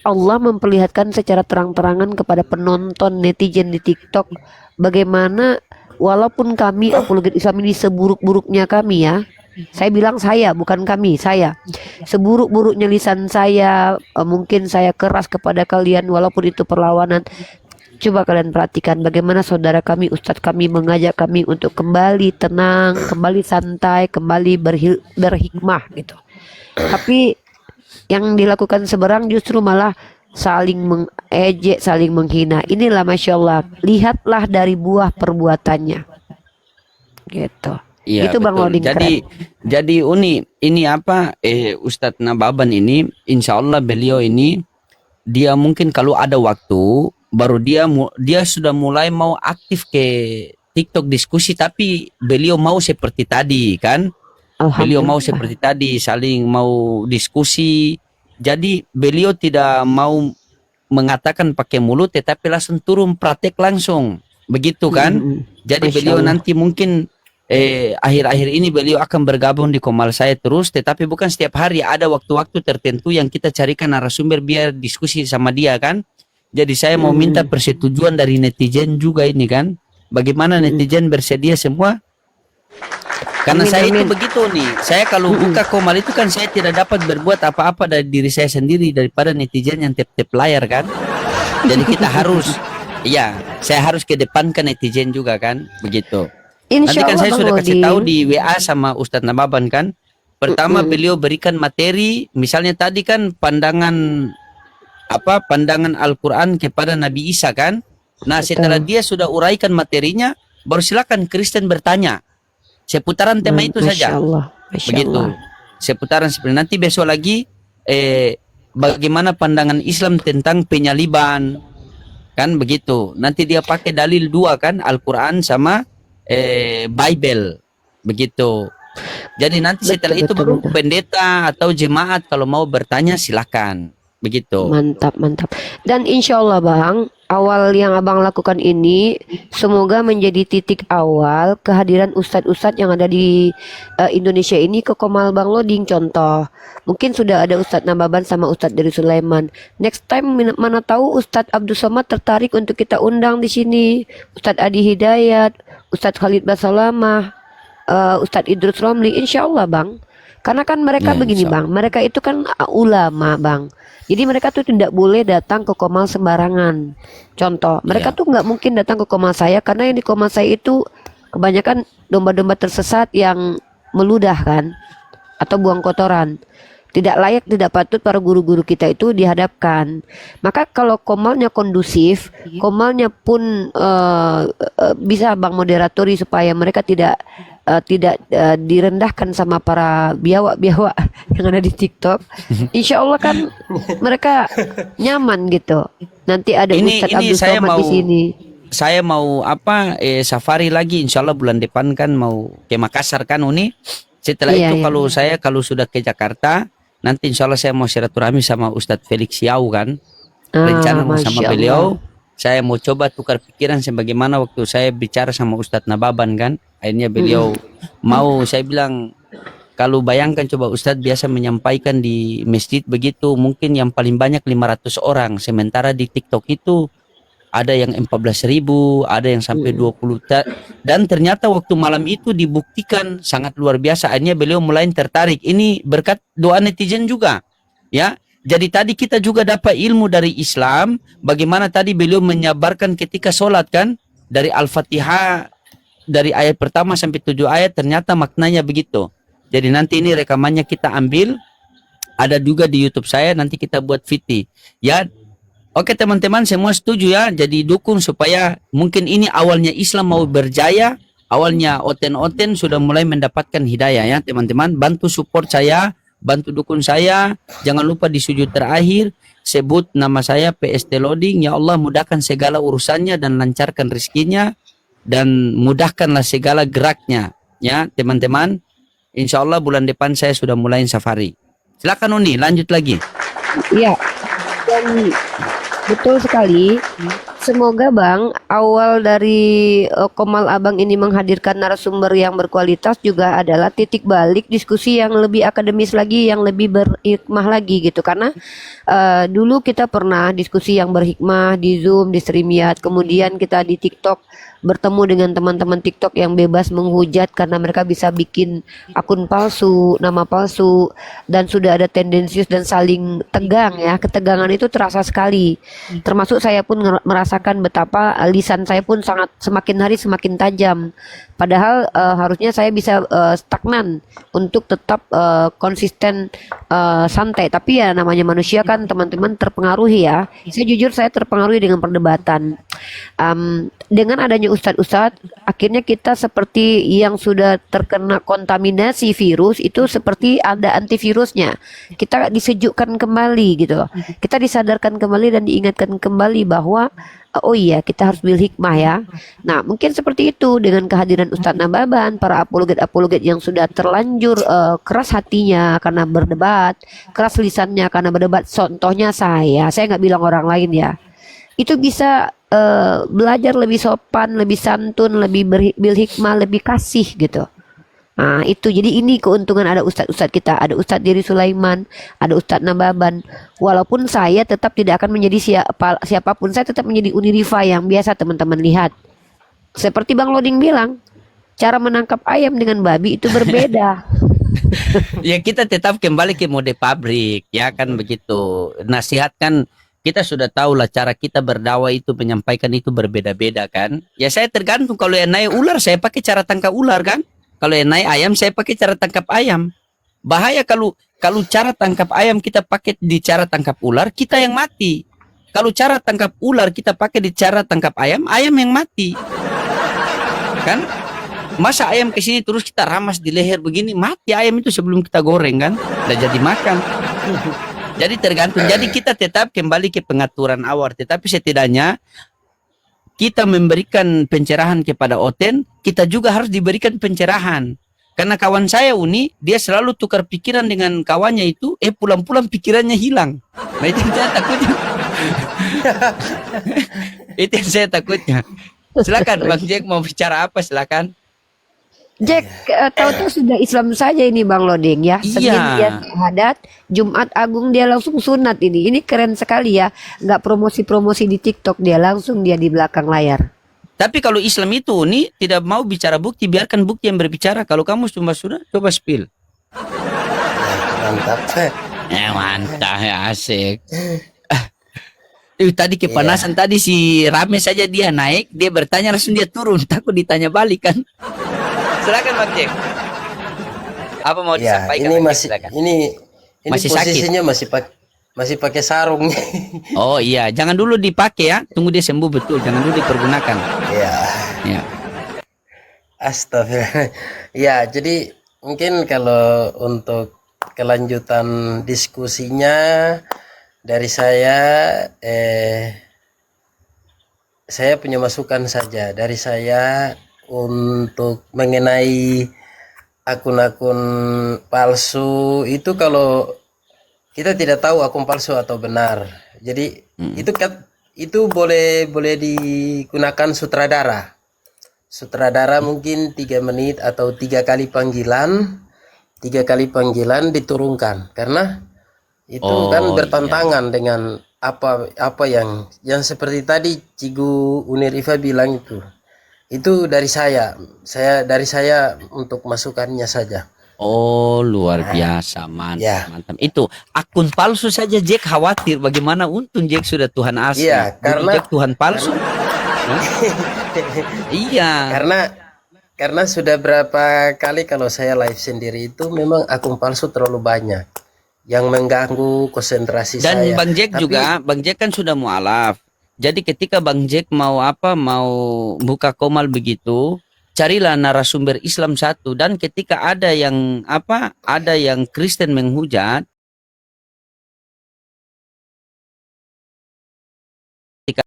Speaker 7: Allah memperlihatkan secara terang-terangan kepada penonton netizen di TikTok bagaimana walaupun kami apologet Islam ini seburuk-buruknya kami ya. Saya bilang saya, bukan kami, saya. Seburuk-buruknya lisan saya, mungkin saya keras kepada kalian walaupun itu perlawanan. Coba kalian perhatikan bagaimana saudara kami, ustadz kami mengajak kami untuk kembali tenang, kembali santai, kembali berhikmah gitu. Tapi yang dilakukan seberang justru malah saling mengejek, saling menghina. Inilah Masya Allah, lihatlah dari buah perbuatannya. Gitu.
Speaker 4: Iya,
Speaker 7: Itu Bang
Speaker 4: betul.
Speaker 7: Loding
Speaker 4: Jadi Uni, ini apa Ustadz Nababan ini, insya Allah beliau ini dia mungkin kalau ada waktu baru dia sudah mulai mau aktif ke TikTok diskusi, tapi beliau mau seperti tadi kan, beliau mau seperti tadi saling mau diskusi. Jadi beliau tidak mau mengatakan pakai mulut tetapi langsung turun praktek langsung begitu kan. Jadi
Speaker 7: Masya
Speaker 4: beliau
Speaker 7: Allah.
Speaker 4: nanti mungkin akhir-akhir ini beliau akan bergabung di Komal saya terus, tetapi bukan setiap hari, ada waktu-waktu tertentu yang kita carikan narasumber biar diskusi sama dia kan. Jadi saya mau minta persetujuan dari netizen juga ini kan. Bagaimana netizen bersedia semua? Karena saya itu begitu nih. Saya kalau buka Komal itu kan saya tidak dapat berbuat apa-apa dari diri saya sendiri daripada netizen yang tap-tap layar kan. Jadi kita harus, ya, saya harus kedepankan netizen juga kan, begitu. Nanti kan saya sudah kasih tahu di WA sama Ustadz Nababan kan. Pertama beliau berikan materi, misalnya tadi kan pandangan Al-Quran kepada Nabi Isa kan. Nah setelah dia sudah uraikan materinya, baru silakan Kristen bertanya seputaran tema itu saja. Begitu. Seputaran seperti nanti besok lagi bagaimana pandangan Islam tentang penyaliban kan begitu. Nanti dia pakai dalil dua kan, Al-Quran sama Bible begitu. Jadi nanti setelah itu baru pendeta atau jemaat kalau mau bertanya silakan begitu.
Speaker 7: Mantap. Dan insya Allah Bang, awal yang Abang lakukan ini semoga menjadi titik awal kehadiran ustadz-ustadz yang ada di Indonesia ini ke Komal Bang Loding. Contoh, mungkin sudah ada Ustadz Nababan sama Ustadz dari Sulaiman. Next time mana tahu Ustadz Abdul Somad tertarik untuk kita undang di sini. Ustadz Adi Hidayat, Ustadz Khalid Basalamah, Ustadz Idrus Romli, insya Allah Bang. Karena kan mereka begini Bang, mereka itu kan ulama Bang. Jadi mereka tuh tidak boleh datang ke Komal sembarangan. Contoh, mereka tuh nggak mungkin datang ke Komal saya karena yang di Komal saya itu kebanyakan domba-domba tersesat yang meludah kan, atau buang kotoran. Tidak layak, tidak patut para guru-guru kita itu dihadapkan. Maka kalau Komalnya kondusif, Komalnya pun bisa Bang moderatori supaya mereka tidak direndahkan sama para biawak-biawak yang ada di TikTok. Insya Allah kan mereka nyaman gitu. Nanti ada Ustadz Abdul Somad di sini.
Speaker 4: Saya mau safari lagi insya Allah bulan depan kan mau ke Makassar kan Uni. Setelah itu kalau sudah ke Jakarta nanti insya Allah saya mau silaturahmi sama Ustadz Felix Yau kan. Rencana mau sama beliau. Saya mau coba tukar pikiran sebagaimana waktu saya bicara sama Ustadz Nababan kan. Akhirnya beliau mau, saya bilang Kalau bayangkan coba Ustadz biasa menyampaikan di masjid begitu, mungkin yang paling banyak 500 orang. Sementara di TikTok itu ada yang 14.000, ada yang sampai 20. Dan ternyata waktu malam itu dibuktikan sangat luar biasa. Akhirnya beliau mulai tertarik. Ini berkat doa netizen juga. Ya, jadi tadi kita juga dapat ilmu dari Islam. Bagaimana tadi beliau menyabarkan ketika sholat kan. Dari Al-Fatihah, dari ayat pertama sampai 7 ayat ternyata maknanya begitu. Jadi nanti ini rekamannya kita ambil, ada juga di YouTube saya, nanti kita buat VT. Ya, oke teman-teman semua setuju ya, jadi dukung supaya mungkin ini awalnya Islam mau berjaya, awalnya oten-oten sudah mulai mendapatkan hidayah ya teman-teman. Bantu support saya, bantu dukung saya, jangan lupa di sujud terakhir, sebut nama saya PST Loading, ya Allah mudahkan segala urusannya dan lancarkan rezekinya, dan mudahkanlah segala geraknya ya teman-teman. Insya Allah bulan depan saya sudah mulai safari. Silakan Uni, lanjut lagi.
Speaker 7: Iya, dan betul sekali. Semoga Bang, awal dari Komal Abang ini menghadirkan narasumber yang berkualitas juga adalah titik balik diskusi yang lebih akademis lagi, yang lebih berhikmah lagi gitu. Karena dulu kita pernah diskusi yang berhikmah di Zoom, di StreamYard, kemudian kita di TikTok bertemu dengan teman-teman TikTok yang bebas menghujat karena mereka bisa bikin akun palsu, nama palsu, dan sudah ada tendensius dan saling tegang ya. Ketegangan itu terasa sekali. Termasuk saya pun merasakan betapa lisan saya pun sangat semakin hari semakin tajam. Padahal harusnya saya bisa stagnan untuk tetap konsisten santai. Tapi ya namanya manusia kan teman-teman terpengaruhi ya. Saya jujur saya terpengaruhi dengan perdebatan. Dengan adanya ustadz-ustadz, akhirnya kita seperti yang sudah terkena kontaminasi virus itu seperti ada antivirusnya. Kita disejukkan kembali gitu. Kita disadarkan kembali dan diingatkan kembali bahwa oh iya kita harus bil hikmah ya. Nah mungkin seperti itu dengan kehadiran Ustadz Nababan, para apologet-apologet yang sudah terlanjur keras hatinya karena berdebat, keras lisannya karena berdebat. Contohnya saya nggak bilang orang lain ya. Itu bisa belajar lebih sopan, lebih santun, lebih bil hikmah, lebih kasih gitu. Nah itu jadi ini keuntungan ada ustadz-ustadz kita. Ada Ustadz Diri Sulaiman, ada Ustadz Nababan. Walaupun saya tetap tidak akan menjadi siapapun, saya tetap menjadi Uni Rifa yang biasa teman-teman lihat. Seperti Bang Loding bilang, cara menangkap ayam dengan babi itu berbeda.
Speaker 4: Ya kita tetap kembali ke mode pabrik ya kan begitu. Nasihat kan kita sudah tahu lah cara kita berdakwah itu menyampaikan itu berbeda-beda kan. Ya saya tergantung, kalau yang naik ular saya pakai cara tangkap ular kan. Kalau yang naik ayam saya pakai cara tangkap ayam. Bahaya kalau cara tangkap ayam kita pakai di cara tangkap ular, kita yang mati. Kalau cara tangkap ular kita pakai di cara tangkap ayam, ayam yang mati. Kan? Masa ayam ke sini terus kita ramas di leher begini, mati ayam itu sebelum kita goreng kan? Udah jadi makan. Jadi tergantung. Jadi kita tetap kembali ke pengaturan awal, tetapi setidaknya kita memberikan pencerahan kepada Oten, kita juga harus diberikan pencerahan. Karena kawan saya Uni, dia selalu tukar pikiran dengan kawannya itu, pulang-pulang pikirannya hilang. Nah itu yang saya takutnya. Itu yang saya takutnya. Silakan Bang Jack mau bicara apa silakan.
Speaker 7: Jack, tahu-tahu sudah Islam saja ini Bang Loding ya. Senin dia syahadat, Jumat Agung dia langsung sunat ini. Ini keren sekali ya. Nggak promosi-promosi di TikTok, dia langsung dia di belakang layar.
Speaker 4: Tapi kalau Islam itu nih tidak mau bicara bukti, biarkan bukti yang berbicara. Kalau kamu cuma sunat, coba spill.
Speaker 1: Mantap.
Speaker 4: Mantap ya, asik. Tadi kepanasan tadi si Rame saja dia naik, dia bertanya langsung dia turun, takut ditanya balik kan. Silakan Bang Jack. Apa mau disampaikan?
Speaker 1: Ini masih ini
Speaker 4: masih
Speaker 1: posisinya sakit. masih pakai sarung.
Speaker 4: Oh iya, jangan dulu dipakai ya. Tunggu dia sembuh betul, jangan dulu dipergunakan.
Speaker 1: Iya.
Speaker 4: Ya.
Speaker 1: Astagfirullah. Ya, jadi mungkin kalau untuk kelanjutan diskusinya dari saya punya masukan saja dari saya untuk mengenai akun-akun palsu itu. Kalau kita tidak tahu akun palsu atau benar, jadi itu boleh digunakan sutradara mungkin 3 menit atau 3 kali panggilan, 3 kali panggilan diturunkan karena itu kan bertentangan dengan apa yang seperti tadi Cigu Unirifa bilang itu dari saya untuk masukannya saja.
Speaker 4: Oh, luar biasa, mantap,
Speaker 1: Ya.
Speaker 4: mantap. Itu akun palsu saja Jack khawatir bagaimana, untung Jack sudah Tuhan asli.
Speaker 1: Iya,
Speaker 4: Dulu
Speaker 1: karena-
Speaker 4: Jack Tuhan palsu. Hah? Iya.
Speaker 1: Karena sudah berapa kali kalau saya live sendiri itu memang akun palsu terlalu banyak yang mengganggu konsentrasi
Speaker 4: Dan
Speaker 1: saya.
Speaker 4: Bang Jack
Speaker 1: Tapi-
Speaker 4: juga, Bang Jack kan sudah mualaf. Jadi ketika Bang Jack mau buka komal begitu, carilah narasumber Islam satu, dan ketika ada yang Kristen menghujat, ketika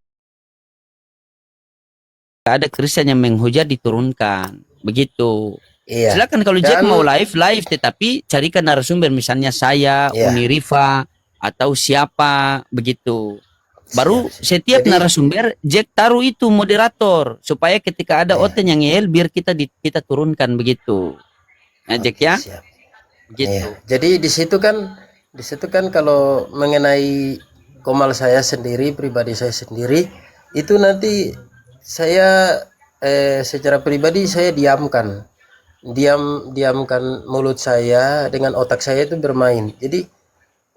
Speaker 4: ada Kristen yang menghujat diturunkan, begitu.
Speaker 1: Iya.
Speaker 4: Silakan kalau Jack
Speaker 1: Dan-
Speaker 4: mau live, tapi carikan narasumber, misalnya saya,
Speaker 1: Iya.
Speaker 4: Unirifa, atau siapa begitu. Baru setiap
Speaker 1: Jadi-
Speaker 4: narasumber Jack taruh itu moderator supaya ketika ada
Speaker 1: Iya.
Speaker 4: oten yang ngel biar kita turunkan begitu. Nah, Jack ya,
Speaker 1: Siap.
Speaker 4: begitu.
Speaker 1: Iya. Jadi di situ kan kalau mengenai komal saya sendiri, pribadi saya sendiri, itu nanti saya secara pribadi saya diamkan mulut saya, dengan otak saya itu bermain. Jadi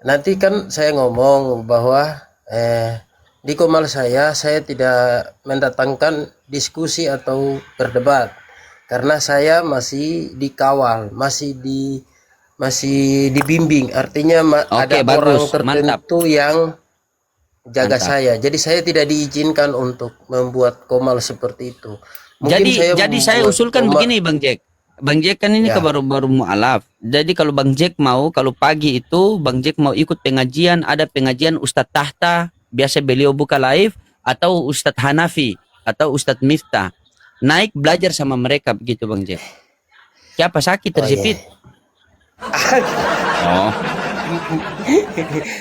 Speaker 1: nanti kan saya ngomong bahwa di komal saya tidak mendatangkan diskusi atau berdebat karena saya masih dikawal, masih dibimbing, artinya ada orang
Speaker 4: bagus,
Speaker 1: tertentu yang jaga
Speaker 4: Mantap.
Speaker 1: saya. Jadi saya tidak diizinkan untuk membuat komal seperti itu.
Speaker 4: Jadi saya
Speaker 1: membuat
Speaker 4: usulkan
Speaker 1: komal-
Speaker 4: begini, Bang Jack. Bang Jack kan ini
Speaker 1: Ya.
Speaker 4: baru mualaf. Jadi kalau Bang Jack mau, kalau pagi itu Bang Jack mau ikut pengajian, ada pengajian Ustadz Tahta, biasa beliau buka live, atau Ustadz Hanafi, atau Ustadz Miftah. Naik belajar sama mereka begitu, Bang Jack. Siapa sakit terjepit? Oh.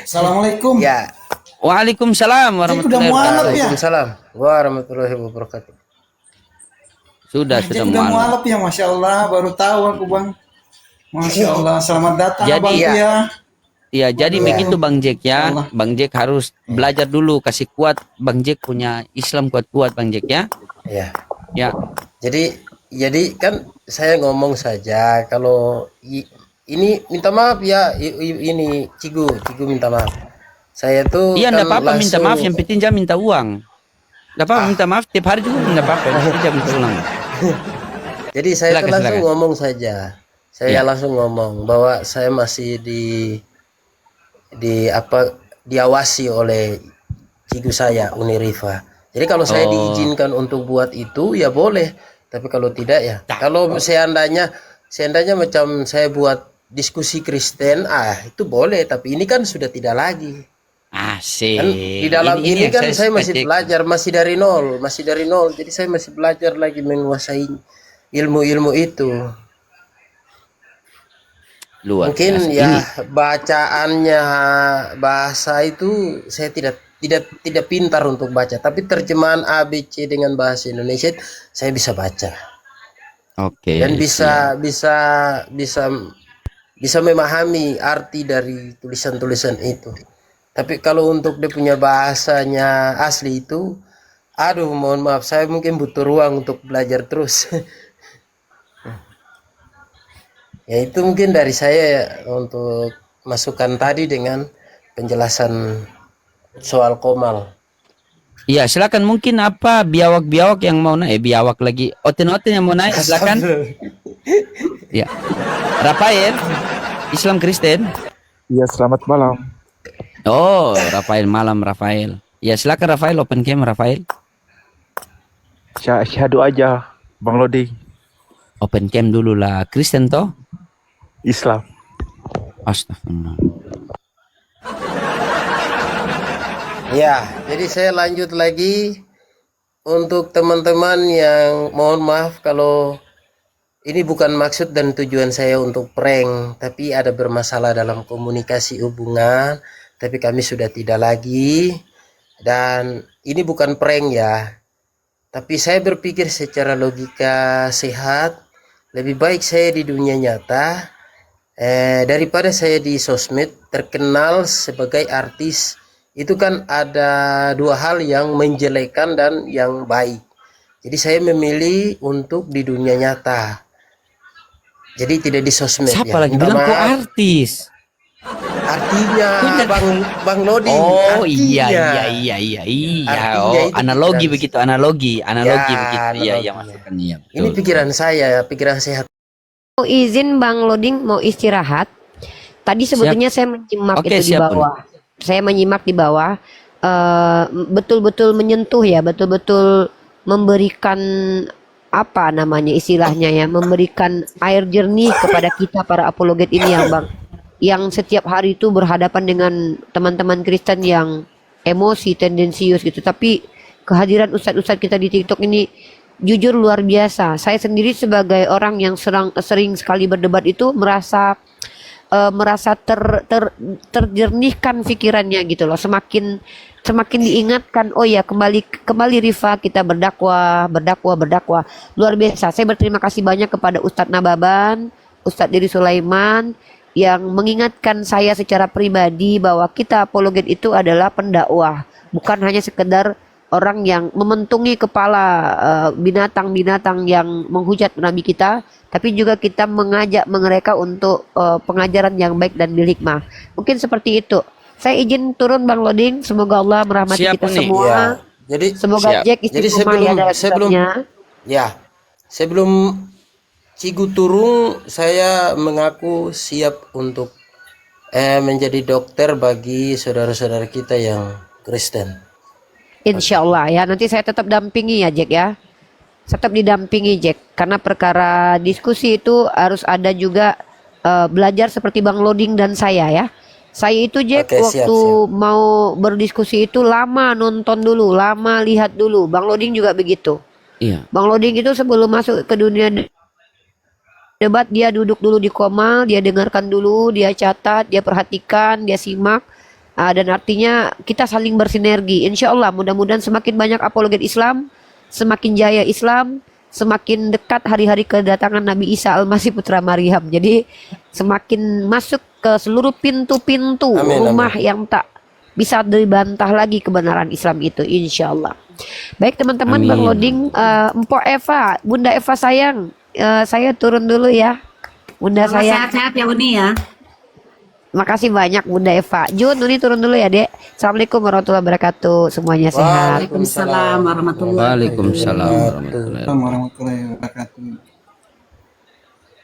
Speaker 9: Assalamualaikum.
Speaker 1: Ya.
Speaker 4: Waalaikumsalam warahmatullahi wabarakatuh.
Speaker 9: mualaf ya?
Speaker 1: Waalaikumsalam warahmatullahi wabarakatuh.
Speaker 4: Sudah
Speaker 9: Jack udah
Speaker 4: mualaf.
Speaker 9: mualaf ya, Masya Allah. Baru tahu aku, Bang. Masya Allah. Selamat datang,
Speaker 4: Jadi-
Speaker 9: Abang
Speaker 1: Iya.
Speaker 9: ya.
Speaker 4: Iya, jadi begitu Bang Jack ya.
Speaker 9: Allah.
Speaker 4: Bang Jack harus belajar dulu, kasih kuat. Bang Jack punya Islam kuat-kuat, Bang Jack ya.
Speaker 1: Ya.
Speaker 4: Ya.
Speaker 1: Jadi kan saya ngomong saja kalau ini minta maaf ya, ini Cigu minta maaf. Saya tuh
Speaker 4: Iya,
Speaker 1: kan
Speaker 4: enggak apa-apa minta
Speaker 1: langsung-
Speaker 4: maaf, yang penting jangan minta uang. Enggak apa-apa minta maaf tiap hari juga enggak apa-apa, yang penting jangan minta uang.
Speaker 1: Jadi saya tuh
Speaker 4: Silakan,
Speaker 1: langsung
Speaker 4: silakan.
Speaker 1: ngomong saja. Saya
Speaker 4: Ya.
Speaker 1: langsung ngomong bahwa saya masih diawasi oleh Cigu saya Unirifa. Jadi kalau saya
Speaker 4: Oh.
Speaker 1: diizinkan untuk buat itu ya boleh, tapi kalau tidak ya. Kalau seandainya macam saya buat diskusi Kristen, itu boleh, tapi ini kan sudah tidak lagi.
Speaker 4: Asik.
Speaker 1: Kan di dalam ini
Speaker 4: yang
Speaker 1: kan saya masih
Speaker 4: suka, Jack.
Speaker 1: belajar, masih dari nol. Jadi saya masih belajar lagi menguasai ilmu-ilmu itu.
Speaker 4: Luar
Speaker 1: Mungkin
Speaker 4: biasa.
Speaker 1: ya
Speaker 4: Ini,
Speaker 1: bacaannya bahasa itu saya tidak pintar untuk baca, tapi terjemahan ABC dengan bahasa Indonesia saya bisa baca
Speaker 4: oke.
Speaker 1: dan bisa memahami arti dari tulisan-tulisan itu. Tapi kalau untuk dia punya bahasanya asli itu, aduh mohon maaf, saya mungkin butuh ruang untuk belajar terus. Ya itu mungkin dari saya ya, untuk masukan tadi dengan penjelasan soal komal.
Speaker 4: Iya, silakan mungkin apa biawak-biawak yang mau naik, biawak lagi. Oten-oten yang mau naik silakan. Ya. Rafael, Islam Kristen.
Speaker 10: Ya, selamat malam.
Speaker 4: Oh, Rafael malam Rafael. Ya, silakan Rafael, open cam Rafael.
Speaker 10: Syahadu aja, Bang Lodi.
Speaker 4: Open cam dulu lah. Kristen toh?
Speaker 10: Islam.
Speaker 4: Astagfirullah.
Speaker 1: Ya, jadi saya lanjut lagi untuk teman-teman yang mohon maaf kalau ini bukan maksud dan tujuan saya untuk prank, tapi ada bermasalah dalam komunikasi hubungan, tapi kami sudah tidak lagi, dan ini bukan prank ya. Tapi saya berpikir secara logika sehat, lebih baik saya di dunia nyata daripada saya di sosmed terkenal sebagai artis, itu kan ada dua hal yang menjelekan dan yang baik. Jadi saya memilih untuk di dunia nyata. Jadi tidak di sosmed.
Speaker 4: Siapa lagi bilang kok artis?
Speaker 1: Artinya Bang Lodi.
Speaker 4: Oh
Speaker 1: artinya.
Speaker 4: iya.
Speaker 1: Artinya
Speaker 4: Oh,
Speaker 1: itu
Speaker 4: analogi
Speaker 1: pikiran
Speaker 4: begitu, analogi begitu. Iya,
Speaker 1: analogi.
Speaker 4: masukkan iya.
Speaker 1: Ini
Speaker 4: Betul.
Speaker 1: pikiran saya, pikiran sehat.
Speaker 7: Mau izin Bang Loding mau istirahat. Tadi sebetulnya saya menyimak
Speaker 4: Oke,
Speaker 7: itu di
Speaker 4: siap, Bun.
Speaker 7: bawah. Saya menyimak di bawah. Betul-betul menyentuh ya, betul-betul memberikan apa namanya istilahnya ya, memberikan air jernih kepada kita para apologet ini ya Bang, yang setiap hari itu berhadapan dengan teman-teman Kristen yang emosi, tendensius gitu. Tapi kehadiran ustadz-ustadz kita di TikTok ini jujur luar biasa. Saya sendiri sebagai orang yang sering sekali berdebat itu merasa terjernihkan pikirannya gitu loh. Semakin diingatkan, oh ya kembali Rifa, kita berdakwah. Luar biasa. Saya berterima kasih banyak kepada Ustadz Nababan, Ustadz Diri Sulaiman yang mengingatkan saya secara pribadi bahwa kita apologet itu adalah pendakwah, bukan hanya sekedar orang yang mementungi kepala binatang-binatang yang menghujat Nabi kita, tapi juga kita mengajak mereka untuk pengajaran yang baik dan berhikmah. Mungkin seperti itu. Saya izin turun Bang Loding. Semoga Allah merahmati
Speaker 4: Siap
Speaker 7: kita
Speaker 4: nih.
Speaker 7: semua.
Speaker 1: Ya, jadi
Speaker 7: Semoga
Speaker 4: siap.
Speaker 7: Jack
Speaker 1: Jadi
Speaker 7: istiqomah ya dalam hidupnya.
Speaker 1: sebelum Cigu turun, saya mengaku siap untuk menjadi dokter bagi saudara-saudara kita yang Kristen.
Speaker 7: Insya Allah ya. Nanti saya tetap dampingi ya Jack ya. Tetap didampingi Jack. Karena perkara diskusi itu harus ada juga belajar seperti Bang Loding dan saya ya. Saya itu Jack
Speaker 1: Oke, siap,
Speaker 7: waktu mau berdiskusi itu lama nonton dulu, lama lihat dulu. Bang Loding juga begitu.
Speaker 4: Iya.
Speaker 7: Bang Loding itu sebelum masuk ke dunia debat dia duduk dulu di koma, dia dengarkan dulu, dia catat, dia perhatikan, dia simak. Dan artinya kita saling bersinergi. Insya Allah mudah-mudahan semakin banyak apologet Islam, semakin jaya Islam, semakin dekat hari-hari kedatangan Nabi Isa Al-Masih Putra Maryam. Jadi semakin masuk ke seluruh pintu-pintu rumah yang tak bisa dibantah lagi kebenaran Islam itu, insya Allah. Baik teman-teman, Bang Loding, Mpok Eva, Bunda Eva sayang, saya turun dulu ya, Bunda sayang.
Speaker 8: Sehat-sehat ya Uni ya.
Speaker 7: Makasih banyak Bunda Eva. Jun, Uni turun dulu ya Dek. Assalamualaikum warahmatullahi wabarakatuh. Semuanya sehat.
Speaker 8: Waalaikumsalam warahmatullahi
Speaker 4: Waalaikumsalam
Speaker 9: warahmatullahi wabarakatuh.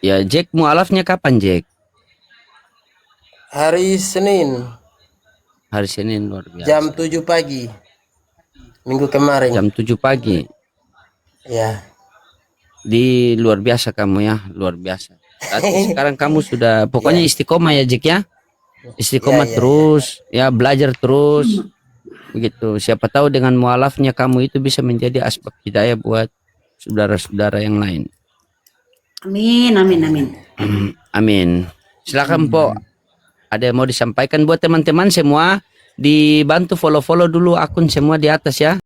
Speaker 4: Ya, Jack mualafnya kapan, Jack?
Speaker 1: Hari Senin,
Speaker 4: Hari Senin, luar biasa.
Speaker 1: jam 7 pagi. Minggu kemarin.
Speaker 4: Jam 7 pagi.
Speaker 1: Ya.
Speaker 4: Di luar biasa kamu ya, luar biasa. Tapi sekarang kamu sudah pokoknya istiqomah ya, Jack ya. Istiqomah terus, ya belajar terus. Begitu. Siapa tahu dengan mualafnya kamu itu bisa menjadi asbab hidayah buat saudara-saudara yang lain.
Speaker 8: Amin, amin, amin.
Speaker 4: Amin. Silakan Po. Ada yang mau disampaikan buat teman-teman semua, dibantu follow-follow dulu akun semua di atas ya.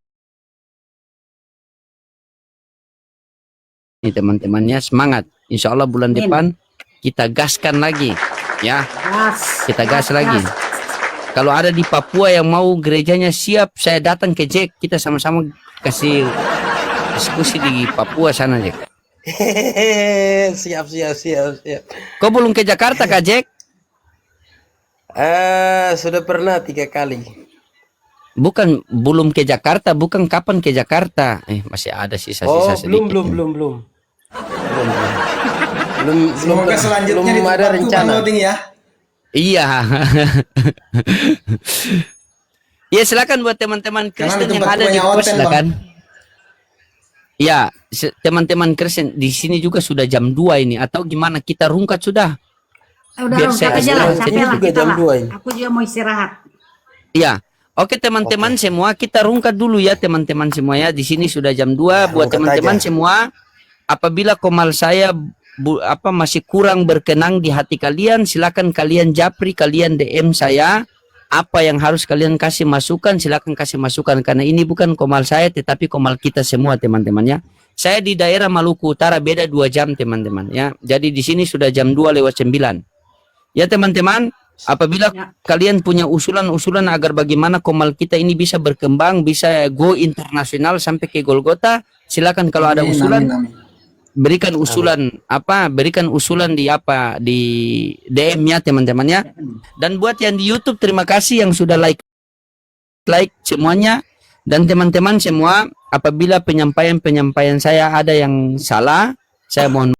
Speaker 4: Ini teman-temannya semangat. Insya Allah bulan depan kita gaskan lagi ya. Kita gas lagi. Kalau ada di Papua yang mau gerejanya siap, saya datang ke Jack, kita sama-sama kasih diskusi di Papua sana Jack.
Speaker 1: siap.
Speaker 4: Kau belum ke Jakarta Kak Jack?
Speaker 1: Sudah pernah 3 kali.
Speaker 4: Bukan belum ke Jakarta, bukan kapan ke Jakarta. Masih ada sisa-sisa sedikit.
Speaker 1: Belum.
Speaker 9: Semoga selanjutnya
Speaker 1: belum ada rencana.
Speaker 9: Ya.
Speaker 4: Iya. Ya silakan buat teman-teman Kristen yang ada di pos silakan. Ya, teman-teman Kristen di sini juga sudah jam 2 ini atau gimana kita rungkat sudah?
Speaker 8: Udah
Speaker 4: Biar
Speaker 8: rungkat
Speaker 4: saya
Speaker 8: aja lah,
Speaker 1: istirahat.
Speaker 8: capek
Speaker 1: Ini
Speaker 8: lah
Speaker 1: juga
Speaker 8: kita
Speaker 1: jam
Speaker 8: lah.
Speaker 1: 2 ini.
Speaker 8: Aku juga mau istirahat.
Speaker 4: Iya. Oke teman-teman semua, kita rungkat dulu ya teman-teman semua ya. Di sini sudah jam 2 buat teman-teman semua. Apabila komal saya masih kurang berkenan di hati kalian, silakan kalian japri, kalian DM saya. Apa yang harus kalian kasih masukan, silakan kasih masukan karena ini bukan komal saya tetapi komal kita semua teman-teman ya. Saya di daerah Maluku Utara beda 2 jam teman-teman ya. Jadi di sini sudah jam 2 lewat 9. Ya teman-teman, apabila kalian punya usulan-usulan agar bagaimana Komal kita ini bisa berkembang, bisa go internasional sampai ke Golgota, silakan kalau ada usulan. Berikan usulan berikan usulan di DM ya teman-teman ya. Dan buat yang di YouTube, terima kasih yang sudah like semuanya. Dan teman-teman semua, apabila penyampaian saya ada yang salah, saya mohon